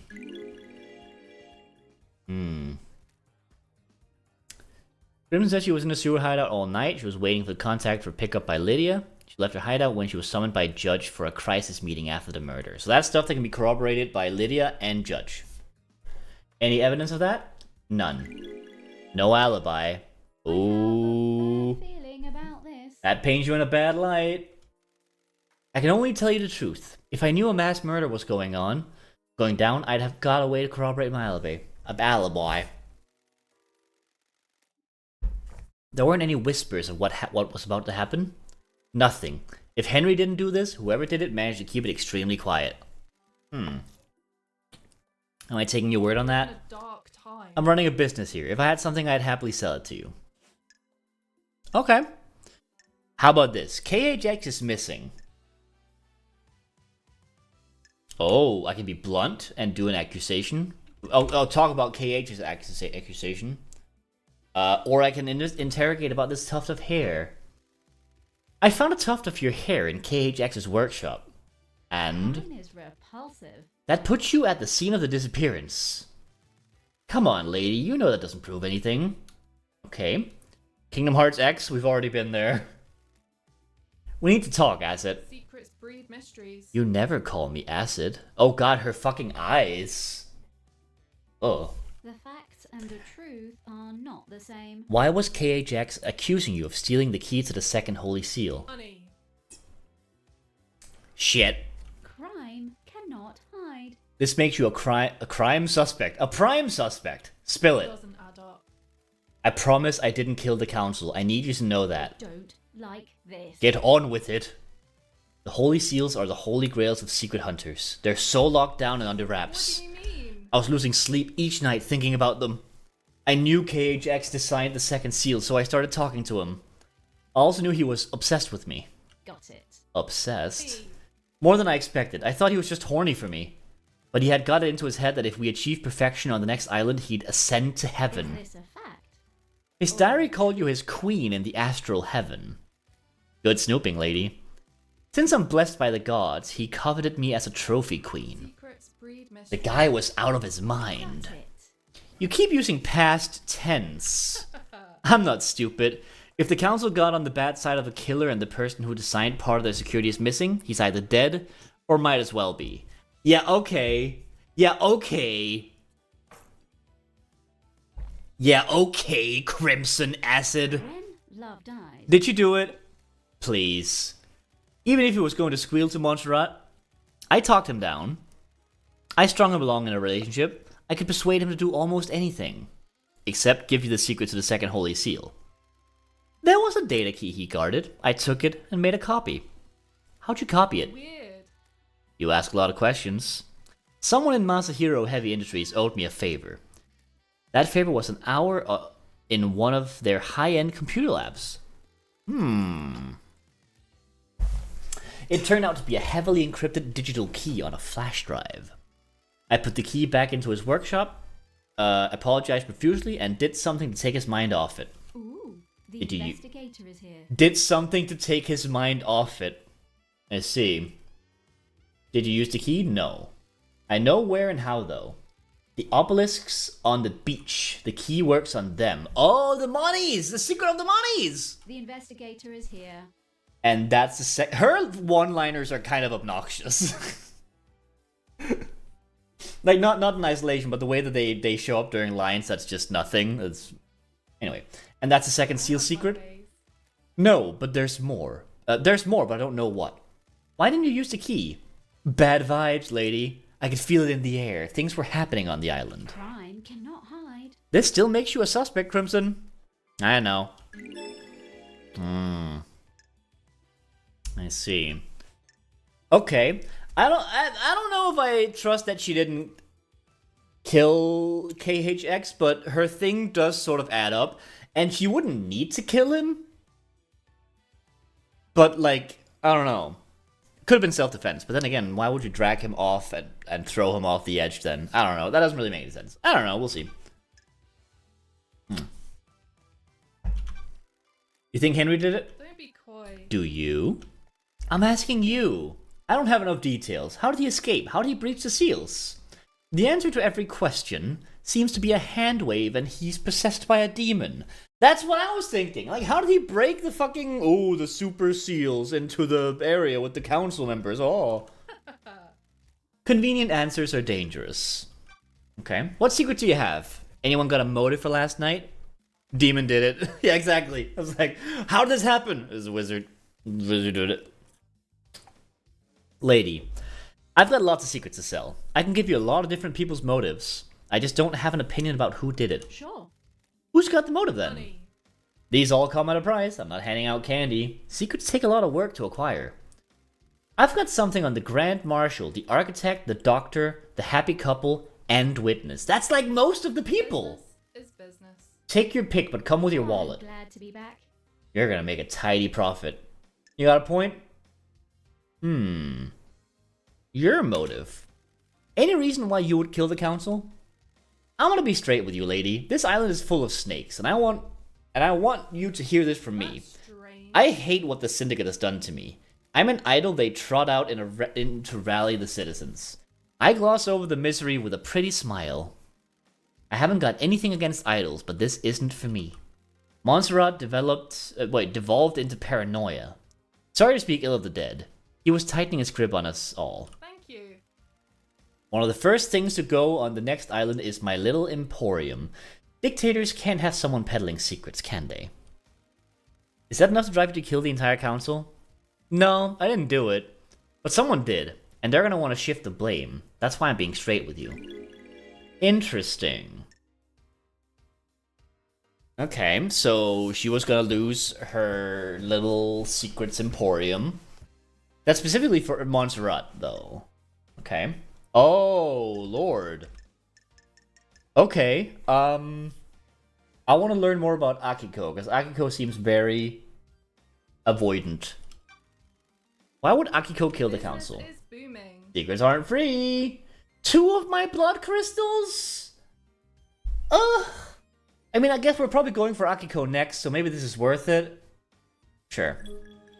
Crimson said she was in the sewer hideout all night. She was waiting for the contact for pickup by Lydia. She left her hideout when she was summoned by Judge for a crisis meeting after the murder. So that's stuff that can be corroborated by Lydia and Judge. Any evidence of that? None. No alibi. Ooh. Feeling about this. That paints you in a bad light. I can only tell you the truth. If I knew a mass murder was going down, I'd have got a way to corroborate my alibi. There weren't any whispers of what was about to happen. Nothing. If Henry didn't do this, whoever did it managed to keep it extremely quiet. Am I taking your word on that? A dark time. I'm running a business here. If I had something, I'd happily sell it to you. Okay. How about this? KHX is missing. Oh, I can be blunt and do an accusation. I'll talk about KH's accusation. Or I can interrogate about this tuft of hair. I found a tuft of your hair in KHX's workshop. And Mine is repulsive. that puts you at the scene of the disappearance. Come on, lady, you know that doesn't prove anything. Okay. Kingdom Hearts X, we've already been there. We need to talk, Acid. Secrets breed mysteries. You never call me Acid. Oh god, her fucking eyes. Oh. The facts and the truth are not the same. Why was KHX accusing you of stealing the key to the second Holy Seal? Money. Shit. Crime cannot hide. This makes you a crime suspect. A prime suspect. Spill it. Doesn't add up. I promise I didn't kill the council. I need you to know that. Don't like this. Get on with it. The Holy Seals are the holy grails of secret hunters. They're so locked down and under wraps. What do you mean? I was losing sleep each night thinking about them. I knew KHX designed the second seal, so I started talking to him. I also knew he was obsessed with me. Got it. Obsessed? Hey, More than I expected. I thought he was just horny for me. But he had got it into his head that if we achieved perfection on the next island, he'd ascend to heaven. Is this a fact? His diary called you his queen in the astral heaven. Good snooping, lady. Since I'm blessed by the gods, he coveted me as a trophy queen. secrets breed The mysteries. guy was out of his mind. Got it. You keep using past tense. I'm not stupid. If the council got on the bad side of a killer and the person who designed part of their security is missing, he's either dead or might as well be. Yeah, okay. Yeah, okay. Yeah, okay, Crimson Acid. When love dies. Did you do it? Please. Even if he was going to squeal to Montserrat, I talked him down. I strung him along in a relationship. I could persuade him to do almost anything. Except give you the secret to the second Holy Seal. There was a data key he guarded. I took it and made a copy. How'd you copy it? Weird. You ask a lot of questions. Someone in Masahiro Heavy Industries owed me a favor. That favor was an hour in one of their high-end computer labs. It turned out to be a heavily encrypted digital key on a flash drive. I put the key back into his workshop, apologized profusely, and did something to take his mind off it. Ooh, the Did you- investigator is here. Did something to take his mind off it. I see. Did you use the key? No. I know where and how, though. The obelisks on the beach. The key works on them. Oh, the monies! The secret of the monies! The investigator is here. And that's the her one-liners are kind of obnoxious. Like, not in isolation, but the way that they show up during lines, that's just nothing. It's... Anyway. And that's the second seal secret? Mondays. No, but there's more. There's more, but I don't know what. Why didn't you use the key? Bad vibes, lady. I could feel it in the air. Things were happening on the island. Crime cannot hide. This still makes you a suspect, Crimson. I know. I see. Okay. I don't know if I trust that she didn't kill KHX, but her thing does sort of add up, and she wouldn't need to kill him. But like, I don't know. Could have been self-defense, but then again, why would you drag him off and throw him off the edge then? I don't know. That doesn't really make any sense. I don't know. We'll see. You think Henry did it? Don't be coy. Do you? I'm asking you. I don't have enough details. How did he escape? How did he breach the seals? The answer to every question seems to be a hand wave and he's possessed by a demon. That's what I was thinking. Like, how did he break the fucking, the super seals into the area with the council members? Oh. Convenient answers are dangerous. Okay. What secret do you have? Anyone got a motive for last night? Demon did it. Yeah, exactly. I was like, how did this happen? It was a wizard. Wizard did it. Lady, I've got lots of secrets to sell. I can give you a lot of different people's motives. I just don't have an opinion about who did it. Sure. Who's got the motive then? Money. These all come at a price. I'm not handing out candy. Secrets take a lot of work to acquire. I've got something on the Grand Marshal, the Architect, the Doctor, the Happy Couple, and Witness. That's like most of the people. Business is business. Take your pick, but come with your I'm wallet. glad to be back. You're gonna make a tidy profit. You got a point? Your motive. Any reason why you would kill the council? I'm gonna be straight with you, lady. This island is full of snakes, and I want you to hear this from me. That's strange. I hate what the Syndicate has done to me. I'm an idol they trot out in to rally the citizens. I gloss over the misery with a pretty smile. I haven't got anything against idols, but this isn't for me. Montserrat devolved into paranoia. Sorry to speak ill of the dead. He was tightening his grip on us all. Thank you. One of the first things to go on the next island is my little emporium. Dictators can't have someone peddling secrets, can they? Is that enough to drive you to kill the entire council? No, I didn't do it. But someone did, and they're gonna want to shift the blame. That's why I'm being straight with you. Interesting. Okay, so she was gonna lose her little secrets emporium. That's specifically for Montserrat, though. Okay. Oh, Lord. Okay, I want to learn more about Akiko, because Akiko seems very avoidant. Why would Akiko kill the Business council? is booming. Secrets aren't free! 2 of my blood crystals? Ugh! I mean, I guess we're probably going for Akiko next, so maybe this is worth it. Sure.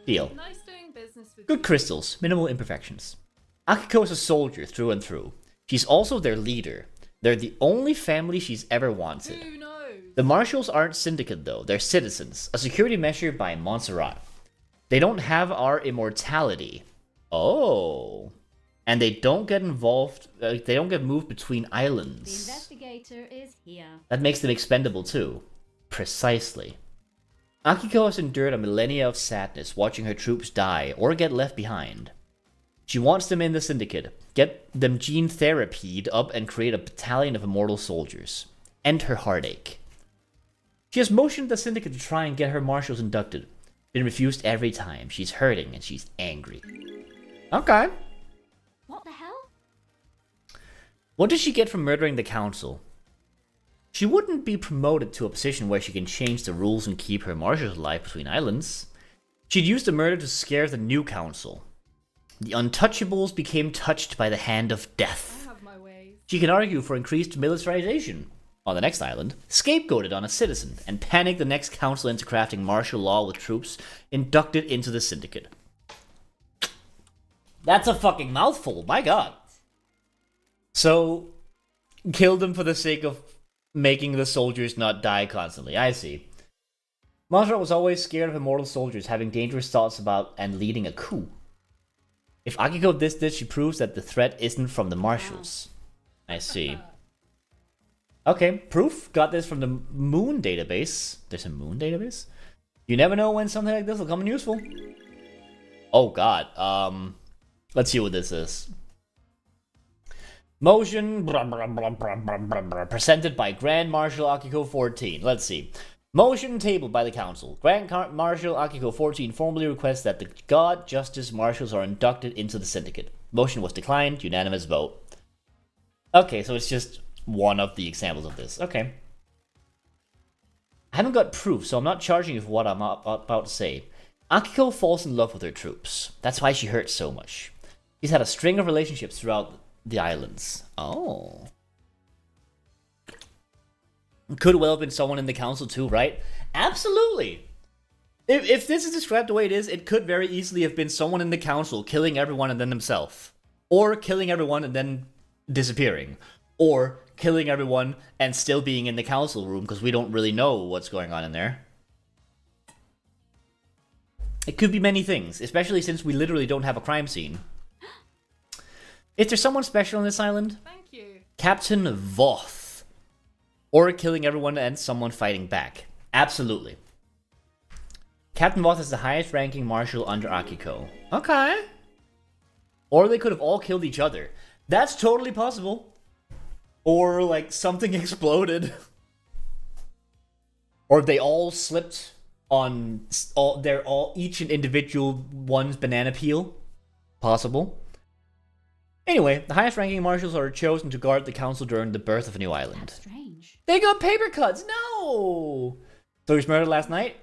Deal. Nice doing business with Good you. crystals, minimal imperfections. Akiko is a soldier through and through. She's also their leader. They're the only family she's ever wanted. Who knows? The Marshals aren't syndicate though, they're citizens, a security measure by Montserrat. They don't have our immortality. Oh. And they don't get involved, they don't get moved between The islands. investigator is here. That makes them expendable too. Precisely. Akiko has endured a millennia of sadness watching her troops die or get left behind. She wants them in the syndicate, get them gene therapied up and create a battalion of immortal soldiers. End her heartache. She has motioned the syndicate to try and get her marshals inducted. Been refused every time. She's hurting and she's angry. Okay. What the hell? What does she get from murdering the council? She wouldn't be promoted to a position where she can change the rules and keep her marshals alive between islands. She'd used the murder to scare the new council. The untouchables became touched by the hand of death. I have my ways. She can argue for increased militarization. On the next island, scapegoated on a citizen, and panic the next council into crafting martial law with troops inducted into the syndicate. That's a fucking mouthful, my god. So, killed them for the sake of making the soldiers not die constantly. I see. Montserrat was always scared of immortal soldiers having dangerous thoughts about and leading a coup. If Akiko did this, she proves that the threat isn't from the marshals. I see. Okay, proof. Got this from the Moon database. There's a Moon database? You never know when something like this will come in useful. Oh god. Let's see what this is. Motion presented by Grand Marshal Akiko 14. Let's see. Motion tabled by the Council. Grand Marshal Akiko 14 formally requests that the God Justice Marshals are inducted into the Syndicate. Motion was declined, unanimous vote. Okay, so it's just one of the examples of this. Okay. I haven't got proof, so I'm not charging you for what I'm about to say. Akiko falls in love with her troops. That's why she hurts so much. She's had a string of relationships throughout the islands. Oh. Could well have been someone in the council too, right? Absolutely. If this is described the way it is, it could very easily have been someone in the council killing everyone and then himself. Or killing everyone and then disappearing. Or killing everyone and still being in the council room because we don't really know what's going on in there. It could be many things, especially since we literally don't have a crime scene. Is there someone special on this island? Thank you. Captain Voth. Or killing everyone and someone fighting back. Absolutely. Captain Voth is the highest ranking marshal under Akiko. Okay. Or they could have all killed each other. That's totally possible. Or like something exploded. Or they all slipped on each and individual one's banana peel. Possible. Anyway, the highest ranking marshals are chosen to guard the council during the birth of a new island. That's strange. They got paper cuts! No! So he was murdered last night?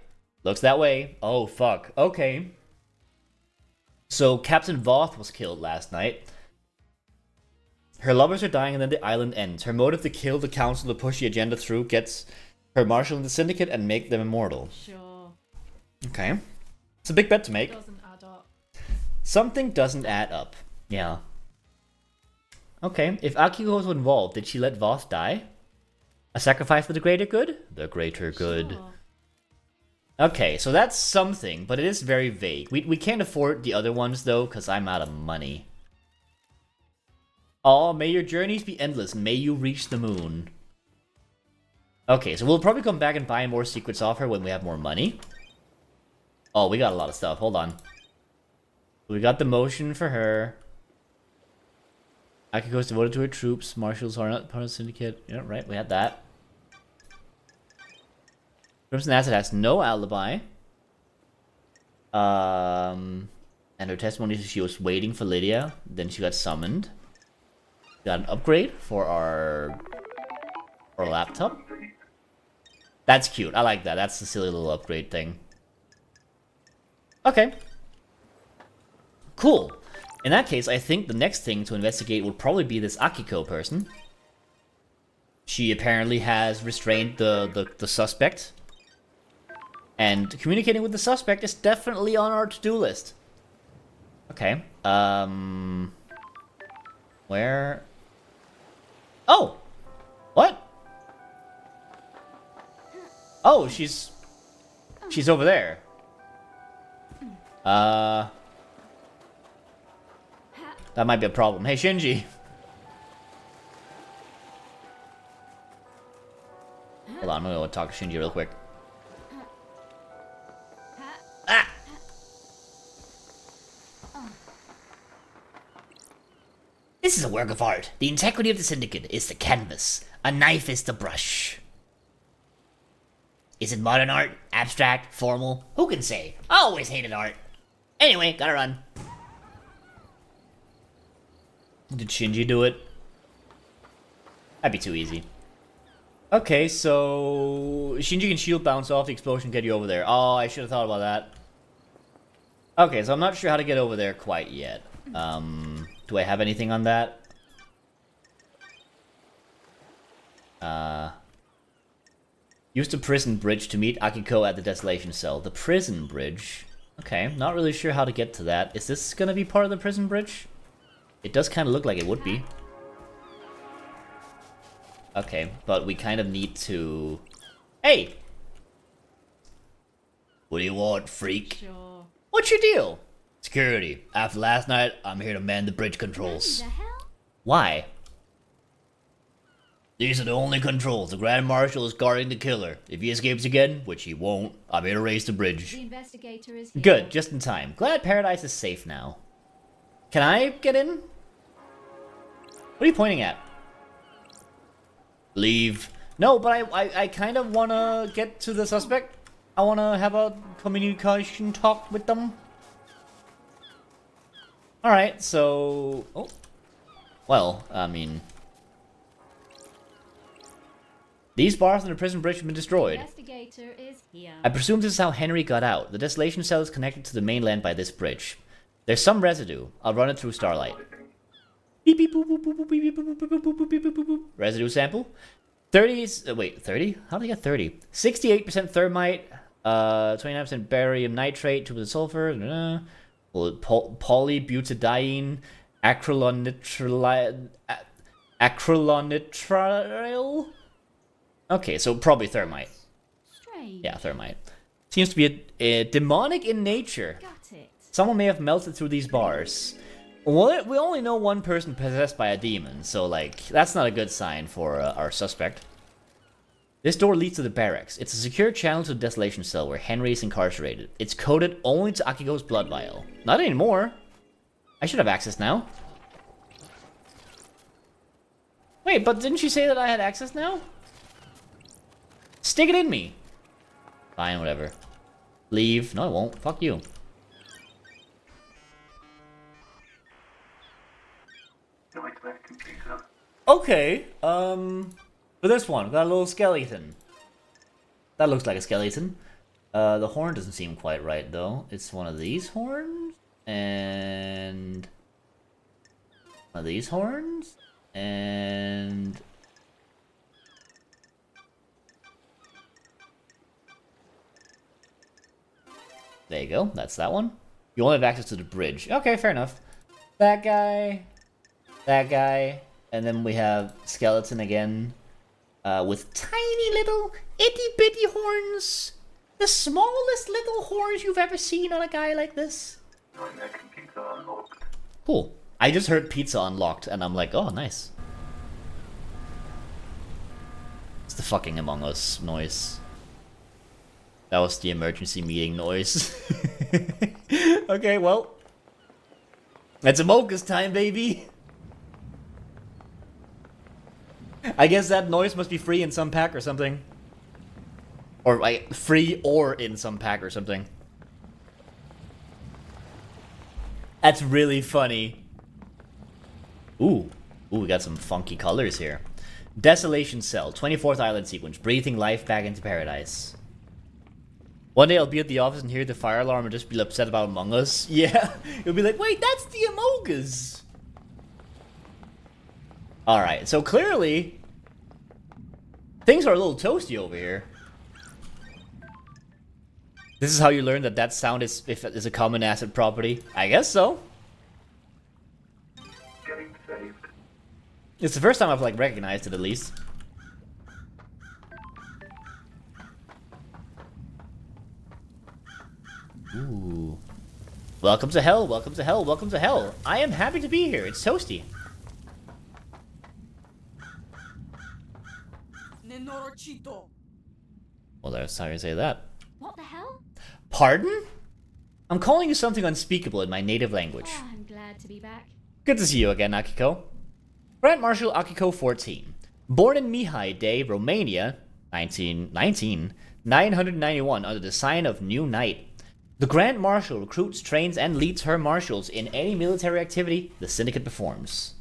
Looks that way. Oh, fuck. Okay. So Captain Voth was killed last night. Her lovers are dying and then the island ends. Her motive to kill the council to push the agenda through gets her marshaling the syndicate and make them immortal. Sure. Okay. It's a big bet to make. Doesn't add up. Something doesn't add up. Yeah. Okay, if Akiko was involved, did she let Voth die? A sacrifice for the greater good? The greater good. Sure. Okay, so that's something, but it is very vague. We can't afford the other ones, though, because I'm out of money. Oh, may your journeys be endless, and may you reach the moon. Okay, so we'll probably come back and buy more secrets off her when we have more money. Oh, we got a lot of stuff. Hold on. We got the motion for her. Akiko is devoted to her troops. Marshals are not part of the syndicate. Yeah, right, we had that. Crimson Acid has no alibi. And her testimony is she was waiting for Lydia. Then she got summoned. Got an upgrade for our laptop. That's cute. I like that. That's the silly little upgrade thing. Okay. Cool. In that case, I think the next thing to investigate would probably be this Akiko person. She apparently has restrained the suspect. And communicating with the suspect is definitely on our to-do list. Okay. Where? Oh! What? Oh, she's over there. That might be a problem. Hey, Shinji. Hold on, I'm gonna go talk to Shinji real quick. Ah! This is a work of art. The integrity of the syndicate is the canvas. A knife is the brush. Is it modern art? Abstract? Formal? Who can say? I always hated art. Anyway, gotta run. Did Shinji do it? That'd be too easy. Okay, so Shinji can shield bounce off the explosion, get you over there. Oh, I should have thought about that. Okay, so I'm not sure how to get over there quite yet. Do I have anything on that? Use the prison bridge to meet Akiko at the Desolation Cell. The prison bridge? Okay, not really sure how to get to that. Is this gonna be part of the prison bridge? It does kind of look like it would be. Okay, but we kind of need to... Hey! What do you want, freak? Sure. What's your deal? Security. After last night, I'm here to man the bridge controls. The hell? Why? These are the only controls. The Grand Marshal is guarding the killer. If he escapes again, which he won't, I'm here to raise the bridge. The investigator is here. Good, just in time. Glad Paradise is safe now. Can I get in? What are you pointing at? Leave. No, but I kind of want to get to the suspect. I want to have a communication talk with them. Alright, so... Oh. Well, I mean... These bars on the prison bridge have been destroyed. Investigator is here. I presume this is how Henry got out. The desolation cell is connected to the mainland by this bridge. There's some residue. I'll run it through Starlight. Beep, beep, boop, boop, boop, boop, beep, boop, boop, boop, boop, boop, beep, boop, boop. Residue sample. 30 is... wait, 30? How did I get 30? 68% thermite, 29% barium nitrate, 2% sulfur, polybutadiene, acrylonitrile. Okay, so probably thermite. Strange. Yeah, thermite. Seems to be a demonic in nature. Got it. Someone may have melted through these bars. Well, we only know one person possessed by a demon, so, like, that's not a good sign for our suspect. This door leads to the barracks. It's a secure channel to the desolation cell where Henry is incarcerated. It's coded only to Akiko's blood vial. Not anymore. I should have access now. Wait, but didn't you say that I had access now? Stick it in me. Fine, whatever. Leave. No, I won't. Fuck you. Okay, for this one, got a little skeleton. That looks like a skeleton. The horn doesn't seem quite right, though. It's one of these horns, and... one of these horns, and... there you go, that's that one. You only have access to the bridge. Okay, fair enough. That guy, and then we have skeleton again, with tiny little itty-bitty horns. The smallest little horns you've ever seen on a guy like this. Cool. I just heard pizza unlocked, and I'm like, oh, nice. It's the fucking Among Us noise. That was the emergency meeting noise. Okay, well. It's Among Us time, baby! I guess that noise must be free in some pack or something. Or, like, free or in some pack or something. That's really funny. Ooh, we got some funky colors here. Desolation Cell, 24th Island Sequence, breathing life back into paradise. One day I'll be at the office and hear the fire alarm and just be upset about Among Us. Yeah, you'll be like, wait, that's the Among Us. Alright, so clearly, things are a little toasty over here. This is how you learn that that sound is a common asset property. I guess so. Getting saved. It's the first time I've, like, recognized it, at least. Ooh. Welcome to hell, welcome to hell, welcome to hell. I am happy to be here. It's toasty. Well, that's how you say that. What the hell? Pardon? I'm calling you something unspeakable in my native language. Oh, I'm glad to be back. Good to see you again, Akiko. Grand Marshal Akiko 14. Born in Mihai Day, Romania, 991, under the sign of New Night. The Grand Marshal recruits, trains, and leads her marshals in any military activity the Syndicate performs.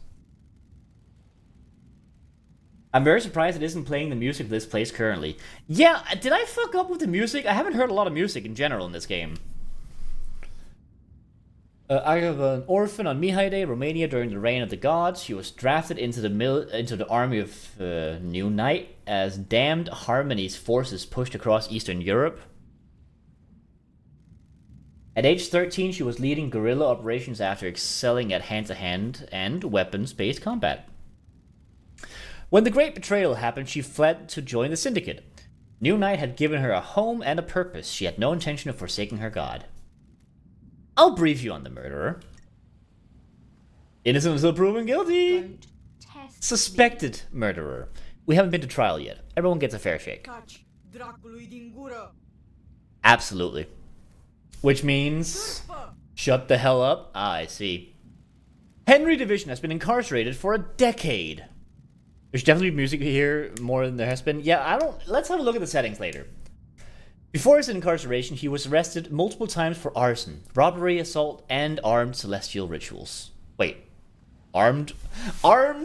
I'm very surprised it isn't playing the music this plays currently. Yeah, did I fuck up with the music? I haven't heard a lot of music in general in this game. I have an orphan on Mihai Day, Romania, during the reign of the gods. She was drafted into the army of New Night as Damned Harmony's forces pushed across Eastern Europe. At age 13, she was leading guerrilla operations after excelling at hand-to-hand and weapons-based combat. When the Great Betrayal happened, she fled to join the Syndicate. New Night had given her a home and a purpose. She had no intention of forsaking her god. I'll brief you on the murderer. Innocent until proven guilty. Don't test Suspected murderer. We haven't been to trial yet. Everyone gets a fair shake. Absolutely. Which means... shut the hell up? Ah, I see. Henry Division has been incarcerated for a decade. There's definitely music here more than there has been. Yeah, let's have a look at the settings later. Before his incarceration, he was arrested multiple times for arson, robbery, assault, and armed celestial rituals. Wait. Armed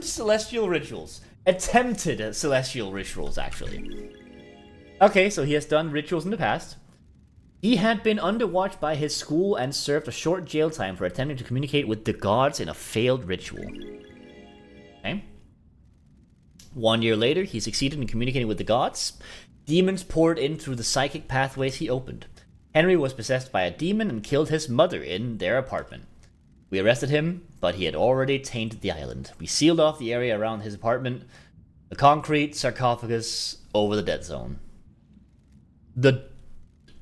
celestial rituals. Attempted celestial rituals, actually. Okay, so he has done rituals in the past. He had been under watch by his school and served a short jail time for attempting to communicate with the gods in a failed ritual. Okay. 1 year later, he succeeded in communicating with the gods. Demons poured in through the psychic pathways he opened. Henry was possessed by a demon and killed his mother in their apartment. We arrested him, but he had already tainted the island. We sealed off the area around his apartment, a concrete sarcophagus over the dead zone.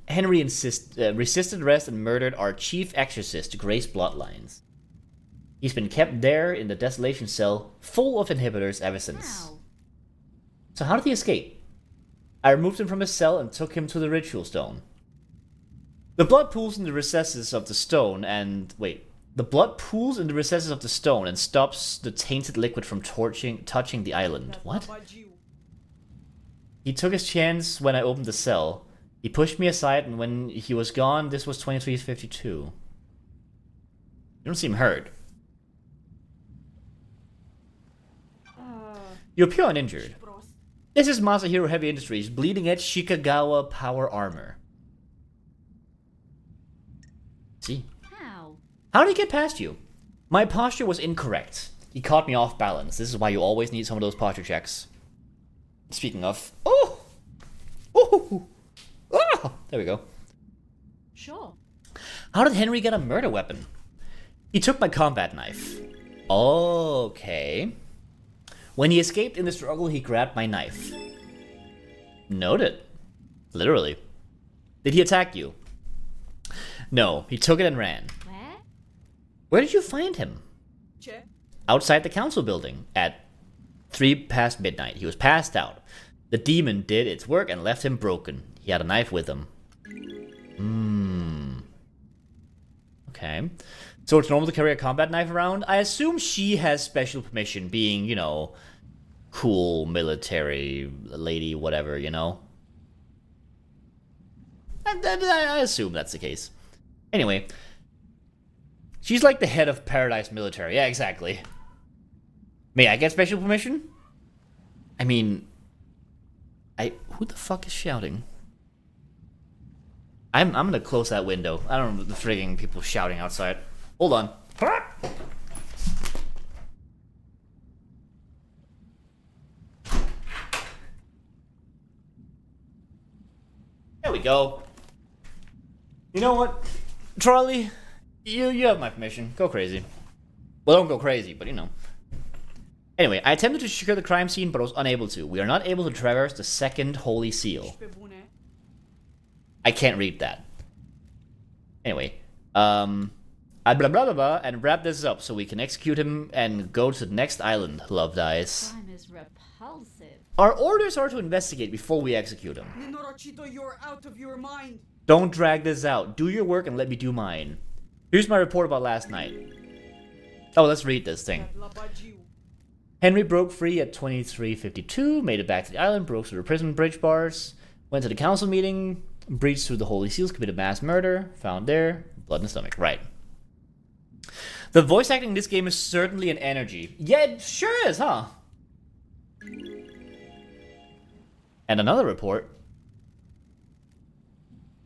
Henry resisted arrest and murdered our chief exorcist, Grace Bloodlines. He's been kept there in the desolation cell, full of inhibitors ever since. How? So how did he escape? I removed him from his cell and took him to the ritual stone. The blood pools in the recesses of the stone and... The blood pools in the recesses of the stone and stops the tainted liquid from touching the island. What? He took his chance when I opened the cell. He pushed me aside, and when he was gone, this was 2352. You don't seem hurt. You appear uninjured. This is Masahiro Heavy Industries, bleeding edge Shikagawa power armor. See? How did he get past you? My posture was incorrect. He caught me off balance. This is why you always need some of those posture checks. Speaking of... Oh! Oh! Ah! There we go. Sure. How did Henry get a murder weapon? He took my combat knife. Okay. When he escaped in the struggle, he grabbed my knife. Noted. Literally. Did he attack you? No, he took it and ran. Where did you find him? Check. Outside the council building at 3 past midnight. He was passed out. The demon did its work and left him broken. He had a knife with him. Okay. So it's normal to carry a combat knife around? I assume she has special permission, being, you know, cool military lady, whatever, you know? I assume that's the case. Anyway... She's like the head of Paradise Military. Yeah, exactly. May I get special permission? I mean... Who the fuck is shouting? I'm gonna close that window. I don't know the frigging people shouting outside. Hold on. There we go. You know what, Charlie? You have my permission. Go crazy. Well, don't go crazy, but you know. Anyway, I attempted to secure the crime scene, but I was unable to. We are not able to traverse the second holy seal. I can't read that. Anyway, I blah blah blah blah and wrap this up so we can execute him and go to the next island, Love Dice. Crime is repulsive. Our orders are to investigate before we execute him. Nenorochito, you're out of your mind. Don't drag this out. Do your work and let me do mine. Here's my report about last night. Oh, let's read this thing. Henry broke free at 2352, made it back to the island, broke through the prison bridge bars, went to the council meeting, breached through the holy seals, committed mass murder, found there, blood in the stomach. Right. The voice acting in this game is certainly an energy. Yeah, it sure is, huh? And another report.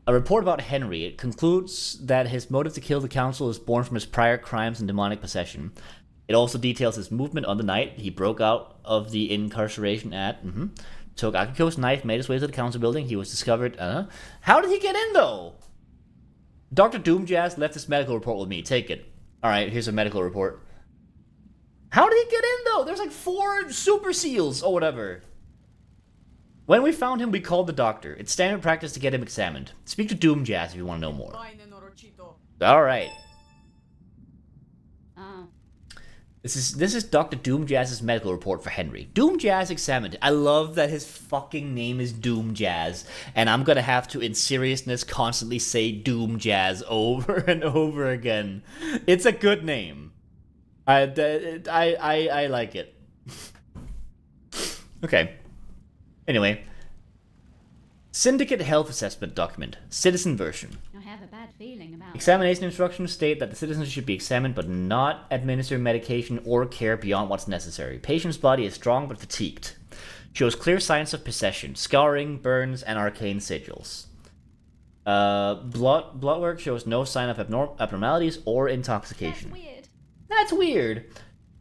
A report about Henry. It concludes that his motive to kill the council is born from his prior crimes and demonic possession. It also details his movement on the night he broke out of the incarceration at... Took Akiko's knife, made his way to the council building. He was discovered... How did he get in, though? Dr. Doomjazz left his medical report with me. Take it. Alright, here's a medical report. How did he get in, though? There's like 4 super seals or whatever. When we found him, we called the doctor. It's standard practice to get him examined. Speak to Doomjazz if you want to know more. Alright. This is Dr. Doomjazz's medical report for Henry. Doomjazz examined. I love that his fucking name is Doomjazz, and I'm gonna have to, in seriousness, constantly say Doomjazz over and over again. It's a good name. I like it. Okay. Anyway. Syndicate Health Assessment Document, Citizen Version. I have a bad feeling about Examination instructions state that the citizens should be examined but not administer medication or care beyond what's necessary. Patient's body is strong but fatigued. Shows clear signs of possession, scarring, burns, and arcane sigils. Blood work shows no sign of abnormalities or intoxication. That's weird. That's weird.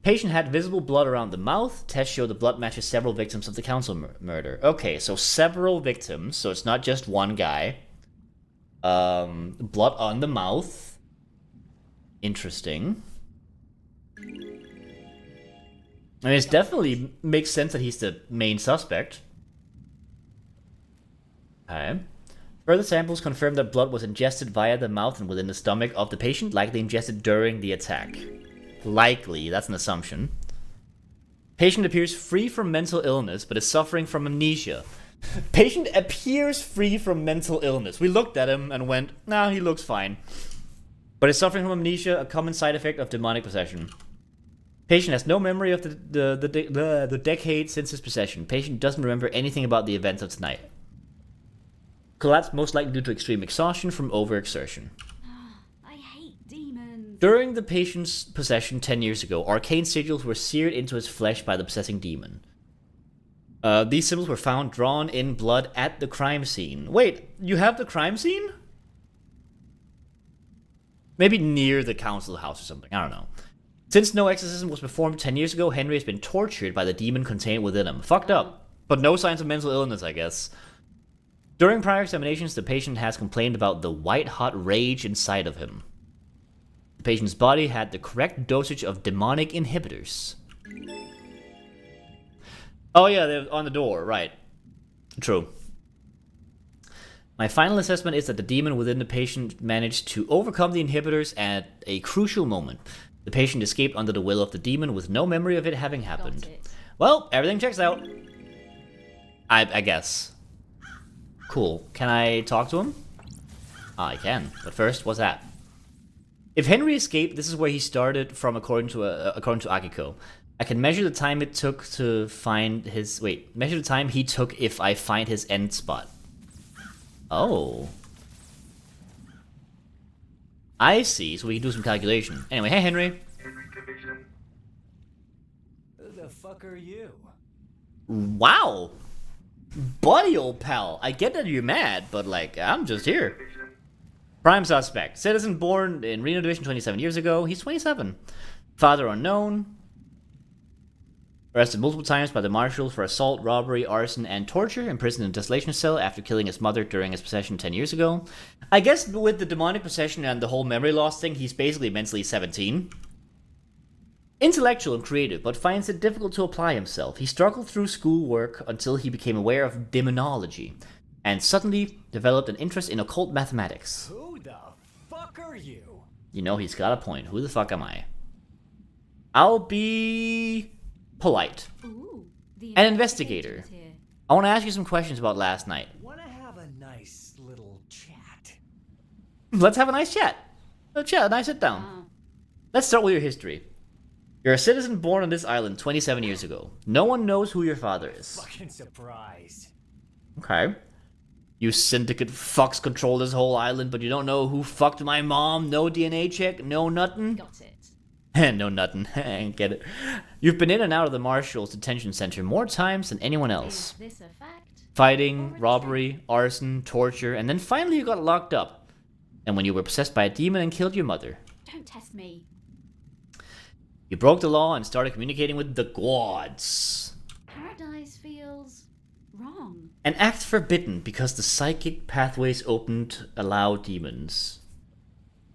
Patient had visible blood around the mouth. Tests show the blood matches several victims of the council murder. Okay, so several victims, so it's not just one guy. Blood on the mouth. Interesting. I mean, it definitely makes sense that he's the main suspect. Okay. Further samples confirm that blood was ingested via the mouth and within the stomach of the patient, likely ingested during the attack. Likely, that's an assumption. Patient appears free from mental illness, but is suffering from amnesia. Patient appears free from mental illness. We looked at him and went, nah, he looks fine. But is suffering from amnesia, a common side effect of demonic possession. Patient has no memory of the decade since his possession. Patient doesn't remember anything about the events of tonight. Collapse most likely due to extreme exhaustion from overexertion. I hate demons. During the patient's possession 10 years ago, arcane sigils were seared into his flesh by the possessing demon. These symbols were found drawn in blood at the crime scene. Wait, you have the crime scene? Maybe near the council house or something, I don't know. Since no exorcism was performed 10 years ago, Henry has been tortured by the demon contained within him. Fucked up. But no signs of mental illness, I guess. During prior examinations, the patient has complained about the white-hot rage inside of him. The patient's body had the correct dosage of demonic inhibitors. Oh yeah, they're on the door, right. True. My final assessment is that the demon within the patient managed to overcome the inhibitors at a crucial moment. The patient escaped under the will of the demon with no memory of it having happened. Got it. Well, everything checks out. I guess. Cool. Can I talk to him? I can. But first, what's that? If Henry escaped, this is where he started from according to Akiko. I can measure the time it took to find his... Wait. Measure the time he took if I find his end spot. Oh. I see. So we can do some calculation. Anyway, hey Henry. Henry Division. Who the fuck are you? Wow. Buddy, old pal. I get that you're mad, but like, I'm just here. Division. Prime suspect. Citizen born in Reno Division 27 years ago. He's 27. Father unknown. Arrested multiple times by the marshals for assault, robbery, arson, and torture. Imprisoned in a desolation cell after killing his mother during his possession 10 years ago. I guess with the demonic possession and the whole memory loss thing, he's basically mentally 17. Intellectual and creative, but finds it difficult to apply himself. He struggled through schoolwork until he became aware of demonology, and suddenly developed an interest in occult mathematics. Who the fuck are you? You know, he's got a point. Who the fuck am I? I'll be... polite. Ooh, the An investigator. investigator's here. I want to ask you some questions about last night. Wanna have a nice little chat? Let's have a nice chat. A nice sit down. Oh, Let's start with your history. You're a citizen born on this island 27 years ago. No one knows who your father is. Fucking surprised. Okay. You syndicate fucks control this whole island, but you don't know who fucked my mom? No DNA check? No nothing? got it. No nothing. Get it. You've been in and out of the Marshall's detention center more times than anyone else. Is this a fact? Fighting, robbery, arson, torture, and then finally you got locked up. And when you were possessed by a demon and killed your mother. Don't test me. You broke the law and started communicating with the gods. Paradise feels wrong. An act forbidden because the psychic pathways opened allow demons.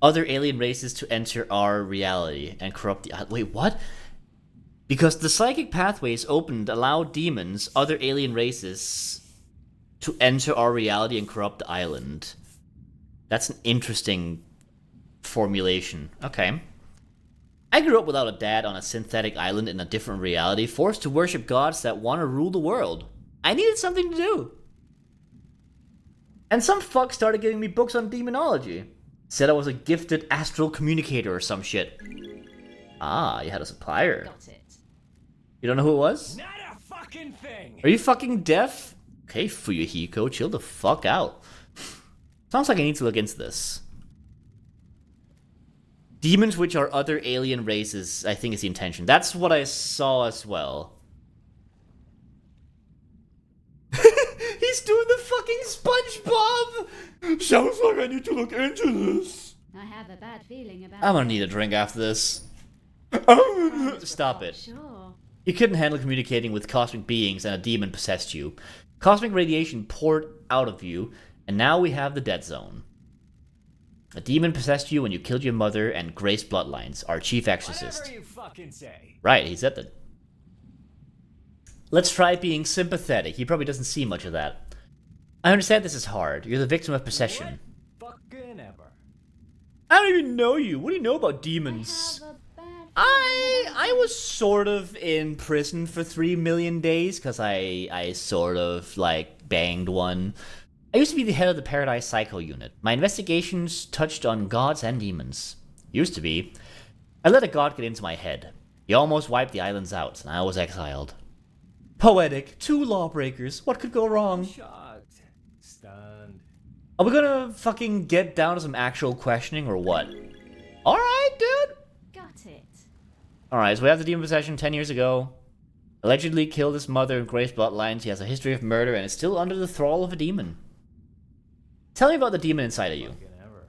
Other alien races to enter our reality and corrupt the... Wait, what? Because the psychic pathways opened allow demons, other alien races, to enter our reality and corrupt the island. That's an interesting formulation. Okay. I grew up without a dad on a synthetic island in a different reality, forced to worship gods that want to rule the world. I needed something to do. And some fuck started giving me books on demonology. Said I was a gifted astral communicator or some shit. Ah, you had a supplier. Got it. You don't know who it was? Not a fucking thing! Are you fucking deaf? Okay, Fuyuhiko, chill the fuck out. Sounds like I need to look into this. Demons which are other alien races, I think is the intention. That's what I saw as well. He's doing the fucking SpongeBob! Sounds like I need to look into this. I have a bad feeling about I'm gonna need a drink after this. Stop it. Sure. You couldn't handle communicating with cosmic beings and a demon possessed you. Cosmic radiation poured out of you, and now we have the dead zone. A demon possessed you when you killed your mother and Grace Bloodlines, our chief exorcist. Whatever you fucking say. Right, he said that. Let's try being sympathetic. He probably doesn't see much of that. I understand this is hard. You're the victim of possession. What fucking ever. I don't even know you. What do you know about demons? I have a bad I was sort of in prison for 3 million days because I sort of like banged one. I used to be the head of the Paradise Psycho unit. My investigations touched on gods and demons. Used to be. I let a god get into my head. He almost wiped the islands out, and I was exiled. Poetic. 2 lawbreakers. What could go wrong? Shocked. Stunned. Are we gonna fucking get down to some actual questioning or what? Alright, dude. Got it. Alright, so we have the demon possession 10 years ago. Allegedly killed his mother and Grace Bloodlines. He has a history of murder and is still under the thrall of a demon. Tell me about the demon inside of you. Fucking ever.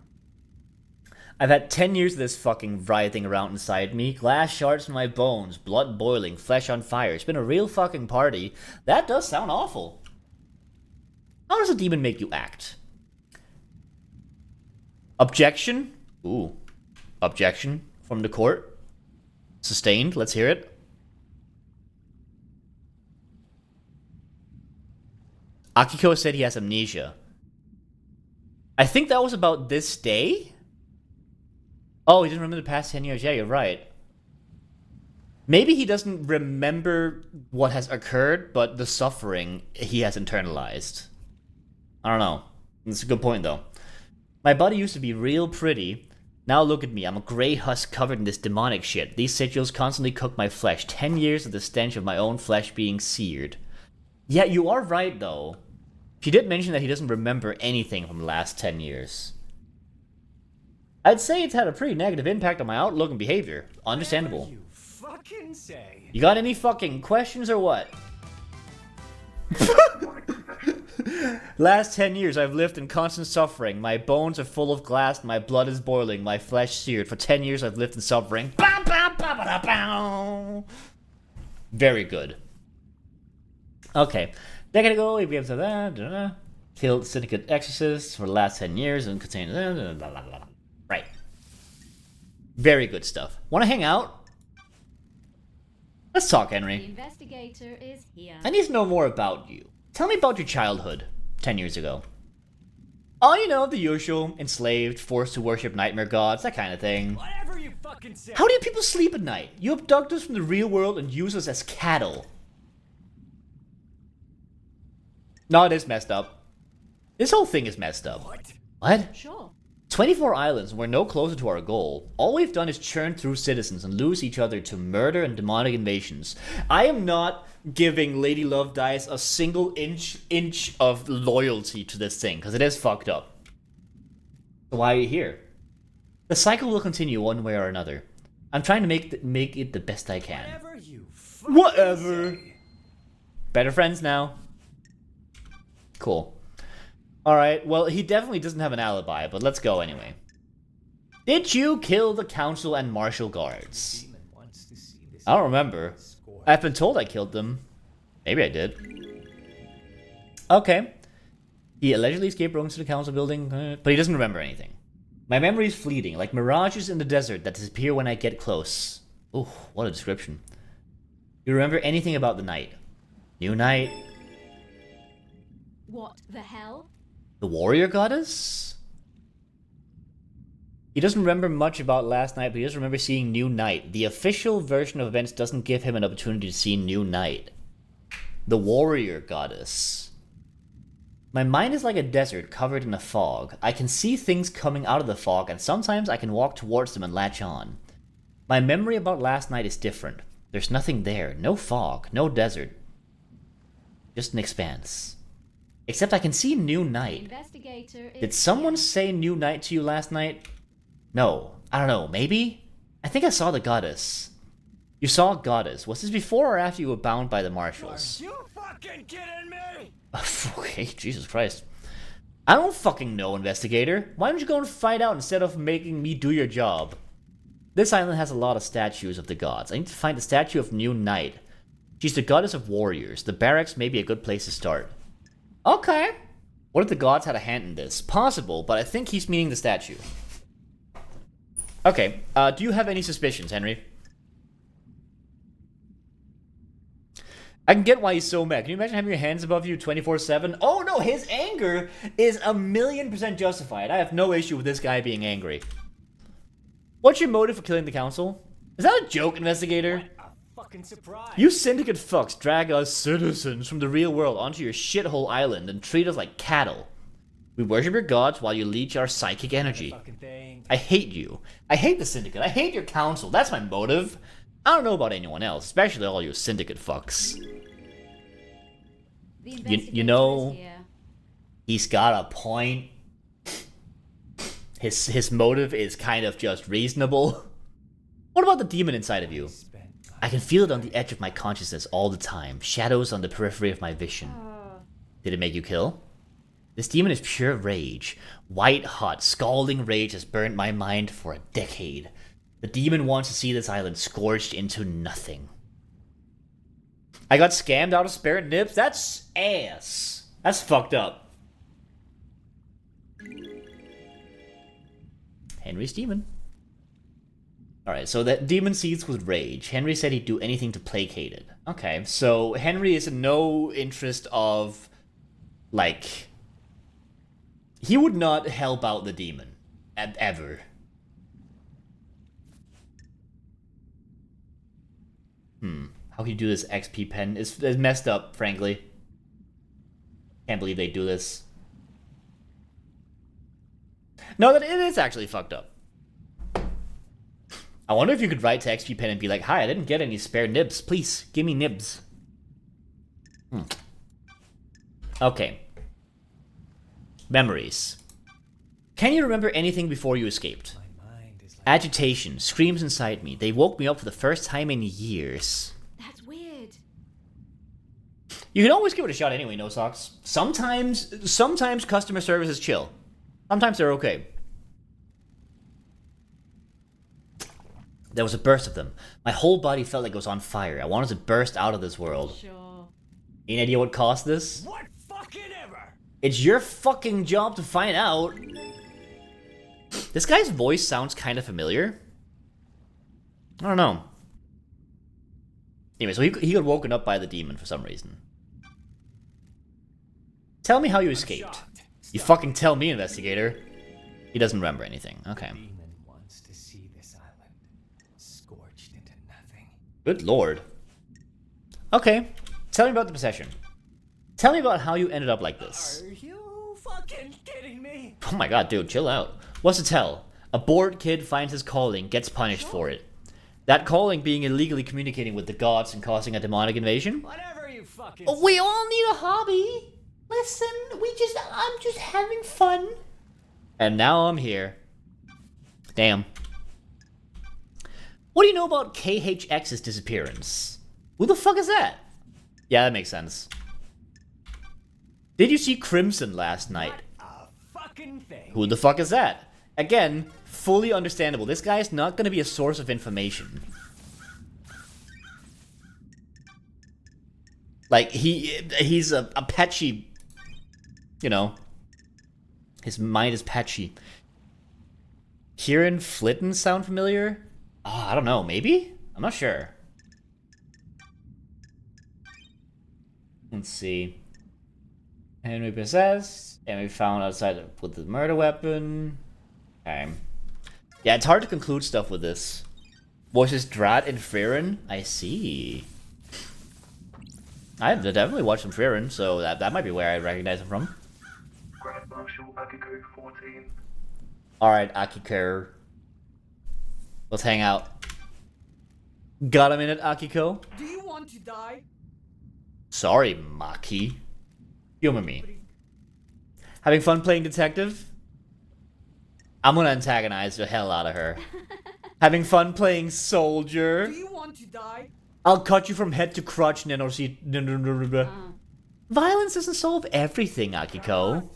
I've had 10 years of this fucking writhing around inside me. Glass shards in my bones, blood boiling, flesh on fire. It's been a real fucking party. That does sound awful. How does a demon make you act? Objection? Ooh. Objection from the court. Sustained. Let's hear it. Akiko said he has amnesia. I think that was about this day? Oh, he didn't remember the past 10 years. Yeah, you're right. Maybe he doesn't remember what has occurred, but the suffering he has internalized. I don't know. That's a good point, though. My body used to be real pretty. Now look at me. I'm a gray husk covered in this demonic shit. These sigils constantly cook my flesh. 10 years of the stench of my own flesh being seared. Yeah, you are right, though. He did mention that he doesn't remember anything from the last 10 years. I'd say it's had a pretty negative impact on my outlook and behavior. Understandable. Whatever you fucking say. You got any fucking questions or what? Last 10 years I've lived in constant suffering. My bones are full of glass, my blood is boiling, my flesh seared. For 10 years I've lived in suffering. Very good. Okay. Decade ago, we have that. Killed syndicate exorcists for the last 10 years and contained. Right. Very good stuff. Want to hang out? Let's talk, The Henry. investigator is here. I need to know more about you. Tell me about your childhood 10 years ago. Oh, you know, the usual. Enslaved, forced to worship nightmare gods, that kind of thing. Whatever you fucking say. How do you people sleep at night? You abduct us from the real world and use us as cattle. No, it is messed up. This whole thing is messed up. What? Sure. 24 islands, we're no closer to our goal. All we've done is churn through citizens and lose each other to murder and demonic invasions. I am not giving Lady Love Dice a single inch of loyalty to this thing, because it is fucked up. So why are you here? The cycle will continue one way or another. I'm trying to make it the best I can. Whatever you fucking Whatever. say. Better friends now. Cool. Alright, well, he definitely doesn't have an alibi, but let's go anyway. Did you kill the council and martial guards? Demon wants to see this I don't remember. score. I've been told I killed them. Maybe I did. Okay. He allegedly escaped roams to the council building, but he doesn't remember anything. My memory is fleeting, like mirages in the desert that disappear when I get close. Ooh, what a description. You remember anything about the night? New night? What the hell? The warrior goddess? He doesn't remember much about last night, but he does remember seeing New Night. The official version of events doesn't give him an opportunity to see New Night. The warrior goddess. My mind is like a desert covered in a fog. I can see things coming out of the fog, and sometimes I can walk towards them and latch on. My memory about last night is different. There's nothing there. No fog, no desert. Just an expanse. Except I can see New Night. Investigator is Did someone here. say New Night to you last night? No. I don't know. Maybe? I think I saw the goddess. You saw a goddess. Was this before or after you were bound by the marshals? You fucking kidding me? Okay, Jesus Christ. I don't fucking know, investigator. Why don't you go and find out instead of making me do your job? This island has a lot of statues of the gods. I need to find the statue of New Night. She's the goddess of warriors. The barracks may be a good place to start. Okay. What if the gods had a hand in this? Possible, but I think he's meaning the statue. Okay, do you have any suspicions, Henry? I can get why he's so mad. Can you imagine having your hands above you 24/7? Oh no, his anger is 1,000,000% justified. I have no issue with this guy being angry. What's your motive for killing the council? Is that a joke, investigator? A fucking surprise. You syndicate fucks drag us citizens from the real world onto your shithole island and treat us like cattle. We worship your gods while you leech our psychic energy. Fucking thing. I hate you. I hate the syndicate. I hate your council. That's my motive. I don't know about anyone else, especially all you syndicate fucks. The You investigator know, is here. he's got a point. His motive is kind of just reasonable. What about the demon inside of you? I can feel it on the edge of my consciousness all the time. Shadows on the periphery of my vision. Did it make you kill? This demon is pure rage. White hot, scalding rage has burnt my mind for a decade. The demon wants to see this island scorched into nothing. I got scammed out of spare nibs? That's ass. That's fucked up. Henry's demon. Alright, so that demon seethes with rage. Henry said he'd do anything to placate it. Okay, so Henry is in no interest of, like... He would not help out the demon. Ever. How can you do this XP pen? It's messed up, frankly. Can't believe they do this. No, that it is actually fucked up. I wonder if you could write to XP pen and be like, "Hi, I didn't get any spare nibs. Please, give me nibs." Okay. Memories. Can you remember anything before you escaped? My mind is like Agitation, screams inside me. They woke me up for the first time in years. That's weird. You can always give it a shot anyway, no socks. Sometimes customer service is chill. Sometimes they're okay. There was a burst of them. My whole body felt like it was on fire. I wanted to burst out of this world. Sure. Any idea what caused this? what fucking ever. It's your fucking job to find out. This guy's voice sounds kind of familiar. I don't know. Anyway, so he got woken up by the demon for some reason. Tell me how you escaped. Shocked. You fucking tell me, investigator. He doesn't remember anything. Okay. Demon wants to see this island scorched into nothing. Good lord. Okay. Tell me about the possession. Tell me about how you ended up like this. Are you fucking kidding me? Oh my god, dude, chill out. What's to tell? A bored kid finds his calling, gets punished for it. That calling being illegally communicating with the gods and causing a demonic invasion? Whatever you fucking. We all need a hobby. Listen, I'm just having fun. And now I'm here. Damn. What do you know about KHX's disappearance? Who the fuck is that? Yeah, that makes sense. Did you see Crimson last night? A fucking thing. Who the fuck is that? Again, fully understandable. This guy is not going to be a source of information. Like, he's a patchy, you know. His mind is patchy. Kieran Flitton sound familiar? I don't know, maybe? I'm not sure. Let's see. Henry possessed, and we found outside with the murder weapon. Okay. Yeah, it's hard to conclude stuff with this. Voices Drat and Frieren? I see. I've definitely watched some Frieren, so that might be where I recognize him from. Grand Marshal Akiko 14. Alright, Akiko. Let's hang out. Got a minute, Akiko? Do you want to die? Sorry, Maki. Humor me. Having fun playing detective? I'm gonna antagonize the hell out of her. Having fun playing soldier? Do you want to die? I'll cut you from head to crotch, Nenorosito. Violence doesn't solve everything, Akiko.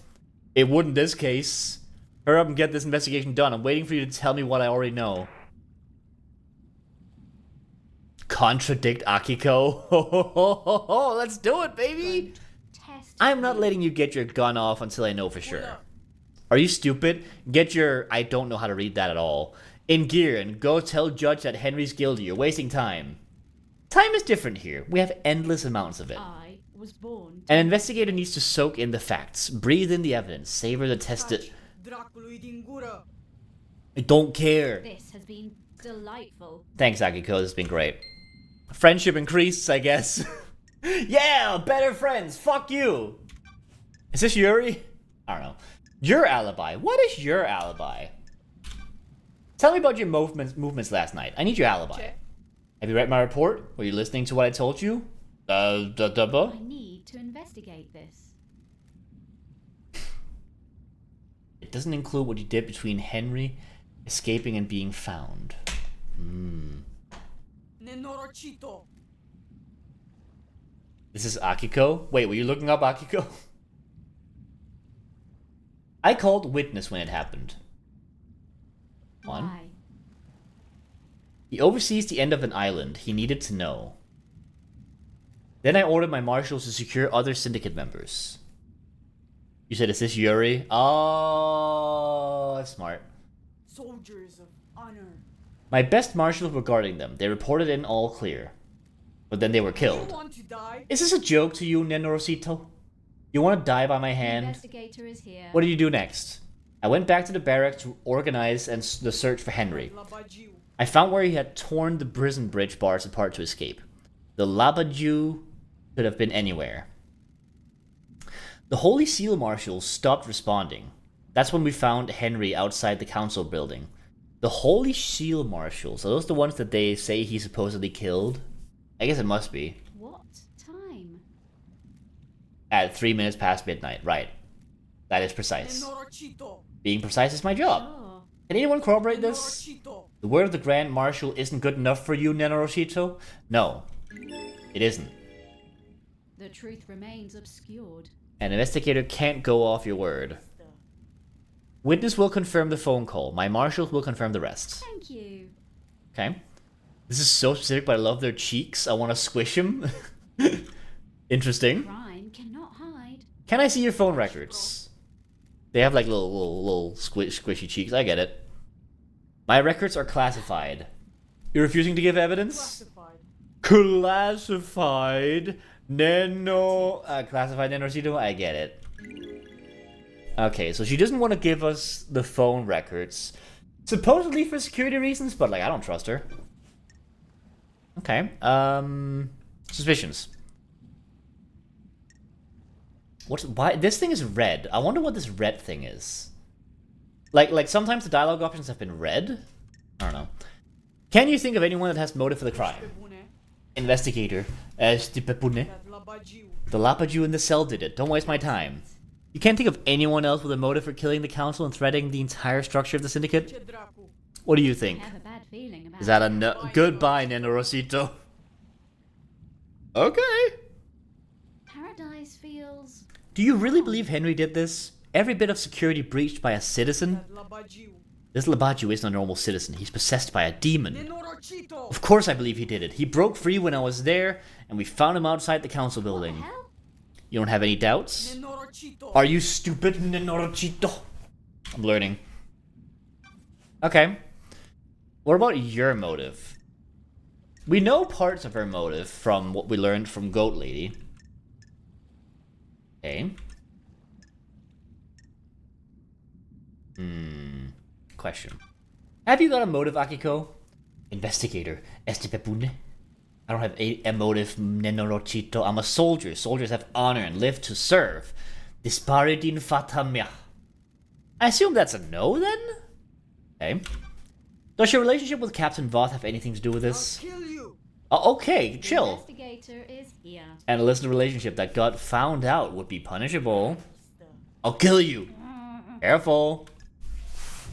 It would in this case. Hurry up and get this investigation done. I'm waiting for you to tell me what I already know. Contradict Akiko? Let's do it, baby! Test I'm not letting you get your gun off until I know for sure. Are you stupid? Get your... I don't know how to read that at all. In gear and go tell Judge that Henry's guilty. You're wasting time. Time is different here. We have endless amounts of it. I was born. An investigator needs to soak in the facts, breathe in the evidence, savor the tested... I don't care. This has been delightful. Thanks, Akiko. This has been great. Friendship increased, I guess. Yeah, better friends. Fuck you. Is this Yuri? I don't know. Your alibi. What is your alibi? Tell me about your movements last night. I need your alibi. Have you read my report? Were you listening to what I told you? I need to investigate this. It doesn't include what you did between Henry escaping and being found. This is Akiko? Wait, were you looking up Akiko? I called witness when it happened. One. Why? He oversees the end of an island. He needed to know. Then I ordered my marshals to secure other syndicate members. You said, is this Yuri? Oh, smart. Soldiers of honor. My best marshals were guarding them. They reported in all clear. But then they were Do you killed. want to die? Is this a joke to you, Nenorosito? You want to die by my The hand? investigator is here. What did you do next? I went back to the barracks to organize the search for Henry. I found where he had torn the prison bridge bars apart to escape. The Labaju could have been anywhere. The Holy Seal Marshals stopped responding. That's when we found Henry outside the council building. The Holy Seal Marshals, are those the ones that they say he supposedly killed? I guess it must be. What time? At 3 minutes past midnight, right. That is precise. Being precise is my job. Sure. Can anyone corroborate this? The word of the Grand Marshal isn't good enough for you, Nenorosito? No, it isn't. The truth remains obscured. An investigator can't go off your word. Witness will confirm the phone call. My marshals will confirm the rest. Thank you. Okay. This is so specific, but I love their cheeks. I want to squish him. Interesting. Crime cannot hide. Can I see your phone records? They have like little squishy cheeks. I get it. My records are classified. You're refusing to give evidence? Classified. Classified Nenorosito? I get it. Okay, so she doesn't want to give us the phone records. Supposedly for security reasons, but like I don't trust her. Okay. Suspicions. Why this thing is red? I wonder what this red thing is. Like sometimes the dialogue options have been red? I don't know. Can you think of anyone that has motive for the crime? Investigator. The Lapaju in the cell did it. Don't waste my time. You can't think of anyone else with a motive for killing the council and threatening the entire structure of the syndicate? What do you I think? have a bad feeling about Is that a no? Goodbye, Nenorosito. Okay. Paradise feels... Do you really believe Henry did this? Every bit of security breached by a citizen? This Labaju isn't a normal citizen. He's possessed by a demon. Of course I believe he did it. He broke free when I was there, and we found him outside the council building. What the hell? You don't have any doubts? Are you stupid, Nenorosito? I'm learning. Okay. What about your motive? We know parts of her motive from what we learned from Goat Lady. Okay. Question. Have you got a motive, Akiko? Investigator, Estepepune. I don't have a motive, Nenorosito. I'm a soldier. Soldiers have honor and live to serve. Disparidin fatamia. I assume that's a no, then? Okay. Does your relationship with Captain Voth have anything to do with this? Okay, chill. The investigator is here. An illicit relationship that got found out would be punishable. I'll kill you. Careful.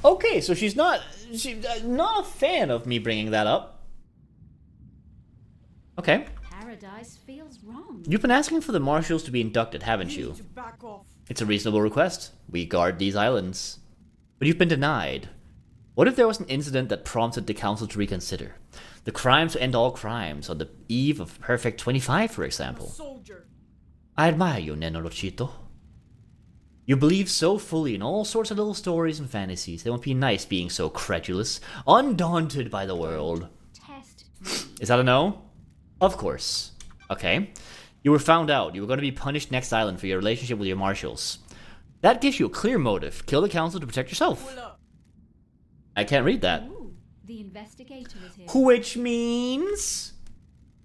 Okay, so she's not a fan of me bringing that up. Okay. Paradise feels wrong. You've been asking for the marshals to be inducted, haven't you? It's a reasonable request. We guard these islands. But you've been denied. What if there was an incident that prompted the council to reconsider? The crimes to end all crimes on the eve of Perfect 25, for example. I admire you, Nenorochito. You believe so fully in all sorts of little stories and fantasies. They won't be nice being so credulous, undaunted by the world. Test Is that a no? Of course. Okay. You were found out. You were going to be punished next island for your relationship with your marshals. That gives you a clear motive. Kill the council to protect yourself. I can't read that. Ooh, the investigator is here. Which means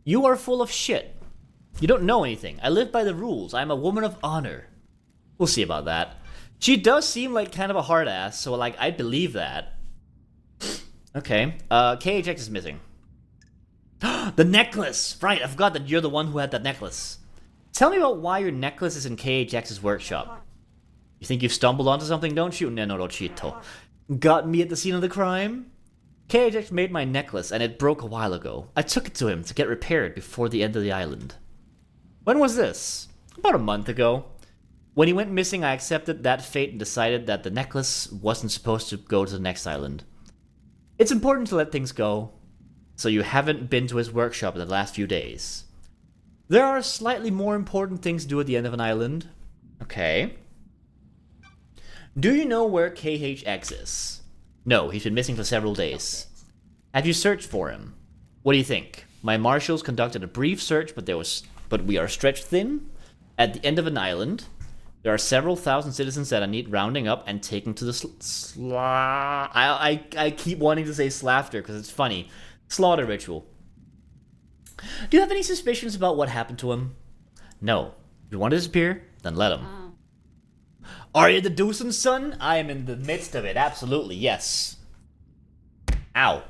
you are full of shit. You don't know anything. I live by the rules. I'm a woman of honor. We'll see about that. She does seem like kind of a hard ass, so like I believe that. Okay. KHX is missing. The necklace! Right, I forgot that you're the one who had that necklace. Tell me about why your necklace is in KHX's workshop. You think you've stumbled onto something, don't you, Nenorochito? Got me at the scene of the crime? KHX made my necklace and it broke a while ago. I took it to him to get repaired before the end of the island. When was this? About a month ago. When he went missing, I accepted that fate and decided that the necklace wasn't supposed to go to the next island. It's important to let things go. So you haven't been to his workshop in the last few days. There are slightly more important things to do at the end of an island. Okay. Do you know where KHX is? No, he's been missing for several days. Have you searched for him? What do you think? My marshals conducted a brief search, but we are stretched thin. At the end of an island, there are several thousand citizens that I need rounding up and taken to the I keep wanting to say slaughter because it's funny. Slaughter ritual. Do you have any suspicions about what happened to him? No. If you want to disappear, then let him. Are you the Doosan's son? I am in the midst of it, absolutely, yes. Ow.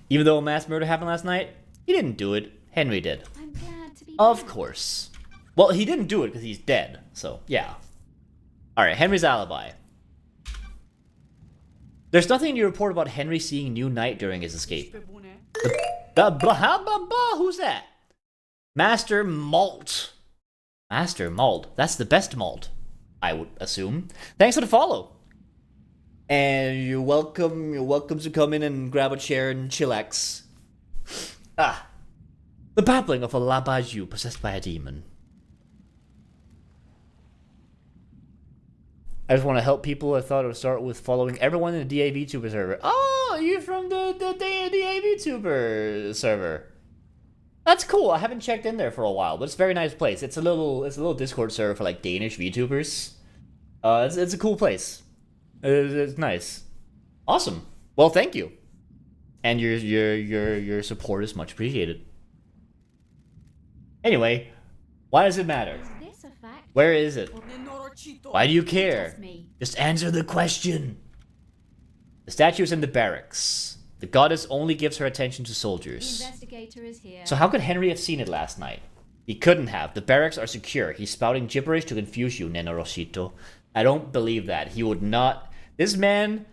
Even though a mass murder happened last night, he didn't do it. Henry did. I'm glad to be Of back. course. Well, he didn't do it because he's dead, so yeah. Alright, Henry's alibi. There's nothing in your report about Henry seeing New Night during his escape. Who's that? Master Malt. Master Malt. That's the best malt, I would assume. Thanks for the follow. And you're welcome to come in and grab a chair and chillax. Ah. The babbling of a Labaju possessed by a demon. I just want to help people. I thought it would start with following everyone in the DA VTuber server. Oh, you're from the DA VTuber server. That's cool. I haven't checked in there for a while, but it's a very nice place. It's a little Discord server for like Danish VTubers. It's a cool place. It's nice. Awesome. Well, thank you. And your support is much appreciated. Anyway, why does it matter? Is this a fact? Where is it? Why do you care? Trust me. Just answer the question. The statue is in the barracks. The goddess only gives her attention to The soldiers. investigator is here. So how could Henry have seen it last night? He couldn't have. The barracks are secure. He's spouting gibberish to confuse you, Nenorochito. I don't believe that. He would not... This man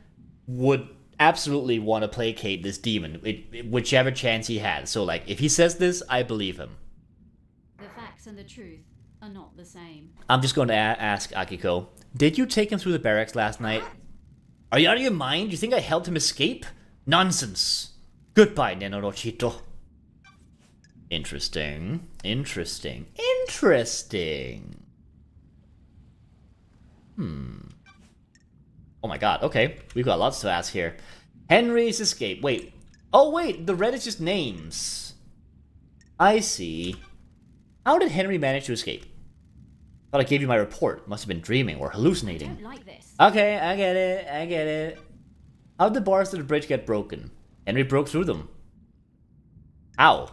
would absolutely want to placate this demon, whichever chance he had. So, like, if he says this, I believe him. The facts and the truth are not the same. I'm just going to ask Akiko. Did you take him through the barracks last night? Are you out of your mind? You think I helped him escape? Nonsense. Goodbye, Nenorochito. Interesting. Interesting. Interesting. Oh my god, okay. We've got lots to ask here. Henry's escape. Wait. Oh wait, the red is just names. I see. How did Henry manage to escape? Thought I gave you my report. Must have been dreaming or I hallucinating. don't like this. Okay, I get it. How did the bars to the bridge get broken? Henry broke through them. How?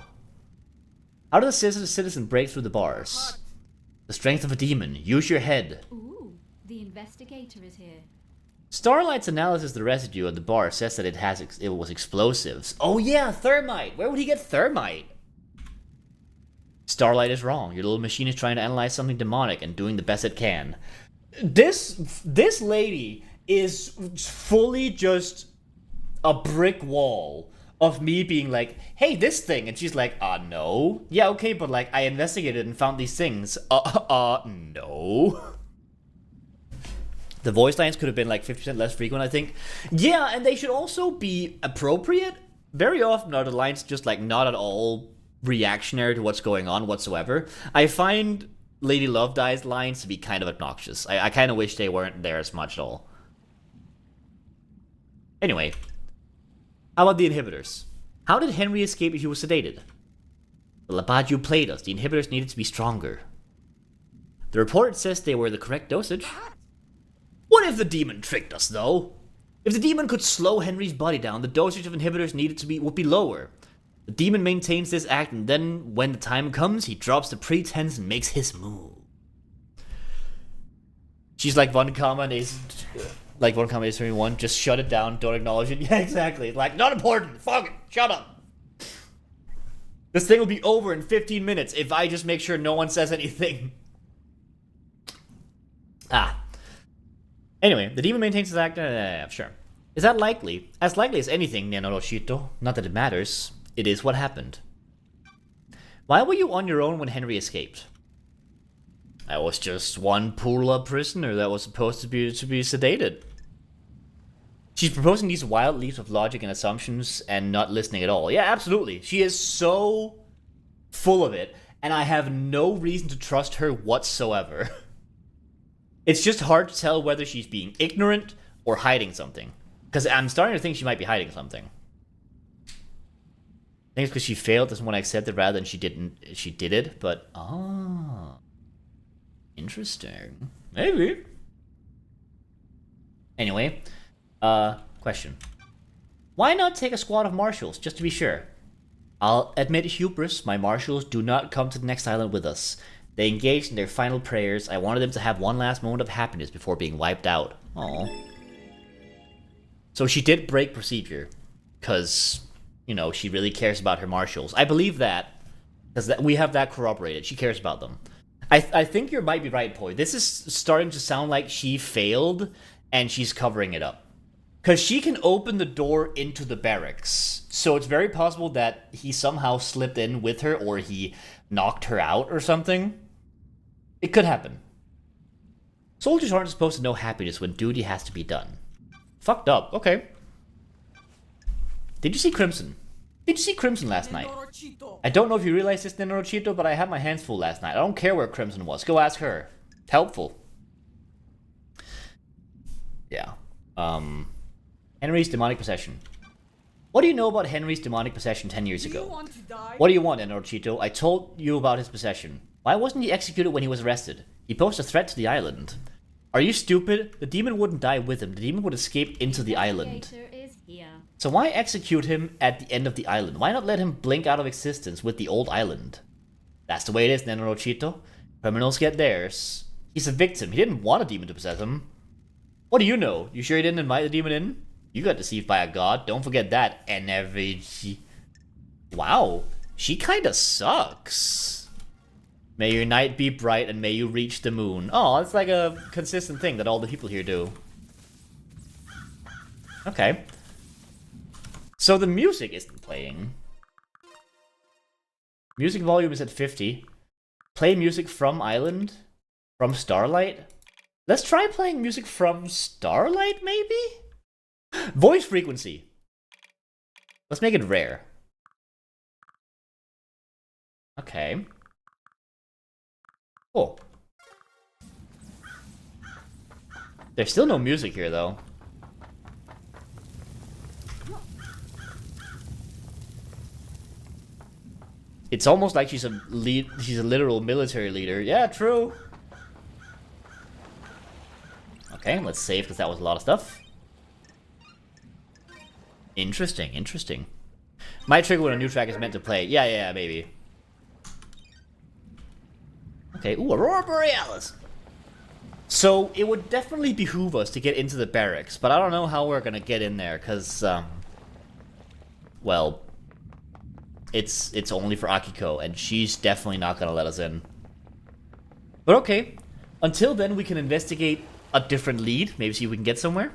How did the citizen break through the bars? The strength of a demon. Use your head. Ooh, the investigator is here. Starlight's analysis of the residue on the bar says that it was explosives. Oh yeah, thermite. Where would he get thermite? Starlight is wrong. Your little machine is trying to analyze something demonic and doing the best it can. This lady is fully just a brick wall of me being like, hey, this thing, and she's like, no. Yeah, okay, but like, I investigated and found these things. No. The voice lines could have been like 50% less frequent, I think. Yeah, and they should also be appropriate. Very often are the lines just like not at all reactionary to what's going on whatsoever. I find Lady Love Dies lines to be kind of obnoxious. I kind of wish they weren't there as much at all. Anyway, how about the inhibitors? How did Henry escape if he was sedated? The Labadju played us. The inhibitors needed to be stronger. The report says they were the correct dosage. What if the demon tricked us, though? If the demon could slow Henry's body down, the dosage of inhibitors needed to be would be lower. The demon maintains this act, and then, when the time comes, he drops the pretense and makes his move. She's like one comment is... Like 1,831, just shut it down, don't acknowledge it. Yeah, exactly. Like, not important. Fuck it. Shut up. This thing will be over in 15 minutes if I just make sure no one says anything. Anyway, the demon maintains his act. Sure. Is that likely? As likely as anything, Nenoroshito. Not that it matters. It is what happened. Why were you on your own when Henry escaped? I was just one Pula prisoner that was supposed to be sedated. She's proposing these wild leaps of logic and assumptions and not listening at all. Yeah, absolutely. She is so full of it, and I have no reason to trust her whatsoever. It's just hard to tell whether she's being ignorant or hiding something. Because I'm starting to think she might be hiding something. I think it's because she failed, doesn't want to accept it rather than she did it, but... Interesting. Maybe. Anyway, question. Why not take a squad of marshals, just to be sure? I'll admit hubris, my marshals do not come to the next island with us. They engaged in their final prayers. I wanted them to have one last moment of happiness before being wiped out. Aww. So she did break procedure. Because, you know, she really cares about her marshals. I believe that. Because we have that corroborated. She cares about them. I think you might be right, Poi. This is starting to sound like she failed and she's covering it up. Because she can open the door into the barracks. So it's very possible that he somehow slipped in with her or he knocked her out or something. It could happen. Soldiers aren't supposed to know happiness when duty has to be done. Fucked up. Okay. Did you see Crimson? Did you see Crimson last night? I don't know if you realize this, Nenorochito, but I had my hands full last night. I don't care where Crimson was. Go ask her. It's helpful. Yeah. Henry's demonic possession. What do you know about Henry's demonic possession 10 years ago? What do you want, Nenorochito? I told you about his possession. Why wasn't he executed when he was arrested? He posed a threat to the island. Are you stupid? The demon wouldn't die with him. The demon would escape into the island. Is here. So why execute him at the end of the island? Why not let him blink out of existence with the old island? That's the way it is, Nenorochito. Criminals get theirs. He's a victim. He didn't want a demon to possess him. What do you know? You sure he didn't invite the demon in? You got deceived by a god. Don't forget that, NVG. Wow. She kinda sucks. May your night be bright and may you reach the moon. Oh, it's like a consistent thing that all the people here do. Okay. So the music isn't playing. Music volume is at 50. Play music from Island? From Starlight? Let's try playing music from Starlight, maybe? Voice frequency. Let's make it rare. Okay. Cool. There's still no music here, though. It's almost like she's a literal military leader. Yeah, true. Okay, let's save because that was a lot of stuff. Interesting, interesting. Might trigger when a new track is meant to play. Yeah, maybe. Okay, ooh, Aurora Borealis. So, it would definitely behoove us to get into the barracks, but I don't know how we're gonna get in there, because, well, it's only for Akiko, and she's definitely not gonna let us in. But okay, Until then, we can investigate a different lead. Maybe see if we can get somewhere.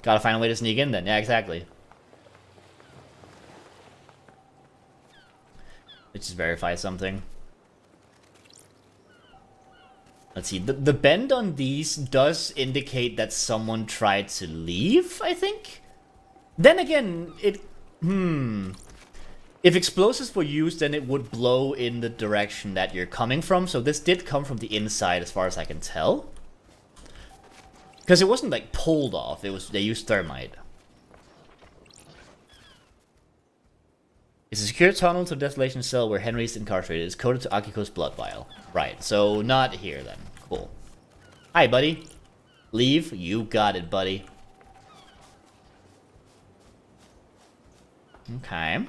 Gotta find a way to sneak in then. Yeah, exactly. Let's just verify something. Let's see. The bend on these does indicate that someone tried to leave, I think? Then again, it... If explosives were used, then it would blow in the direction that you're coming from. So this did come from the inside, as far as I can tell. Because it wasn't, like, pulled off. It was... They used thermite. It's a secure tunnel to Desolation Cell where Henry's incarcerated. It's coded to Akiko's blood vial. Right, so not here then. Cool. Hi, buddy. Leave? You got it, buddy. Okay.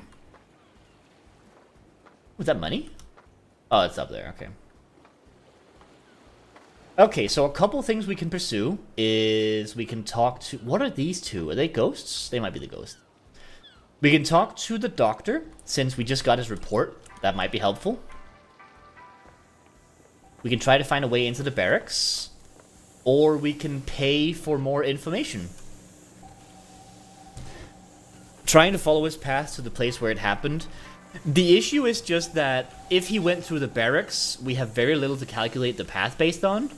Was that money? Oh, it's up there, okay. Okay, so a couple things we can pursue is we can talk to... What are these two? Are they ghosts? They might be the ghosts. We can talk to the doctor, since we just got his report. That might be helpful. We can try to find a way into the barracks. Or we can pay for more information. Trying to follow his path to the place where it happened. The issue is just that if he went through the barracks, we have very little to calculate the path based on.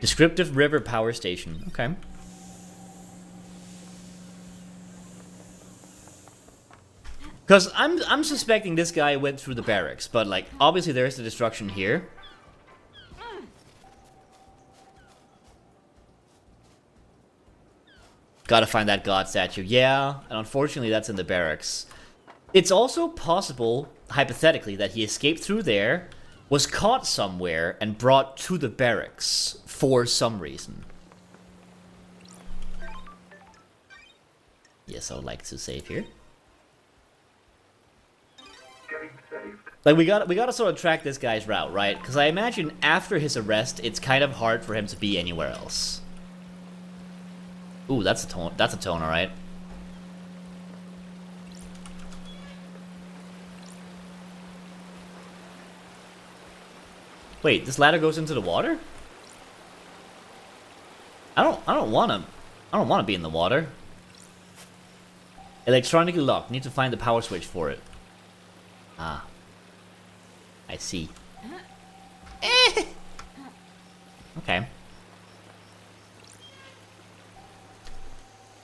Descriptive River Power Station. Okay. Because I'm suspecting this guy went through the barracks, but like obviously there is the destruction here. Gotta find that god statue. Yeah, and unfortunately that's in the barracks. It's also possible, hypothetically, that he escaped through there, was caught somewhere, and brought to the barracks for some reason. Yes, I would like to save here. Like, we gotta sort of track this guy's route, right? Because I imagine after his arrest, it's kind of hard for him to be anywhere else. Ooh, that's a tone, alright. Wait, this ladder goes into the water? I don't wanna be in the water. Electronically locked. Need to find the power switch for it. Ah. I see. Okay.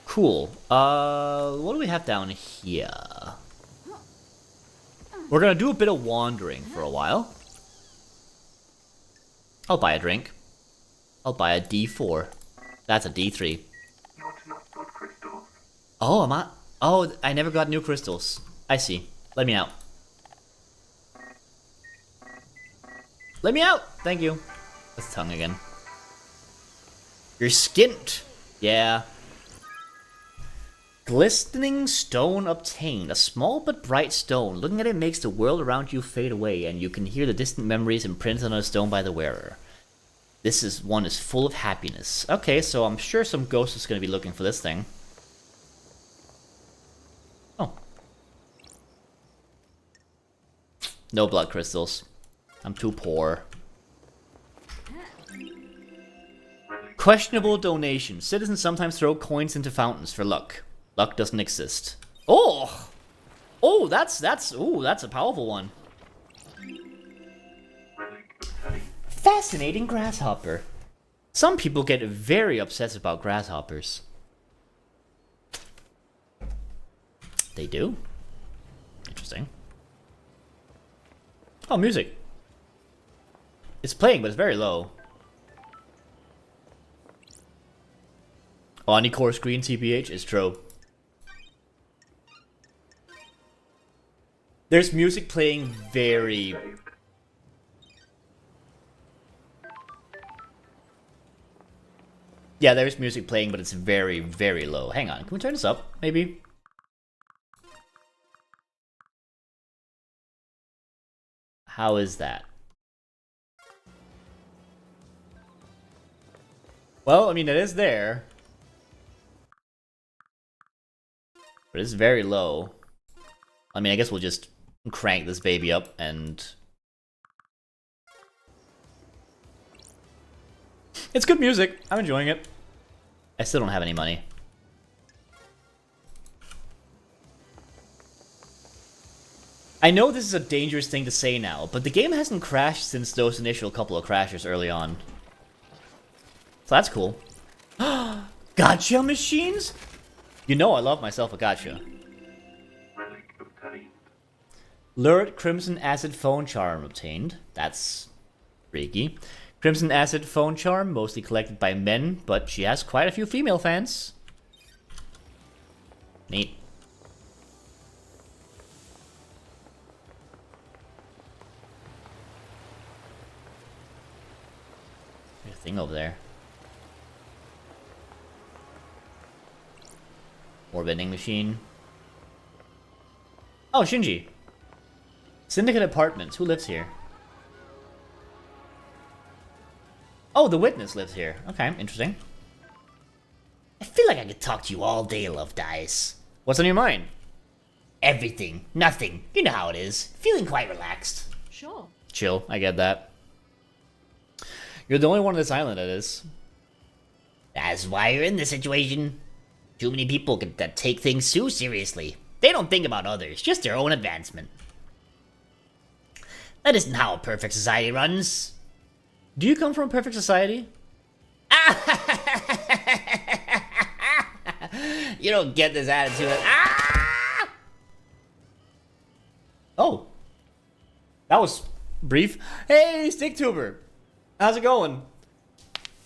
Cool. What do we have down here? We're gonna do a bit of wandering for a while. I'll buy a drink. I'll buy a D4. That's a D3. Not enough blood crystals. Oh, oh, I never got new crystals. I see. Let me out. Let me out! Thank you. That's tongue again. You're skint. Yeah. Glistening stone obtained. A small but bright stone. Looking at it makes the world around you fade away, and you can hear the distant memories imprinted on a stone by the wearer. This one is full of happiness. Okay, so I'm sure some ghost is going to be looking for this thing. Oh. No blood crystals. I'm too poor. Questionable donation. Citizens sometimes throw coins into fountains for luck. Luck doesn't exist. Oh! Oh, that's a powerful one. Fascinating grasshopper. Some people get very obsessed about grasshoppers. They do? Interesting. Oh, music. It's playing, but it's very low. On core screen TPH is true. There's music playing very... Yeah, there's music playing, but it's very, very low. Hang on, can we turn this up, maybe? How is that? Well, I mean, it is there. But it's very low. I mean, I guess we'll just crank this baby up and... It's good music. I'm enjoying it. I still don't have any money. I know this is a dangerous thing to say now, but the game hasn't crashed since those initial couple of crashes early on. So that's cool. Gacha machines? You know I love myself a gacha. Relic obtained. Lurid Crimson Acid Phone Charm obtained. That's freaky. Crimson Acid Phone Charm, mostly collected by men, but she has quite a few female fans. Neat. There's a thing over there. More vending machine. Oh, Shinji. Syndicate Apartments. Who lives here? Oh, the witness lives here. Okay, interesting. I feel like I could talk to you all day, Love Dice. What's on your mind? Everything, nothing. You know how it is. Feeling quite relaxed. Sure. Chill, I get that. You're the only one on this island that is. That's why you're in this situation. Too many people that take things too seriously. They don't think about others, just their own advancement. That isn't how a perfect society runs. Do you come from a perfect society? You don't get this attitude. Oh. That was brief. Hey, Sticktuber. How's it going?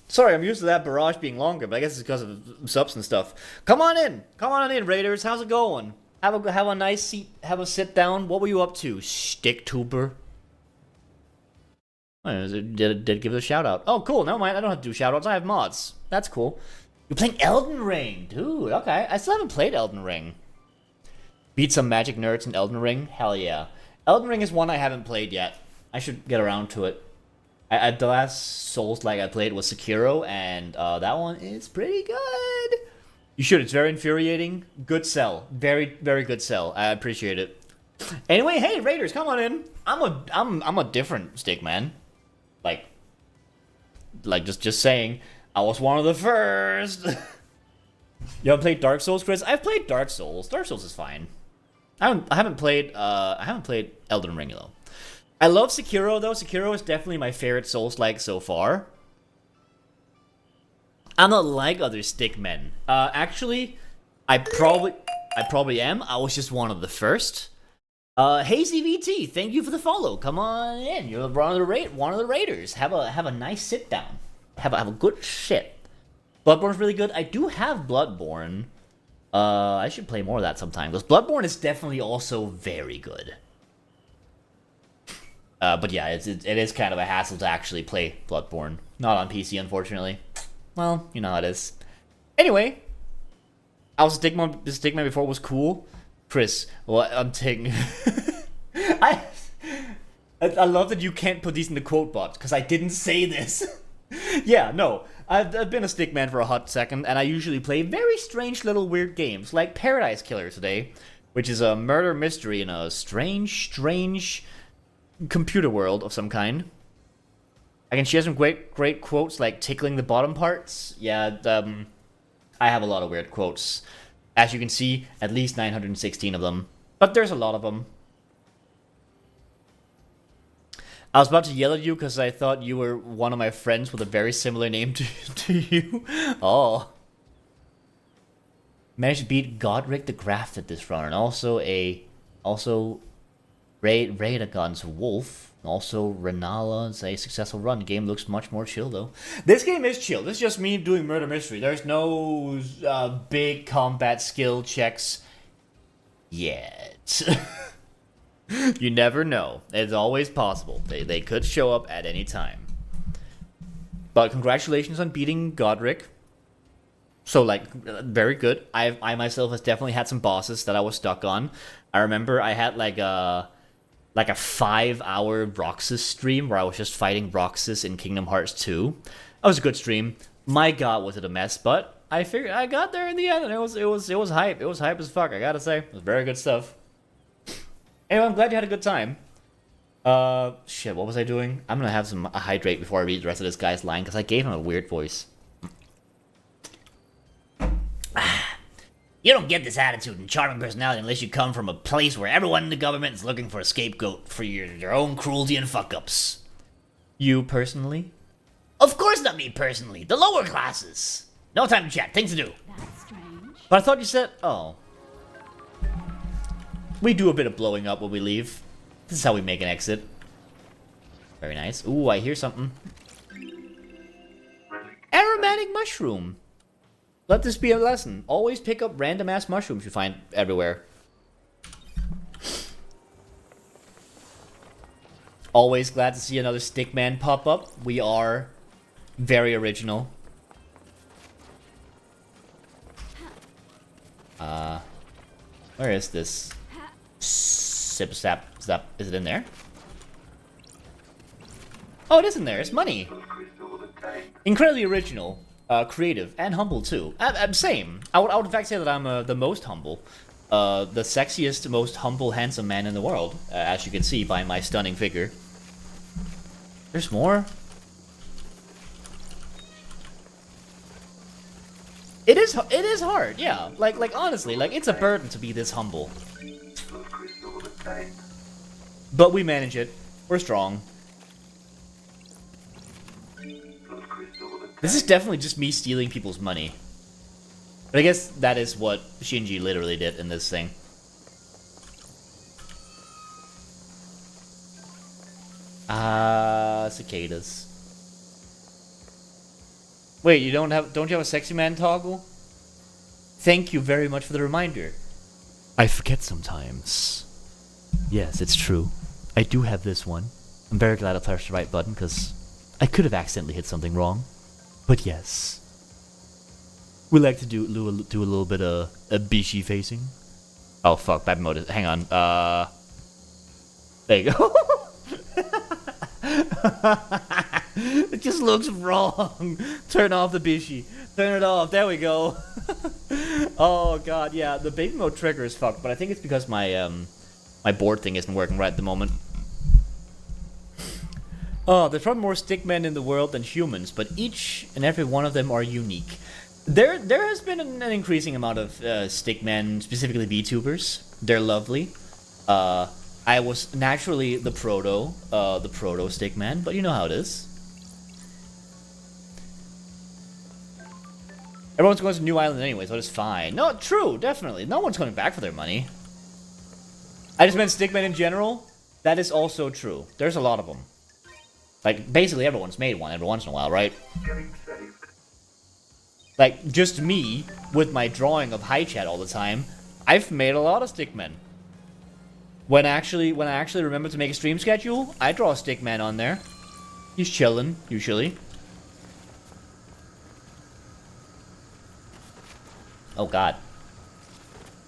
Sorry, I'm used to that barrage being longer, but I guess it's because of subs and stuff. Come on in. Come on in, Raiders. How's it going? Have a nice seat. Have a sit down. What were you up to, Sticktuber? Oh, did give it a shout out. Oh, cool. Never mind. I don't have to do shout outs. I have mods. That's cool. You're playing Elden Ring. Dude, okay. I still haven't played Elden Ring. Beat some magic nerds in Elden Ring? Hell yeah. Elden Ring is one I haven't played yet. I should get around to it. The last Souls-like I played was Sekiro, and that one is pretty good. You should. It's very infuriating. Good sell. Very, very good sell. I appreciate it. Anyway, hey Raiders, come on in. I'm a different stick man. Like just saying. I was one of the first. You haven't played Dark Souls, Chris? I've played Dark Souls. Dark Souls is fine. I haven't played Elden Ring though. I love Sekiro though. Sekiro is definitely my favorite Souls-like so far. I'm not like other stick men. Actually, I probably am. I was just one of the first. Hey ZVT, thank you for the follow. Come on in. You're one of the raiders. Have a nice sit down. Have a good shit. Bloodborne's really good. I do have Bloodborne. I should play more of that sometime because Bloodborne is definitely also very good. But yeah, it is kind of a hassle to actually play Bloodborne. Not on PC, unfortunately. Well, you know how it is. Anyway, I was a Stickman before it was cool. Chris, well, I'm taking... I love that you can't put these in the quote box, because I didn't say this. Yeah, no. I've been a Stickman for a hot second, and I usually play very strange little weird games, like Paradise Killer today, which is a murder mystery in a strange computer world of some kind. I can share some great quotes, like tickling the bottom parts. Yeah, I have a lot of weird quotes. As you can see, at least 916 of them. But there's a lot of them. I was about to yell at you because I thought you were one of my friends with a very similar name to you. Oh. Managed to beat Godric the Grafted this run, and also Radagon's Wolf. Also, Renala's a successful run. The game looks much more chill, though. This game is chill. This is just me doing murder mystery. There's no big combat skill checks yet. You never know. It's always possible. They could show up at any time. But congratulations on beating Godric. So, like, very good. I myself has definitely had some bosses that I was stuck on. I remember I had, like a 5-hour Roxas stream where I was just fighting Roxas in Kingdom Hearts 2. That was a good stream. My God, was it a mess? But I figured I got there in the end, and it was hype. It was hype as fuck. I gotta say, it was very good stuff. Anyway, I'm glad you had a good time. Shit, what was I doing? I'm gonna have some hydrate before I read the rest of this guy's line because I gave him a weird voice. You don't get this attitude and charming personality unless you come from a place where everyone in the government is looking for a scapegoat for your own cruelty and fuck-ups. You personally? Of course not me personally, the lower classes. No time to chat, things to do. That's strange. But I thought you said, oh. We do a bit of blowing up when we leave. This is how we make an exit. Very nice. Ooh, I hear something. Aromatic mushroom. Let this be a lesson. Always pick up random ass mushrooms you find everywhere. Always glad to see another stickman pop up. We are very original. Where is this? Sip sap zap. Is it in there? Oh, it is in there. It's money. Incredibly original, creative, and humble too. Same. I would in fact say that I'm the most humble. The sexiest, most humble, handsome man in the world, as you can see by my stunning figure. There's more. It is hard, yeah. Like honestly, like it's a burden to be this humble. But we manage it. We're strong. This is definitely just me stealing people's money. But I guess that is what Shinji literally did in this thing. Cicadas. Wait, don't you have a sexy man toggle? Thank you very much for the reminder. I forget sometimes. Yes, it's true. I do have this one. I'm very glad I pressed the right button because I could have accidentally hit something wrong. But yes. We like to do a little bit of a bishi facing. Oh fuck, bad mode. Hang on. There you go. It just looks wrong. Turn off the bishi. Turn it off. There we go. Oh god, yeah. The baby mode trigger is fucked, but I think it's because my my board thing isn't working right at the moment. Oh, there's probably more stickmen in the world than humans, but each and every one of them are unique. There has been an increasing amount of stickmen, specifically VTubers. They're lovely. I was naturally the proto stickman, but you know how it is. Everyone's going to New Island anyway, so it's fine. No, true, definitely. No one's coming back for their money. I just meant stickmen in general. That is also true. There's a lot of them. Like, basically everyone's made one every once in a while, right? Like, just me, with my drawing of high chat all the time, I've made a lot of stickmen. When I actually remember to make a stream schedule, I draw a stickman on there. He's chilling, usually. Oh god.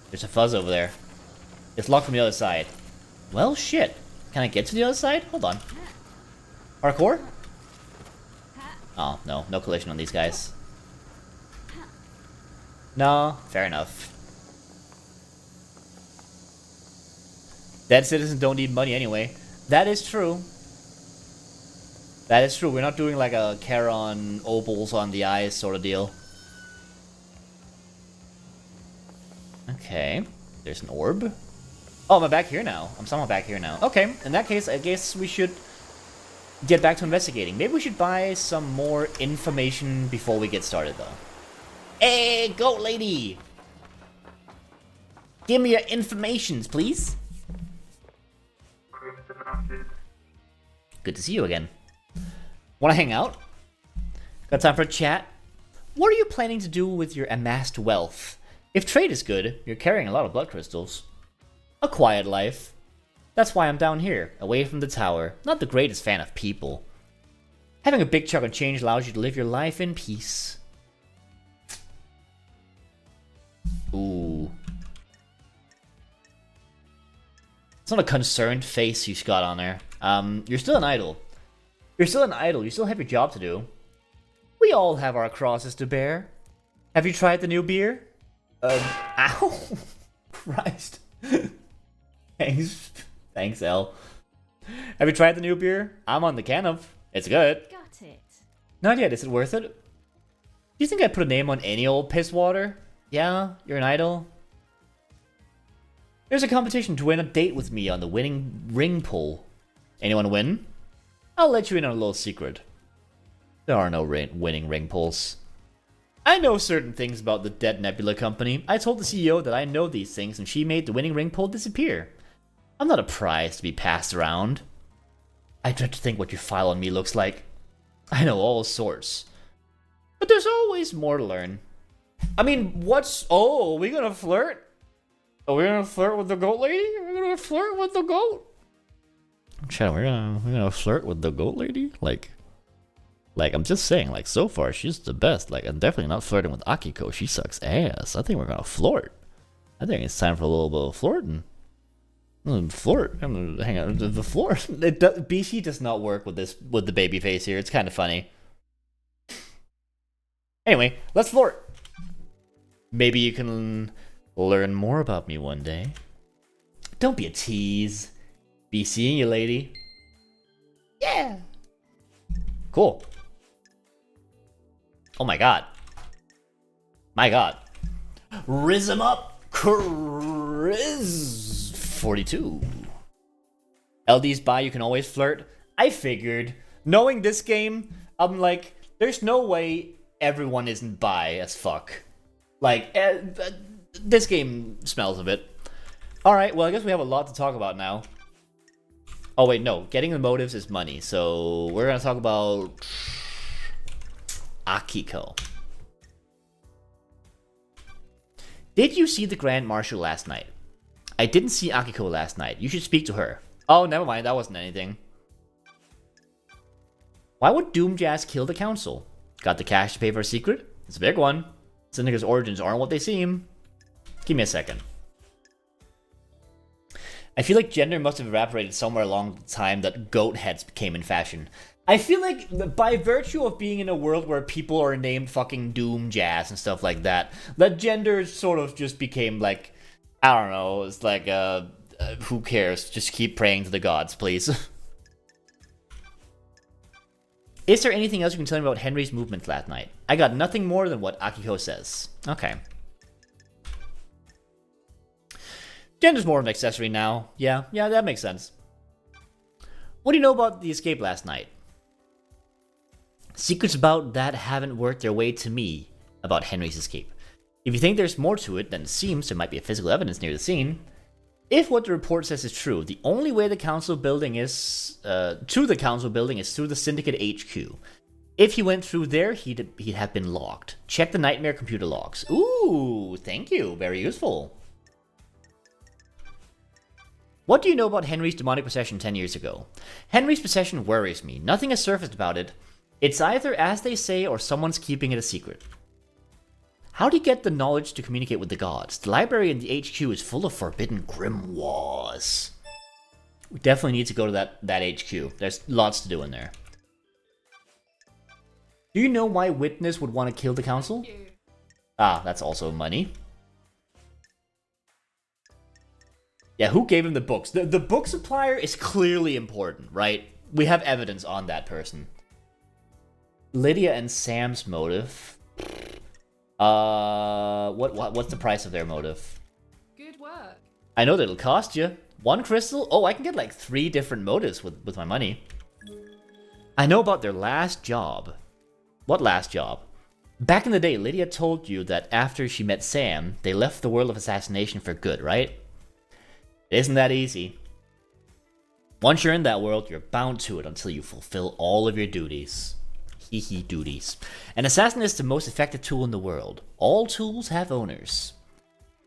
There's a fuzz over there. It's locked from the other side. Well, shit. Can I get to the other side? Hold on. Parkour? Oh, no. No collision on these guys. No, fair enough. Dead citizens don't need money anyway. That is true. That is true. We're not doing like a Charon opals on the eyes sort of deal. Okay. There's an orb. Oh, am I back here now? I'm somehow back here now. Okay. In that case, I guess we should get back to investigating. Maybe we should buy some more information before we get started, though. Hey, goat lady! Give me your informations, please. Good to see you again. Wanna hang out? Got time for a chat? What are you planning to do with your amassed wealth? If trade is good, you're carrying a lot of blood crystals. A quiet life. That's why I'm down here, away from the tower. Not the greatest fan of people. Having a big chunk of change allows you to live your life in peace. Ooh. It's not a concerned face you got on there. You're still an idol. You're still an idol. You still have your job to do. We all have our crosses to bear. Have you tried the new beer? Ow! Christ. Thanks, L. Have you tried the new beer? I'm on the can of. It's good. Got it. Not yet. Is it worth it? Do you think I'd put a name on any old piss water? Yeah, you're an idol. There's a competition to win a date with me on the winning ring pull. Anyone win? I'll let you in on a little secret. There are no winning ring pulls. I know certain things about the dead Nebula Company. I told the CEO that I know these things and she made the winning ring pull disappear. I'm not a prize to be passed around. I dread to think what your file on me looks like. I know all sorts. But there's always more to learn. I mean, what's... Oh, are we gonna flirt? Are we gonna flirt with the goat lady? Are we gonna flirt with the goat? Chad, we're gonna flirt with the goat lady? Like, I'm just saying, like, so far, she's the best. Like, I'm definitely not flirting with Akiko. She sucks ass. I think we're gonna flirt. I think it's time for a little bit of flirting. Flirt. I'm gonna hang on. The flirt. BC does not work with the baby face here. It's kind of funny. Anyway, let's flirt. Maybe you can learn more about me one day. Don't be a tease. Be seeing you, lady. Yeah. Cool. Oh my god. My god. Rizm up. Chris 42. LD's bi, you can always flirt. I figured. Knowing this game, I'm like, there's no way everyone isn't bi as fuck. Like, this game smells of it. Alright, well, I guess we have a lot to talk about now. Oh, wait, no. Getting the motives is money. So, we're going to talk about Akiko. Did you see the Grand Marshal last night? I didn't see Akiko last night. You should speak to her. Oh, never mind. That wasn't anything. Why would Doomjazz kill the council? Got the cash to pay for a secret? It's a big one. Syndicate's origins aren't what they seem. Give me a second. I feel like gender must have evaporated somewhere along the time that goat heads became in fashion. I feel like by virtue of being in a world where people are named fucking Doomjazz and stuff like that, that gender sort of just became like, I don't know, it's like, who cares? Just keep praying to the gods, please. Is there anything else you can tell me about Henry's movement last night? I got nothing more than what Akiko says. Okay. Gender's more of an accessory now. Yeah, that makes sense. What do you know about the escape last night? Secrets about that haven't worked their way to me about Henry's escape. If you think there's more to it than it seems, there might be physical evidence near the scene. If what the report says is true, the only way the council building is to the council building is through the Syndicate HQ. If he went through there, he'd have been locked. Check the Nightmare computer logs. Ooh, thank you. Very useful. What do you know about Henry's demonic possession 10 years ago? Henry's possession worries me. Nothing has surfaced about it. It's either as they say or someone's keeping it a secret. How do you get the knowledge to communicate with the gods? The library in the HQ is full of forbidden grimoires. We definitely need to go to that HQ. There's lots to do in there. Do you know why Witness would want to kill the council? Ah, that's also money. Yeah, who gave him the books? The book supplier is clearly important, right? We have evidence on that person. Lydia and Sam's motive. What's the price of their motive? Good work. I know that it'll cost you. 1 crystal? Oh, I can get like 3 different motives with my money. I know about their last job. What last job? Back in the day, Lydia told you that after she met Sam, they left the world of assassination for good, right? It isn't that easy. Once you're in that world, you're bound to it until you fulfill all of your duties. Hee duties. An assassin is the most effective tool in the world. All tools have owners.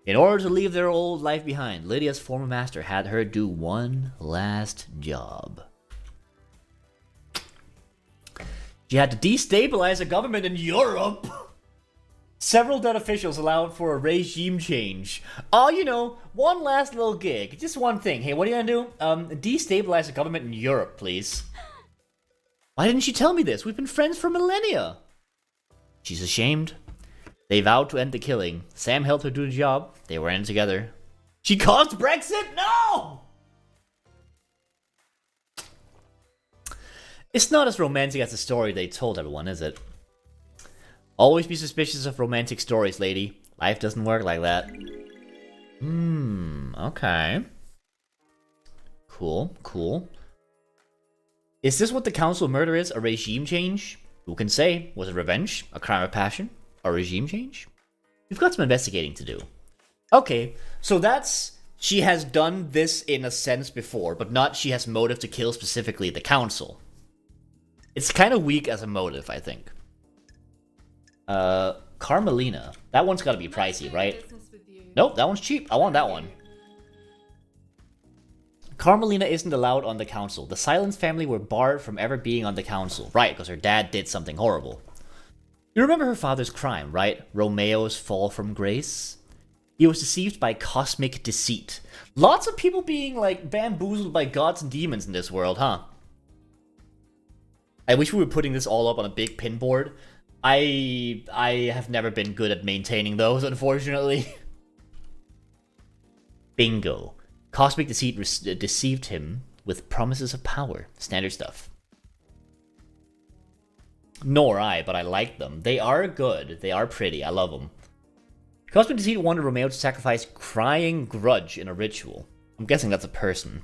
In order to leave their old life behind, Lydia's former master had her do one last job. She had to destabilize a government in Europe. Several dead officials allowed for a regime change. Oh, you know, one last little gig. Just one thing. Hey, what are you gonna do? Destabilize a government in Europe, please. Why didn't you tell me this? We've been friends for millennia. She's ashamed. They vowed to end the killing. Sam helped her do the job. They were in it together. She caused Brexit? No! It's not as romantic as the story they told everyone, is it? Always be suspicious of romantic stories, lady. Life doesn't work like that. Okay. Cool, cool. Is this what the council murder is? A regime change? Who can say? Was it revenge? A crime of passion? A regime change? We've got some investigating to do. Okay, so that's... She has done this in a sense before, but not she has motive to kill specifically the council. It's kind of weak as a motive, I think. Carmelina. That one's gotta be pricey, right? Nope, that one's cheap. I want that one. Carmelina isn't allowed on the council. The Silence family were barred from ever being on the council. Right, because her dad did something horrible. You remember her father's crime, right? Romeo's fall from grace? He was deceived by cosmic deceit. Lots of people being, like, bamboozled by gods and demons in this world, huh? I wish we were putting this all up on a big pinboard. I have never been good at maintaining those, unfortunately. Bingo. Cosmic deceit deceived him with promises of power. Standard stuff. Nor I, but I like them. They are good. They are pretty. I love them. Cosmic deceit wanted Romeo to sacrifice crying grudge in a ritual. I'm guessing that's a person.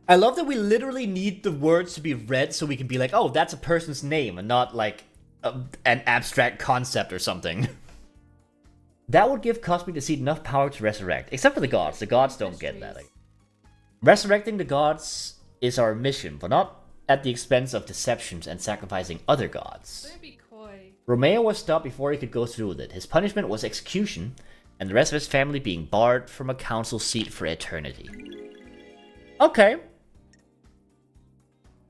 I love that we literally need the words to be read so we can be like, oh, that's a person's name, and not like an abstract concept or something. That would give Cosmic Deceit enough power to resurrect. Except for the gods. The gods don't get that. Resurrecting the gods is our mission, but not at the expense of deceptions and sacrificing other gods. Don't be coy. Romeo was stopped before he could go through with it. His punishment was execution, and the rest of his family being barred from a council seat for eternity. Okay.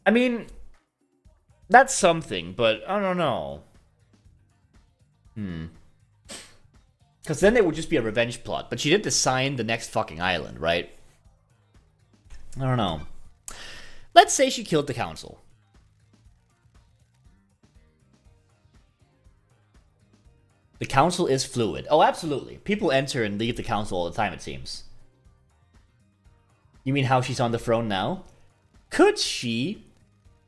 I mean, that's something, but I don't know. Because then it would just be a revenge plot. But she did design the next fucking island, right? I don't know. Let's say she killed the council. The council is fluid. Oh, absolutely. People enter and leave the council all the time, it seems. You mean how she's on the throne now? Could she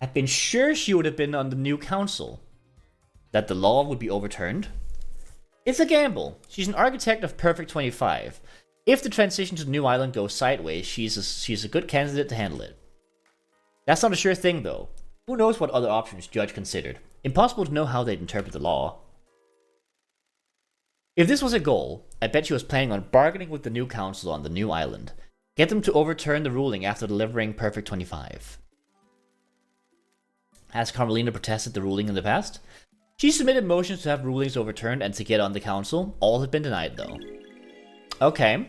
have been sure she would have been on the new council? That the law would be overturned? It's a gamble. She's an architect of Perfect 25. If the transition to the new island goes sideways, she's a good candidate to handle it. That's not a sure thing, though. Who knows what other options Judge considered? Impossible to know how they'd interpret the law. If this was a goal, I bet she was planning on bargaining with the new council on the new island. Get them to overturn the ruling after delivering Perfect 25. Has Carmelina protested the ruling in the past? She submitted motions to have rulings overturned and to get on the council. All have been denied, though. Okay.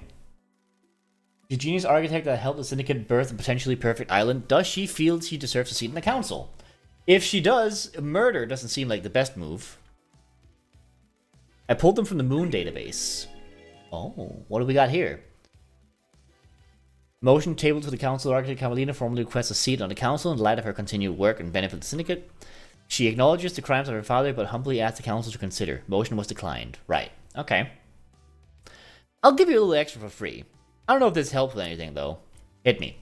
The genius architect that helped the Syndicate birth a potentially perfect island, does she feel she deserves a seat in the council? If she does, murder doesn't seem like the best move. I pulled them from the Moon database. Oh, what do we got here? Motion tabled to the council. Architect Carmelina formally requests a seat on the council in light of her continued work and benefit the Syndicate. She acknowledges the crimes of her father, but humbly asks the council to consider. Motion was declined. Right. Okay. I'll give you a little extra for free. I don't know if this helps with anything, though. Hit me.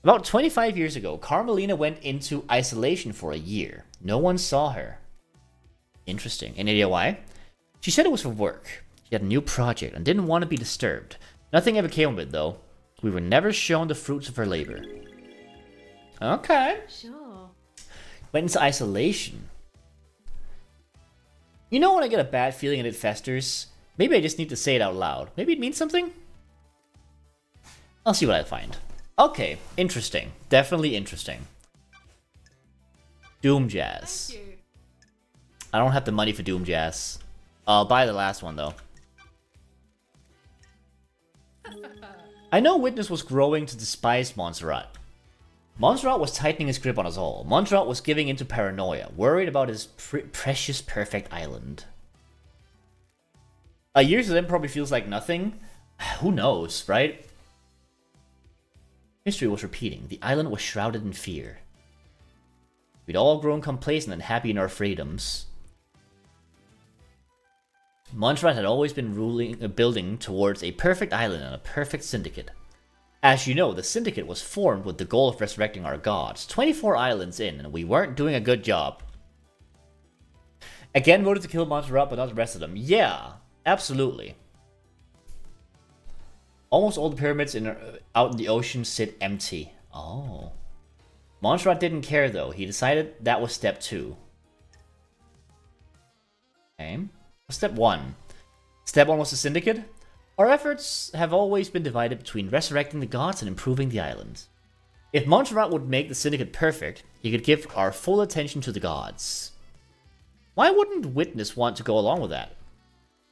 About 25 years ago, Carmelina went into isolation for a year. No one saw her. Interesting. Any idea why? She said it was for work. She had a new project and didn't want to be disturbed. Nothing ever came of it, though. We were never shown the fruits of her labor. Okay. Sure. Went into isolation. You know when I get a bad feeling and it festers? Maybe I just need to say it out loud. Maybe it means something? I'll see what I find. Okay, interesting. Definitely interesting. Doom Jazz. Thank you. I don't have the money for Doom Jazz. I'll buy the last one, though. I know Witness was growing to despise Montserrat. Montserrat was tightening his grip on us all. Montserrat was giving into paranoia, worried about his precious perfect island. A year to them probably feels like nothing. Who knows, right? History was repeating. The island was shrouded in fear. We'd all grown complacent and happy in our freedoms. Montserrat had always been building towards a perfect island and a perfect syndicate. As you know, the syndicate was formed with the goal of resurrecting our gods. 24 islands in, and we weren't doing a good job. Again, voted to kill Montserrat, but not the rest of them. Yeah, absolutely. Almost all the pyramids out in the ocean sit empty. Oh. Montserrat didn't care, though. He decided that was step 2. Okay. Step 1. Step 1 was the syndicate. Our efforts have always been divided between resurrecting the gods and improving the island. If Montserrat would make the syndicate perfect, he could give our full attention to the gods. Why wouldn't Witness want to go along with that?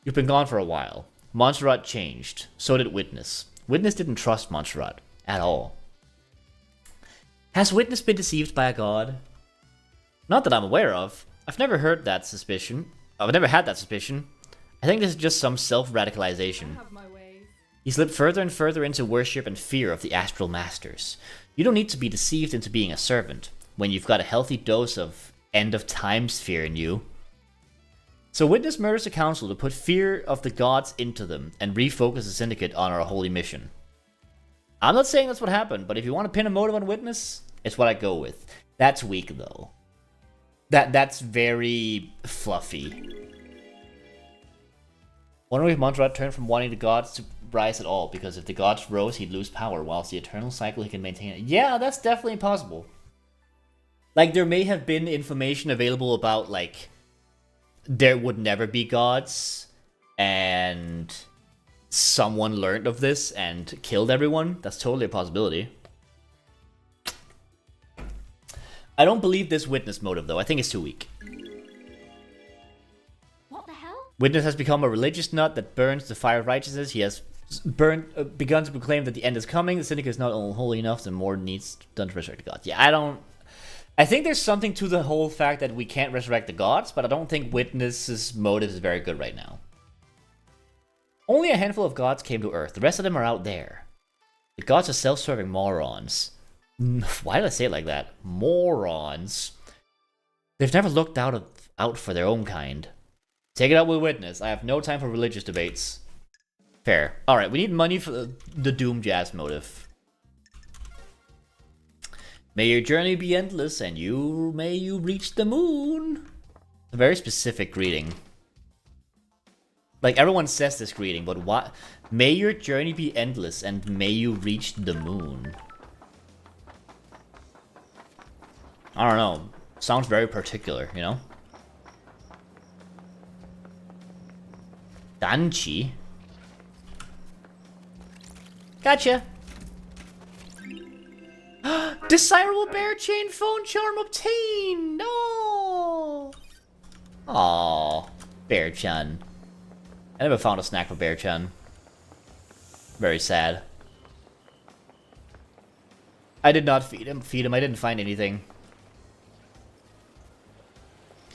You've been gone for a while. Montserrat changed. So did Witness. Witness didn't trust Montserrat at all. Has Witness been deceived by a god? Not that I'm aware of. I've never heard that suspicion. I've never had that suspicion. I think this is just some self-radicalization. I have my ways. He slipped further and further into worship and fear of the astral masters. You don't need to be deceived into being a servant when you've got a healthy dose of end-of-times fear in you. So Witness murders the council to put fear of the gods into them and refocus the syndicate on our holy mission. I'm not saying that's what happened, but if you want to pin a motive on Witness, it's what I go with. That's weak, though. That's very fluffy. Wondering if Montserrat turned from wanting the gods to rise at all, because if the gods rose, he'd lose power, whilst the eternal cycle he can maintain it. Yeah, that's definitely possible. Like, there may have been information available about, like, there would never be gods, and someone learned of this and killed everyone. That's totally a possibility. I don't believe this Witness motive, though. I think it's too weak. What the hell? Witness has become a religious nut that burns the fire of righteousness. He has begun to proclaim that the end is coming. The syndicate is not holy enough, then more needs done to resurrect the gods. Yeah, I think there's something to the whole fact that we can't resurrect the gods, but I don't think Witness's motive is very good right now. Only a handful of gods came to Earth. The rest of them are out there. The gods are self-serving morons. Why did I say it like that? Morons. They've never looked out for their own kind. Take it out with Witness. I have no time for religious debates. Fair. Alright, we need money for the Doom Jazz motive. May your journey be endless, and may you reach the moon. A very specific greeting. Like, everyone says this greeting, but what? May your journey be endless, and may you reach the moon. I don't know. Sounds very particular, you know? Danchi? Gotcha! Desirable bear chain phone charm obtained! No! Aww. Bear-chan. I never found a snack for Bear-chan. Very sad. I did not feed him. I didn't find anything.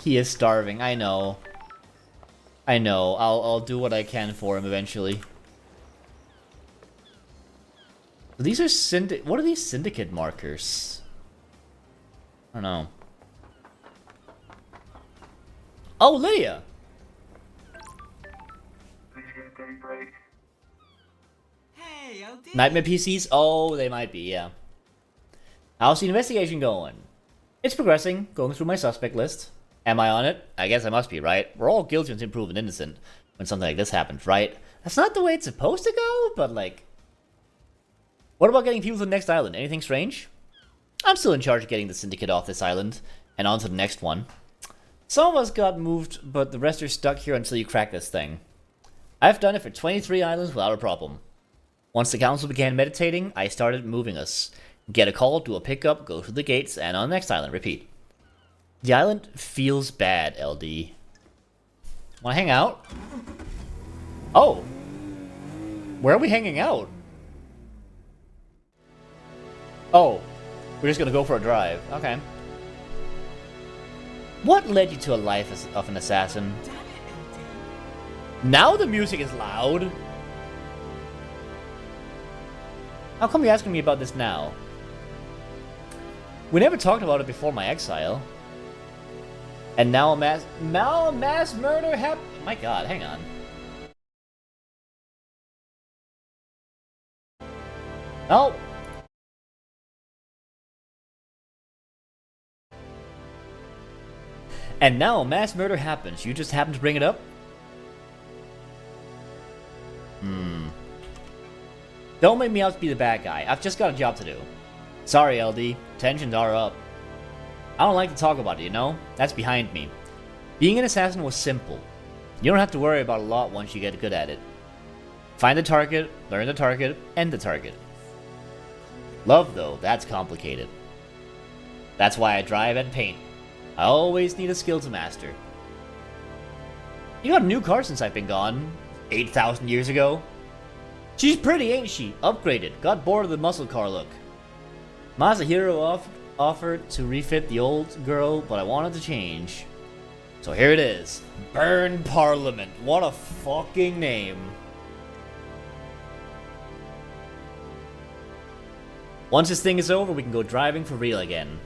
He is starving. I know. I know. I'll do what I can for him eventually. These are what are these syndicate markers? I don't know. Oh, Lydia! Hey, LD. Nightmare PCs? Oh, they might be, yeah. How's the investigation going? It's progressing, going through my suspect list. Am I on it? I guess I must be, right? We're all guilty until proven innocent when something like this happens, right? That's not the way it's supposed to go, but like... What about getting people to the next island? Anything strange? I'm still in charge of getting the syndicate off this island, and on to the next one. Some of us got moved, but the rest are stuck here until you crack this thing. I've done it for 23 islands without a problem. Once the council began meditating, I started moving us. Get a call, do a pickup, go through the gates, and on the next island, repeat. The island feels bad, LD. Wanna hang out? Oh! Where are we hanging out? Oh, we're just gonna go for a drive. Okay. What led you to a life of an assassin? Now the music is loud. How come you're asking me about this now? We never talked about it before my exile. And now a mass murder my god, hang on. Oh. And now a mass murder happens. You just happen to bring it up? Don't make me out to be the bad guy. I've just got a job to do. Sorry, LD. Tensions are up. I don't like to talk about it, you know? That's behind me. Being an assassin was simple. You don't have to worry about a lot once you get good at it. Find the target, learn the target, end the target. Love, though, that's complicated. That's why I drive and paint. I always need a skill to master. You got a new car since I've been gone. 8,000 years ago. She's pretty, ain't she? Upgraded. Got bored of the muscle car look. Masahiro offered to refit the old girl, but I wanted to change. So here it is. Burn Parliament. What a fucking name. Once this thing is over, we can go driving for real again.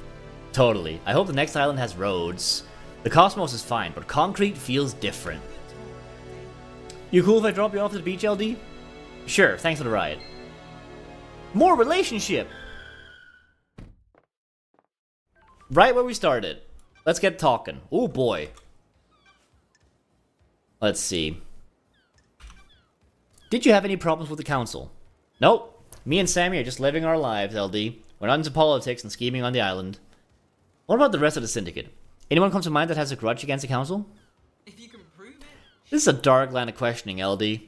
Totally. I hope the next island has roads. The cosmos is fine, but concrete feels different. You cool if I drop you off at the beach, LD? Sure, thanks for the ride. More relationship! Right where we started. Let's get talking. Oh boy. Let's see. Did you have any problems with the council? Nope. Me and Sammy are just living our lives, LD. We're not into politics and scheming on the island. What about the rest of the syndicate? Anyone come to mind that has a grudge against the council? If you can prove it. This is a dark line of questioning, LD.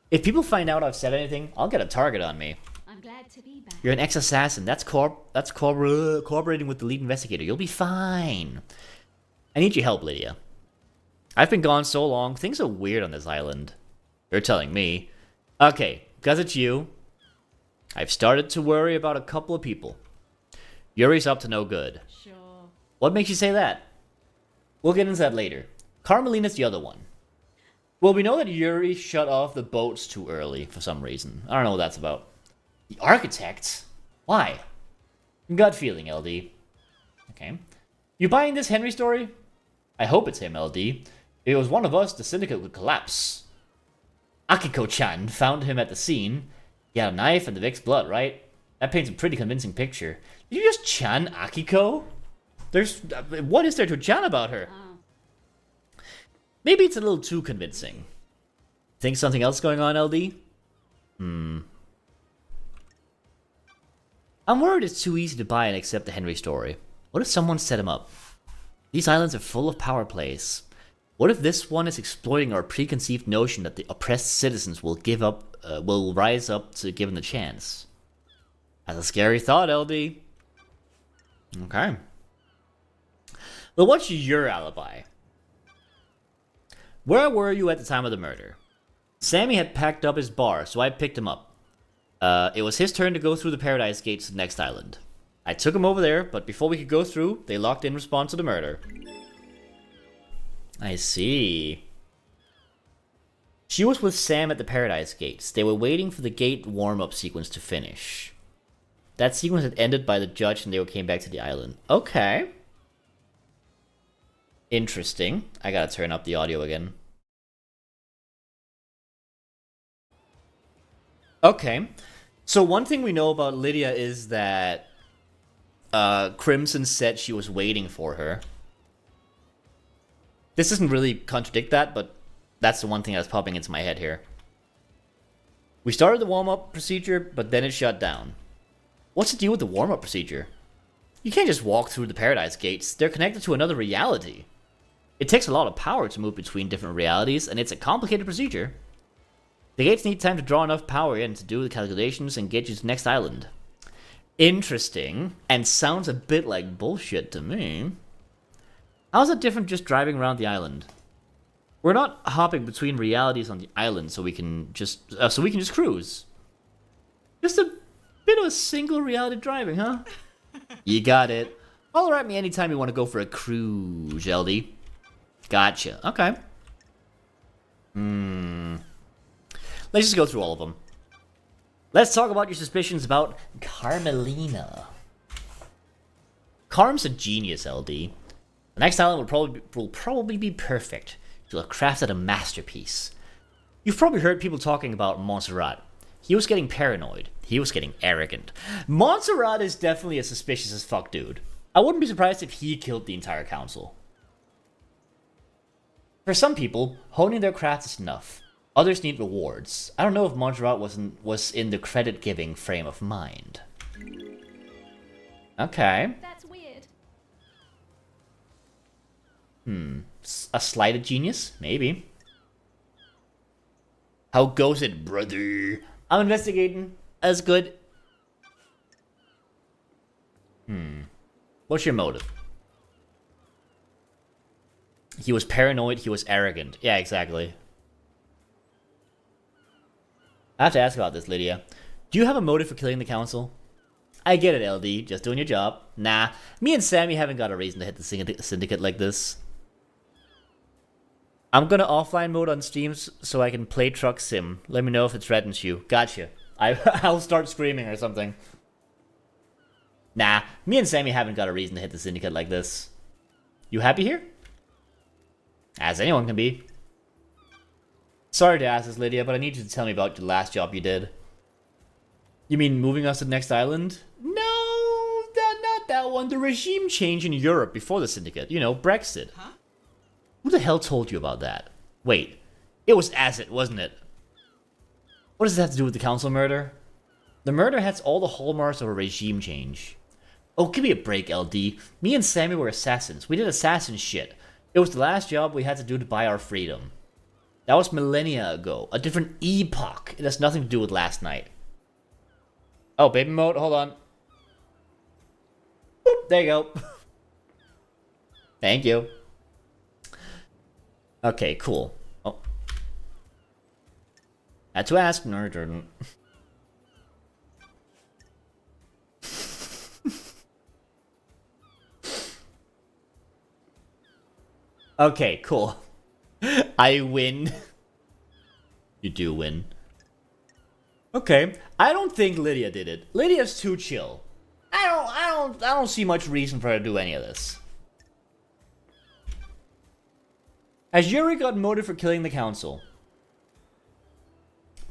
If people find out I've said anything, I'll get a target on me. I'm glad to be back. You're an ex-assassin. That's cooperating with the lead investigator. You'll be fine. I need your help, Lydia. I've been gone so long. Things are weird on this island. You're telling me. Okay, because it's you. I've started to worry about a couple of people. Yuri's up to no good. Sure. What makes you say that? We'll get into that later. Carmelina's the other one. Well, we know that Yuri shut off the boats too early for some reason. I don't know what that's about. The architects? Why? Gut feeling, LD. Okay. You buying this Henry story? I hope it's him, LD. If it was one of us, the syndicate would collapse. Akiko-chan found him at the scene. He had a knife and the Vic's blood, right? That paints a pretty convincing picture. Did you just chan Akiko? What is there to chan about her? Maybe it's a little too convincing. Think something else going on, LD? I'm worried it's too easy to buy and accept the Henry story. What if someone set him up? These islands are full of power plays. What if this one is exploiting our preconceived notion that the oppressed citizens will rise up to given the chance? That's a scary thought, LD. Okay. Well, what's your alibi? Where were you at the time of the murder? Sammy had packed up his bar, so I picked him up. It was his turn to go through the Paradise Gates to the next island. I took him over there, but before we could go through, they locked in response to the murder. I see. She was with Sam at the Paradise Gates. They were waiting for the gate warm-up sequence to finish. That sequence had ended by the judge and they came back to the island. Okay. Interesting. I gotta turn up the audio again. Okay. So one thing we know about Lydia is that Crimson said she was waiting for her. This doesn't really contradict that, but that's the one thing that's popping into my head here. We started the warm-up procedure, but then it shut down. What's the deal with the warm-up procedure? You can't just walk through the Paradise Gates. They're connected to another reality. It takes a lot of power to move between different realities, and it's a complicated procedure. The gates need time to draw enough power in to do the calculations and get you to the next island. Interesting, and sounds a bit like bullshit to me. How's it different just driving around the island? We're not hopping between realities on the island so we can just cruise. Just a bit of a single reality driving, huh? You got it. Holler at me anytime you want to go for a cruise, LD. Gotcha. Okay. Let's just go through all of them. Let's talk about your suspicions about Carmelina. Karm's a genius, LD. The next island will probably be perfect. You'll have crafted a masterpiece. You've probably heard people talking about Montserrat. He was getting paranoid. He was getting arrogant. Montserrat is definitely a suspicious as fuck dude. I wouldn't be surprised if he killed the entire council. For some people, honing their craft is enough. Others need rewards. I don't know if Montserrat was in the credit-giving frame of mind. Okay. That's weird. A slighted genius? Maybe. How goes it, brother? I'm investigating. That's good. What's your motive? He was paranoid, he was arrogant. Yeah, exactly. I have to ask about this, Lydia. Do you have a motive for killing the council? I get it, LD. Just doing your job. Nah, me and Sammy haven't got a reason to hit the syndicate like this. I'm gonna offline mode on streams so I can play Truck Sim. Let me know if it threatens you. Gotcha. I'll start screaming or something. Nah, me and Sammy haven't got a reason to hit the syndicate like this. You happy here? As anyone can be. Sorry to ask this, Lydia, but I need you to tell me about the last job you did. You mean moving us to the next island? No, not that one. The regime change in Europe before the syndicate. You know, Brexit. Huh? Who the hell told you about that? Wait, it was Acid, wasn't it? What does that have to do with the council murder? The murder has all the hallmarks of a regime change. Oh, give me a break, LD. Me and Sammy were assassins. We did assassin shit. It was the last job we had to do to buy our freedom. That was millennia ago. A different epoch. It has nothing to do with last night. Oh, baby mode, hold on. Boop, there you go. Thank you. Okay, cool. Oh. Had to ask, no, Jordan. Okay, cool. I win. You do win. Okay, I don't think Lydia did it. Lydia's too chill. I don't see much reason for her to do any of this. Has Yuri got motive for killing the council?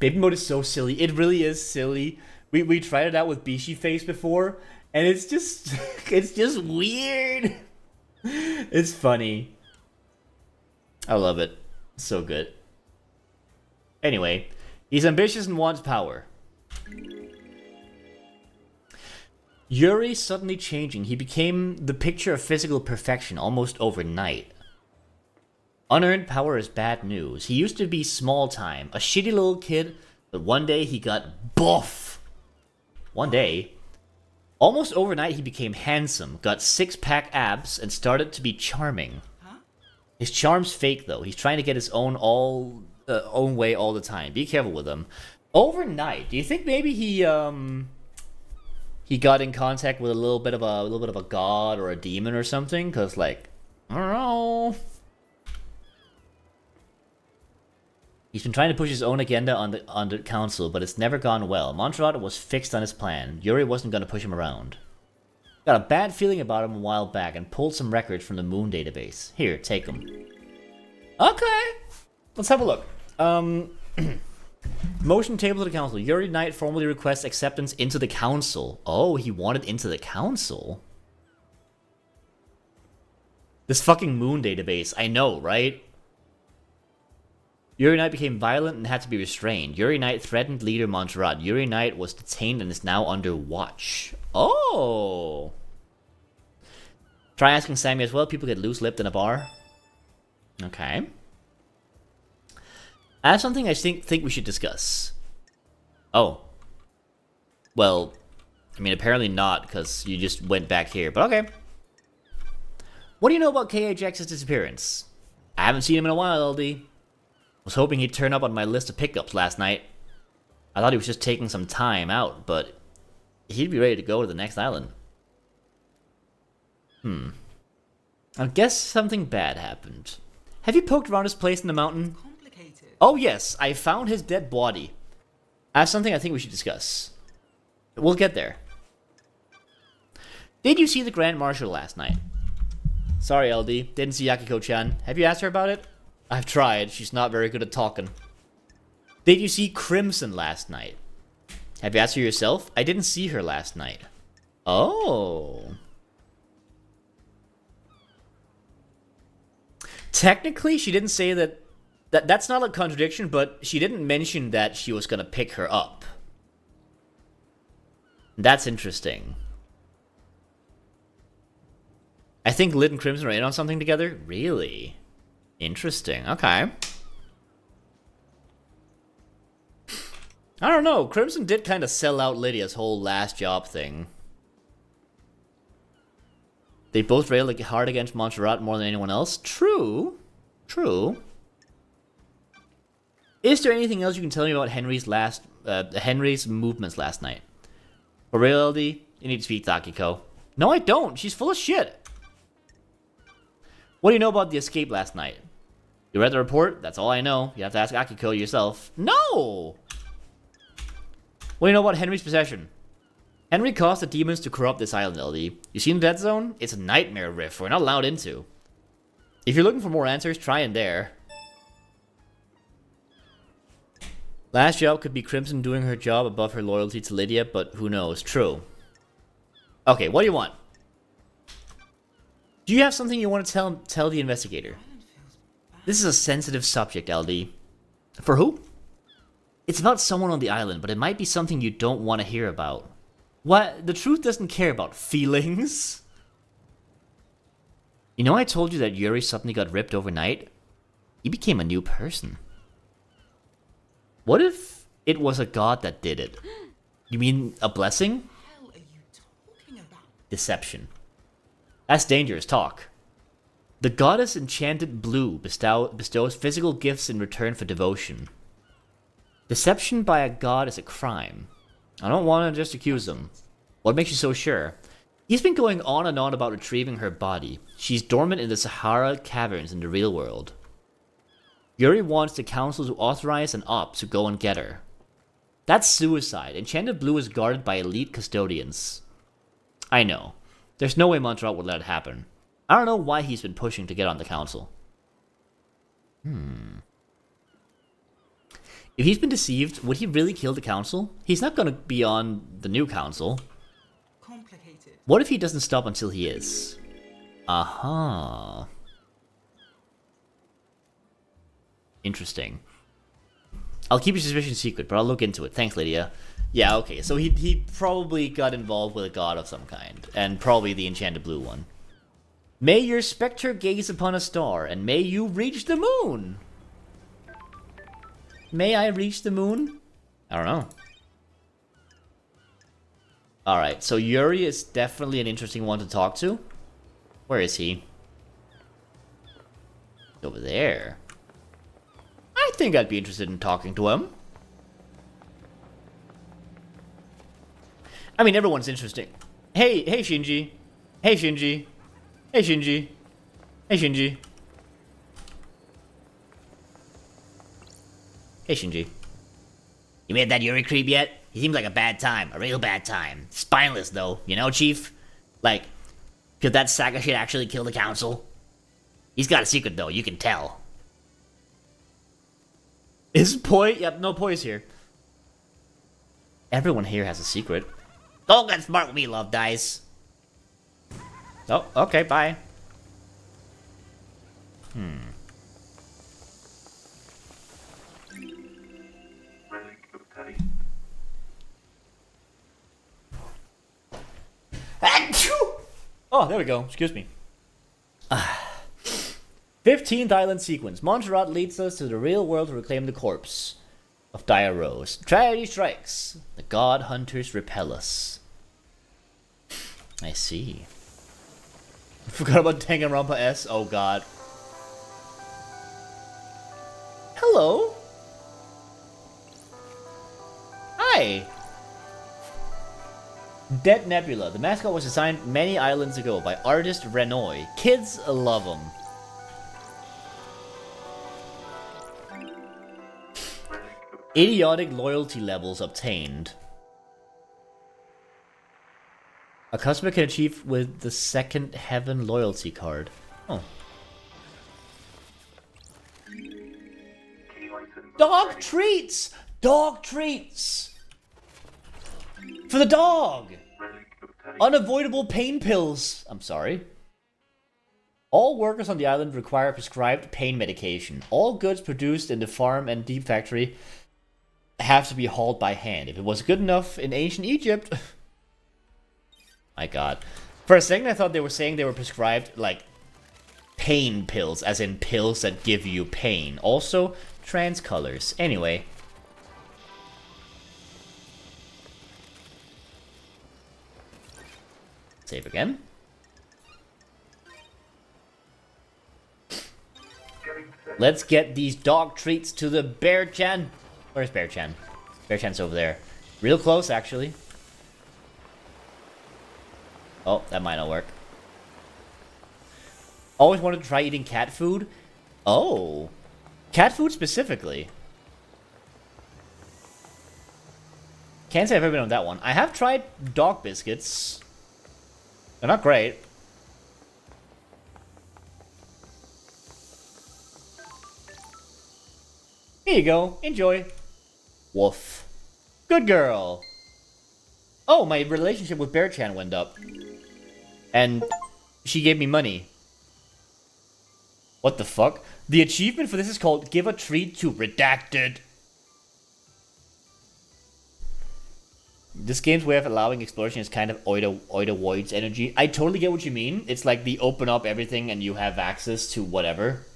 Baby mode is so silly. It really is silly. We tried it out with Bishi face before, and it's just it's just weird. It's funny. I love it. So good. Anyway, he's ambitious and wants power. Yuri suddenly changing. He became the picture of physical perfection almost overnight. Unearned power is bad news. He used to be small time, a shitty little kid, but one day he got buff. One day, almost overnight he became handsome, got six-pack abs, and started to be charming. His charm's fake though. He's trying to get his own way all the time. Be careful with him. Overnight, do you think maybe he got in contact with a little bit of a god or a demon or something? Cause like, I don't know. He's been trying to push his own agenda on the council, but it's never gone well. Montserrat was fixed on his plan. Yuri wasn't gonna push him around. Got a bad feeling about him a while back and pulled some records from the Moon database. Here, take them. Okay. Let's have a look. Motion table to the council. Yuri Knight formally requests acceptance into the council. Oh, he wanted into the council? This fucking Moon database. I know, right? Yuri Knight became violent and had to be restrained. Yuri Knight threatened leader Montserrat. Yuri Knight was detained and is now under watch. Oh! Try asking Sammy as well. People get loose-lipped in a bar. Okay. I have something I think we should discuss. Oh. Well, I mean, apparently not, because you just went back here, but okay. What do you know about KHX's disappearance? I haven't seen him in a while, LD. Was hoping he'd turn up on my list of pickups last night. I thought he was just taking some time out, but he'd be ready to go to the next island. I guess something bad happened. Have you poked around his place in the mountain? Complicated. Oh yes, I found his dead body. I have something I think we should discuss. We'll get there. Did you see the Grand Marshal last night? Sorry, LD. Didn't see Yakiko-chan. Have you asked her about it? I've tried. She's not very good at talking. Did you see Crimson last night? Have you asked her yourself? I didn't see her last night. Oh. Technically, she didn't say that... That's not a contradiction, but she didn't mention that she was gonna pick her up. That's interesting. I think Lid and Crimson are in on something together? Really? Interesting. Okay. I don't know. Crimson did kind of sell out Lydia's whole last job thing. They both railed hard against Montserrat more than anyone else. True. True. Is there anything else you can tell me about Henry's movements last night? For real, LD? You need to speak to Akiko. No, I don't. She's full of shit. What do you know about the escape last night? You read the report? That's all I know. You have to ask Akiko yourself. No! What do you know about Henry's possession? Henry caused the demons to corrupt this island, LD. You seen the Dead Zone? It's a nightmare rift we're not allowed into. If you're looking for more answers, try in there. Last job could be Crimson doing her job above her loyalty to Lydia, but who knows? True. Okay, what do you want? Do you have something you want to tell the investigator? This is a sensitive subject, LD. For who? It's about someone on the island, but it might be something you don't want to hear about. What? The truth doesn't care about feelings? You know I told you that Yuri suddenly got ripped overnight? He became a new person. What if it was a god that did it? You mean a blessing? What the hell are you talking about? Deception. That's dangerous talk. The goddess Enchanted Blue bestows physical gifts in return for devotion. Deception by a god is a crime. I don't want to just accuse him. What makes you so sure? He's been going on and on about retrieving her body. She's dormant in the Sahara caverns in the real world. Yuri wants the council to authorize an op to go and get her. That's suicide. Enchanted Blue is guarded by elite custodians. I know. There's no way Montserrat would let it happen. I don't know why he's been pushing to get on the council. If he's been deceived, would he really kill the council? He's not gonna be on the new council. Complicated. What if he doesn't stop until he is? Aha. Interesting. I'll keep your suspicion secret, but I'll look into it. Thanks, Lydia. Yeah, okay, so he probably got involved with a god of some kind, and probably the Enchanted Blue one. May your spectre gaze upon a star, and may you reach the moon! May I reach the moon? I don't know. Alright, so Yuri is definitely an interesting one to talk to. Where is he? Over there. I think I'd be interested in talking to him. I mean, everyone's interesting. Hey Shinji. Hey Shinji. Hey Shinji. Hey Shinji. Hey Shinji. You made that Yuri creep yet? He seems like a bad time. A real bad time. Spineless, though. You know, Chief? Like, could that sack of shit actually kill the council? He's got a secret, though. You can tell. Is Poi? Yep, no, Poi's here. Everyone here has a secret. Don't get smart with me, Love Dice. Oh, okay, bye. Relic of Tari. Oh, there we go. Excuse me. 15th island sequence. Montserrat leads us to the real world to reclaim the corpse of Dia Rose. Tragedy strikes. The god hunters repel us. I see. I forgot about Danganronpa S. Oh god. Hello. Hi. Dead Nebula. The mascot was designed many islands ago by artist Renoy. Kids love him. Idiotic loyalty levels obtained. A customer can achieve with the second heaven loyalty card. Oh. Key item Dog obtained. treats! Dog treats! For the dog! Relic obtained. Unavoidable pain pills. I'm sorry. All workers on the island require prescribed pain medication. All goods produced in the farm and deep factory have to be hauled by hand. If it was good enough in ancient Egypt... My god. For a second I thought they were saying they were prescribed, like, pain pills, as in pills that give you pain. Also, trans colors. Anyway. Save again. Getting set. Let's get these dog treats to the Bear-chan. Where's Bear-chan? Bear-chan's over there. Real close, actually. Oh, that might not work. Always wanted to try eating cat food. Oh. Cat food specifically. Can't say I've ever been on that one. I have tried dog biscuits. They're not great. Here you go. Enjoy. Woof. Good girl. Oh, my relationship with Bear-chan went up. And she gave me money. What the fuck? The achievement for this is called Give a Treat to Redacted. This game's way of allowing exploration is kind of Oida Void's energy. I totally get what you mean. It's like the open up everything and you have access to whatever.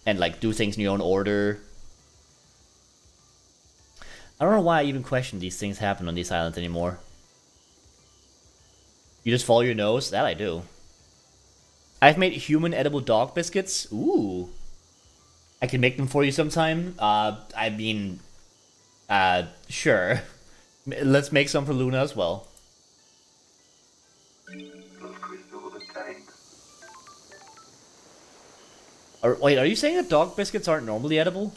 And like do things in your own order. I don't know why I even question these things happen on these islands anymore. You just follow your nose? That I do. I've made human edible dog biscuits. Ooh. I can make them for you sometime. I mean... sure. Let's make some for Luna as well. Blood crystal obtained. Wait, are you saying that dog biscuits aren't normally edible?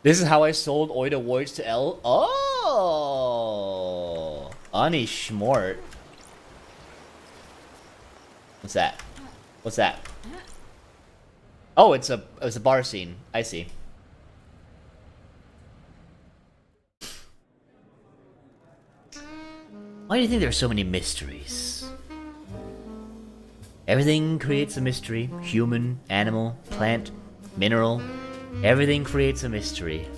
This is how I sold Oida Voids to L. Oh! Ani Schmort. What's that? What's that? Oh, it's a bar scene. I see. Why do you think there are so many mysteries? Everything creates a mystery. Human, animal, plant, mineral. Everything creates a mystery.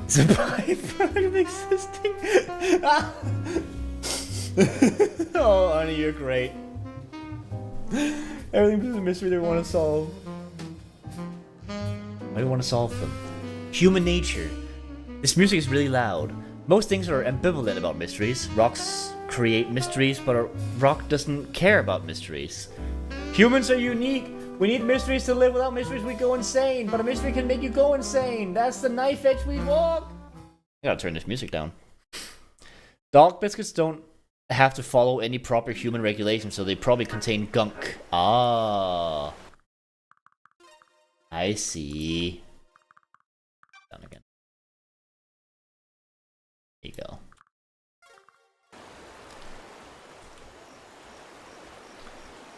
It's a byproduct of existing. Oh, honey, you're great. Everything is a mystery they want to solve. Why do you want to solve them? Human nature. This music is really loud. Most things are ambivalent about mysteries. Rocks create mysteries, but a rock doesn't care about mysteries. Humans are unique. We need mysteries to live. Without mysteries, we go insane. But a mystery can make you go insane. That's the knife edge we walk. I gotta turn this music down. Dog biscuits don't have to follow any proper human regulations, so they probably contain gunk. Ah. I see. Down again. There you go.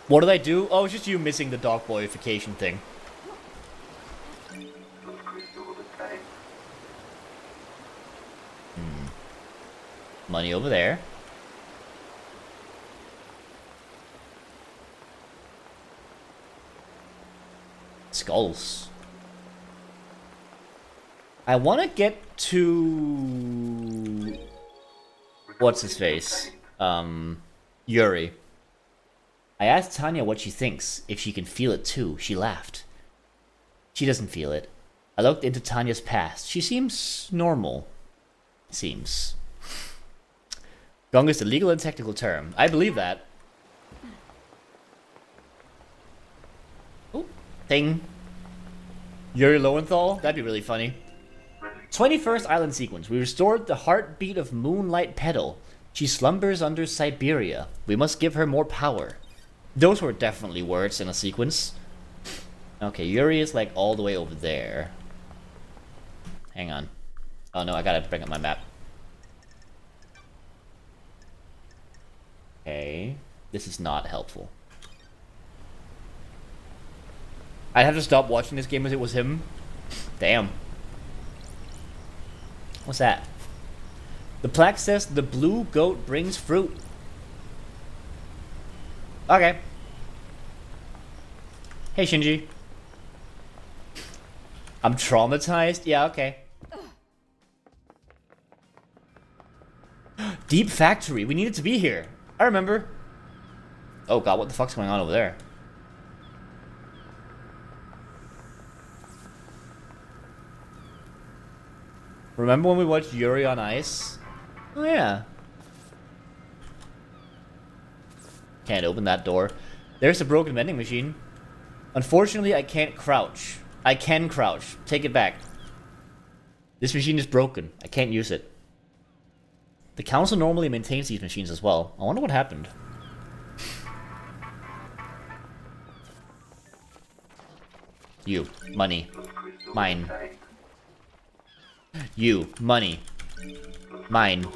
What did I do? Oh, it's just you missing the dog boyification thing. Blood crystal obtained. Money over there. Skulls. I want to get to... What's his face? Yuri. I asked Tanya what she thinks, if she can feel it too. She laughed. She doesn't feel it. I looked into Tanya's past. She seems normal. Seems. Gong is the legal and technical term. I believe that. Oh, thing. Yuri Lowenthal? That'd be really funny. 21st island sequence. We restored the heartbeat of Moonlight Petal. She slumbers under Siberia. We must give her more power. Those were definitely words in a sequence. Okay, Yuri is like all the way over there. Hang on. Oh no, I gotta bring up my map. Okay, this is not helpful. I'd have to stop watching this game as it was him. Damn. What's that? The plaque says the blue goat brings fruit. Okay. Hey, Shinji. I'm traumatized? Yeah, okay. Deep Factory. We needed to be here. I remember. Oh god, what the fuck's going on over there? Remember when we watched Yuri on Ice? Oh yeah. Can't open that door. There's a broken vending machine. Unfortunately, I can't crouch. I can crouch. Take it back. This machine is broken. I can't use it. The council normally maintains these machines as well. I wonder what happened. You. Money. Mine. You. Money. Mine.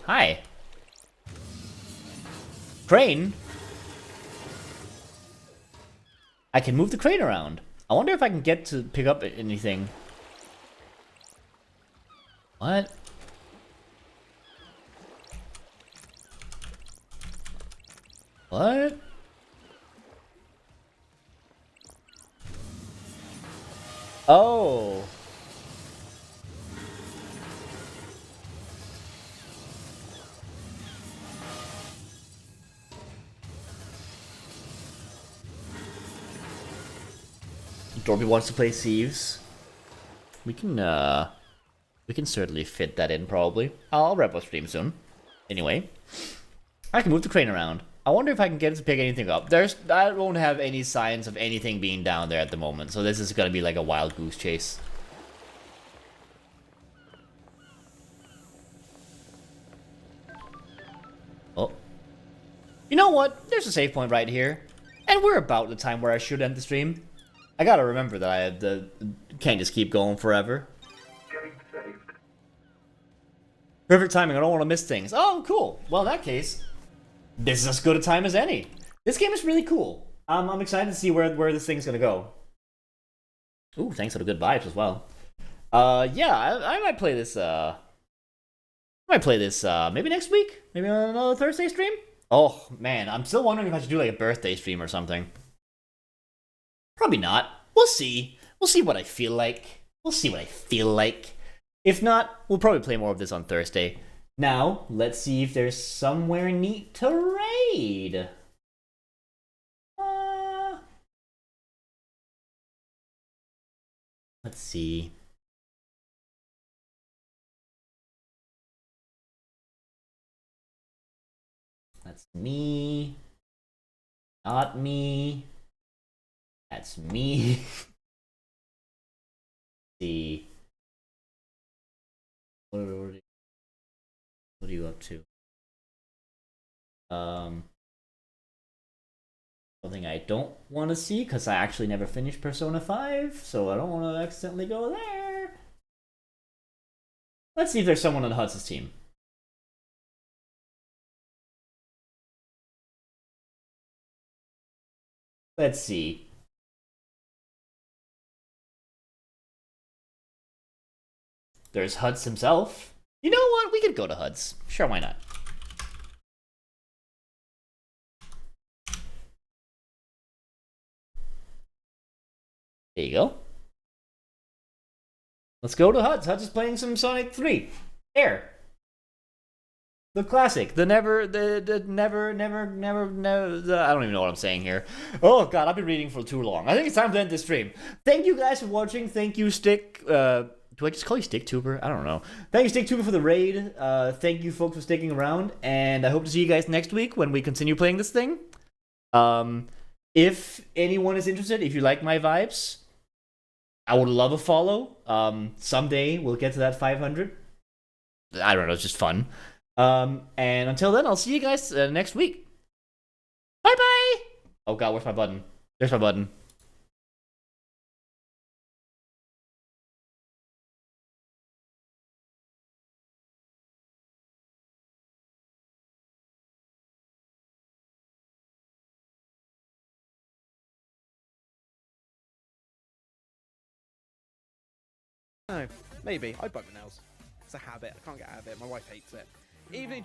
Hi. Crane? I can move the crane around. I wonder if I can get to pick up anything. What? What? Oh. Dorby wants to play Thieves. We can certainly fit that in, probably. I'll wrap up stream soon. Anyway, I can move the crane around. I wonder if I can get it to pick anything up. I won't have any signs of anything being down there at the moment, so this is gonna be like a wild goose chase. Oh. You know what? There's a save point right here. And we're about the time where I should end the stream. I gotta remember that can't just keep going forever. Getting saved. Perfect timing, I don't want to miss things. Oh, cool. Well, in that case, this is as good a time as any. This game is really cool. I'm excited to see where this thing's gonna go. Ooh, thanks for the good vibes as well. Yeah, I might play this, maybe next week? Maybe on another Thursday stream? Oh, man, I'm still wondering if I should do like a birthday stream or something. Probably not. We'll see. We'll see what I feel like. We'll see what I feel like. If not, we'll probably play more of this on Thursday. Now, let's see if there's somewhere neat to raid. Let's see. That's me. Not me. That's me. See. What are you up to? Something I don't want to see because I actually never finished Persona 5, so I don't want to accidentally go there. Let's see if there's someone on Hutz's team. Let's see. There's Hutz himself. You know what? We could go to Hutz. Sure, why not? There you go. Let's go to Hutz. Hutz is playing some Sonic 3. There. The classic. The never, I don't even know what I'm saying here. Oh god, I've been reading for too long. I think it's time to end this stream. Thank you guys for watching. Thank you, Stick. Do I just call you StickTuber? I don't know. Thank you, StickTuber, for the raid. Thank you, folks, for sticking around. And I hope to see you guys next week when we continue playing this thing. If anyone is interested, if you like my vibes, I would love a follow. Someday we'll get to that 500. I don't know, it's just fun. And until then, I'll see you guys next week. Bye bye. Oh god, where's my button? There's my button. No, maybe. I bite my nails. It's a habit. I can't get out of it. My wife hates it. Even in